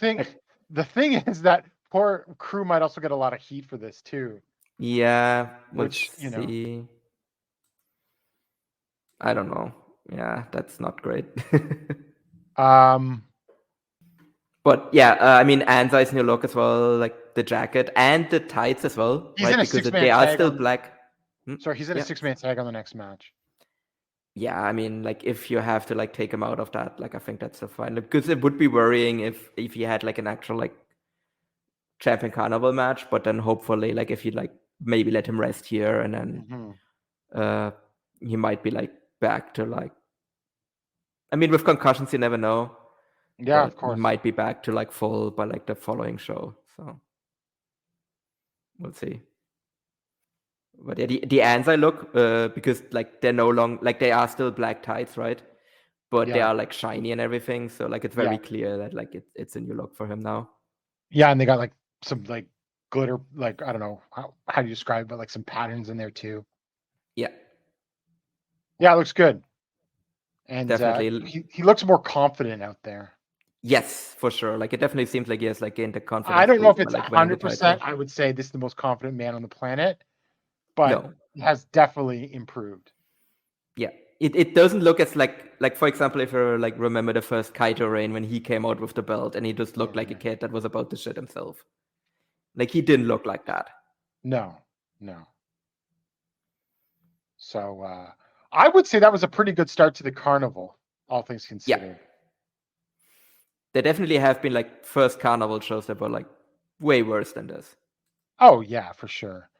thing is that poor crew might also get a lot of heat for this too. Yeah, which you know, I don't know. Yeah, that's not great. But yeah, I mean, Anzai's new look as well, like the jacket and the tights as well, he's right? Because they are still black. Sorry, he's in a 6-man tag on the next match. Yeah, I mean, like, if you have to like take him out of that, like, I think that's so fine. Because it would be worrying if he had like an actual like Champion Carnival match, but then hopefully, like, if you like maybe let him rest here, and then he might be like back to like. I mean, with concussions, you never know. Yeah, of course. He might be back to like full by like the following show, so we'll see. But yeah, the Anzai look, because like they're no longer like they are still black tights, right? But they are like shiny and everything, so like it's very clear that like it's a new look for him now. Yeah, and they got like some like glitter, like I don't know how do you describe it, but like some patterns in there too. Yeah, it looks good, and definitely he looks more confident out there. Yes, for sure. Like it definitely seems like he has like gained the confidence. I don't know if it's 100%. I would say this is the most confident man on the planet. But it has definitely improved. Yeah, it doesn't look as like for example, if you like remember the first Kaito reign when he came out with the belt and he just looked like a kid that was about to shit himself. Like he didn't look like that. No. So I would say that was a pretty good start to the carnival, all things considered. Yeah. There definitely have been like first carnival shows that were like way worse than this. Oh yeah, for sure.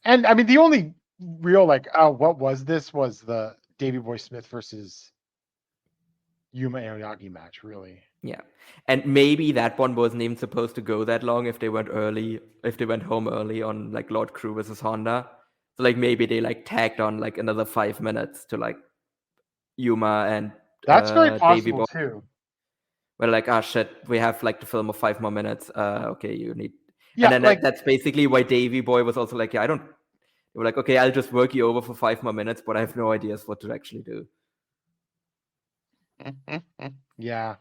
And I mean, the only real like, what was this? Was the Davey Boy Smith versus Yuma Aoyagi match, really? Yeah, and maybe that one wasn't even supposed to go that long if they went home early on like Lord Crew versus Honda. So like maybe they like tagged on like another 5 minutes to like Yuma and that's very possible too. Well, like shit, we have like to film of 5 more minutes. Okay, you need. Yeah, and then that's basically why Davey Boy was also like, yeah, they were like, okay, I'll just work you over for 5 more minutes, but I have no ideas what to actually do. Yeah.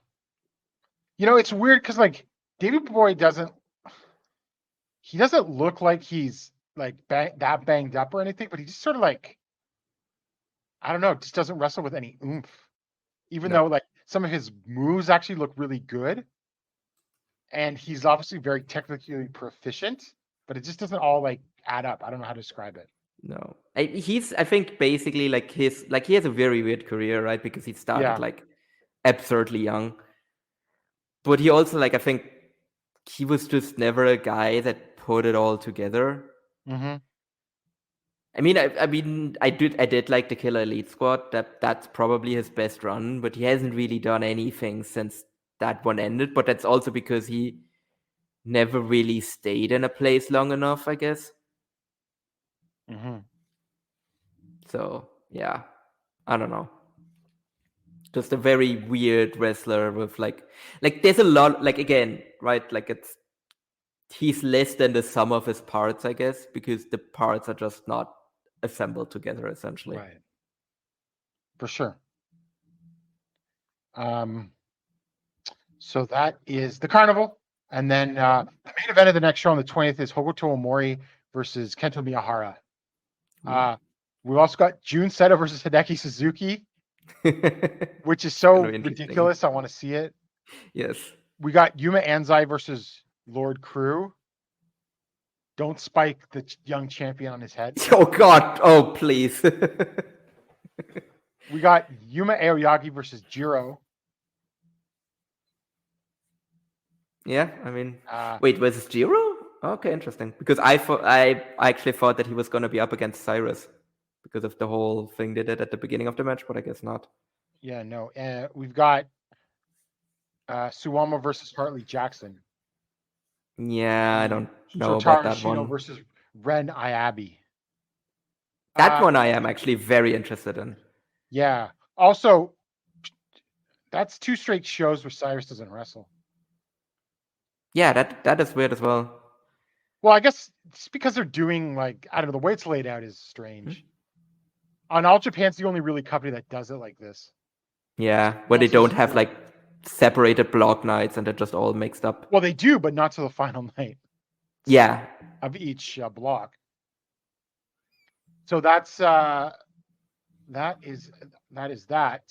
It's weird because like Davey Boy doesn't look like he's like that banged up or anything, but he just sort of like, I don't know, just doesn't wrestle with any oomph. Even though like some of his moves actually look really good. And he's obviously very technically proficient, but it just doesn't all like add up. I don't know how to describe it. No, I think basically like he has a very weird career, right? Because he started like absurdly young, but he also like I think he was just never a guy that put it all together. Mm-hmm. I did like the Killer Elite Squad. That's probably his best run, but he hasn't really done anything since that one ended. But that's also because he never really stayed in a place long enough, I guess. Mm-hmm. So yeah, I don't know. Just a very weird wrestler with like there's a lot like again, right? Like he's less than the sum of his parts, I guess, because the parts are just not assembled together essentially. Right. For sure. So that is the carnival. And then the main event of the next show on the 20th is Hokuto Omori versus Kento Miyahara. We've also got Jun Seto versus Hideki Suzuki, which is so ridiculous. I want to see it. Yes. We got Yuma Anzai versus Lord Crew. Don't spike the young champion on his head. Oh God! Oh please. We got Yuma Aoyagi versus Jiro. Yeah, I mean, wait, versus Jiro? Okay, interesting. Because I actually thought that he was going to be up against Cyrus because of the whole thing they did at the beginning of the match, but I guess not. Yeah, no. We've got Suwama versus Hartley Jackson. Yeah, I don't know Shotaro about that Shino one. versus Ren Ayabi. That one I am actually very interested in. Yeah. Also, that's 2 straight shows where Cyrus doesn't wrestle. Yeah, that is weird as well. Well, I guess it's because they're doing like, I don't know, the way it's laid out is strange. On All Japan's the only really company that does it like this. Yeah, where they don't have like separated block nights and they're just all mixed up. Well, they do, but not to the final night. Yeah. Of each block. So that's that is that.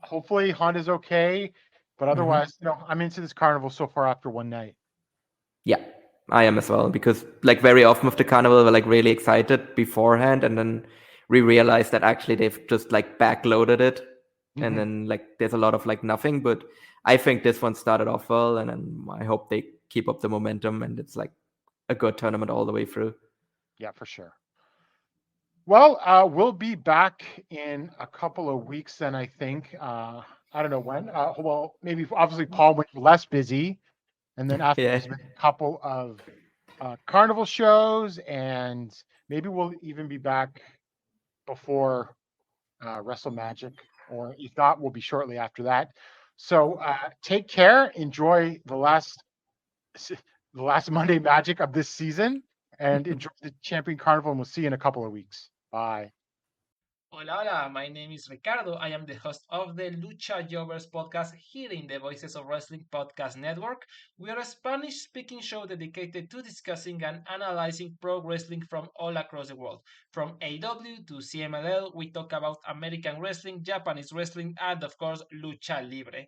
Hopefully Honda's okay, but otherwise, I'm into this carnival so far after one night. Yeah, I am as well, because like very often with the carnival we're like really excited beforehand, and then we realize that actually they've just like backloaded it, and then like there's a lot of like nothing. But I think this one started off well, and then I hope they keep up the momentum and it's like a good tournament all the way through. Yeah, for sure. Well, we'll be back in a couple of weeks then, I think. I don't know when. Well, maybe obviously Paul went less busy. And then after there's been a couple of carnival shows, and maybe we'll even be back before Wrestle Magic, or if not, we'll be shortly after that. So take care. Enjoy the last Monday Magic of this season, and enjoy the Champion Carnival, and we'll see you in a couple of weeks. Bye. Hola, hola, my name is Ricardo. I am the host of the Lucha Jovers podcast here in the Voices of Wrestling Podcast Network. We are a Spanish-speaking show dedicated to discussing and analyzing pro wrestling from all across the world. From AEW to CMLL, we talk about American wrestling, Japanese wrestling, and of course, Lucha Libre.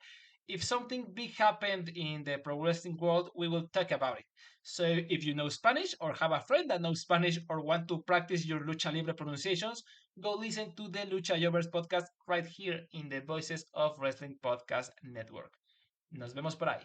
If something big happened in the pro wrestling world, we will talk about it. So if you know Spanish or have a friend that knows Spanish or want to practice your Lucha Libre pronunciations, go listen to the Lucha Jovers podcast right here in the Voices of Wrestling Podcast Network. Nos vemos por ahí.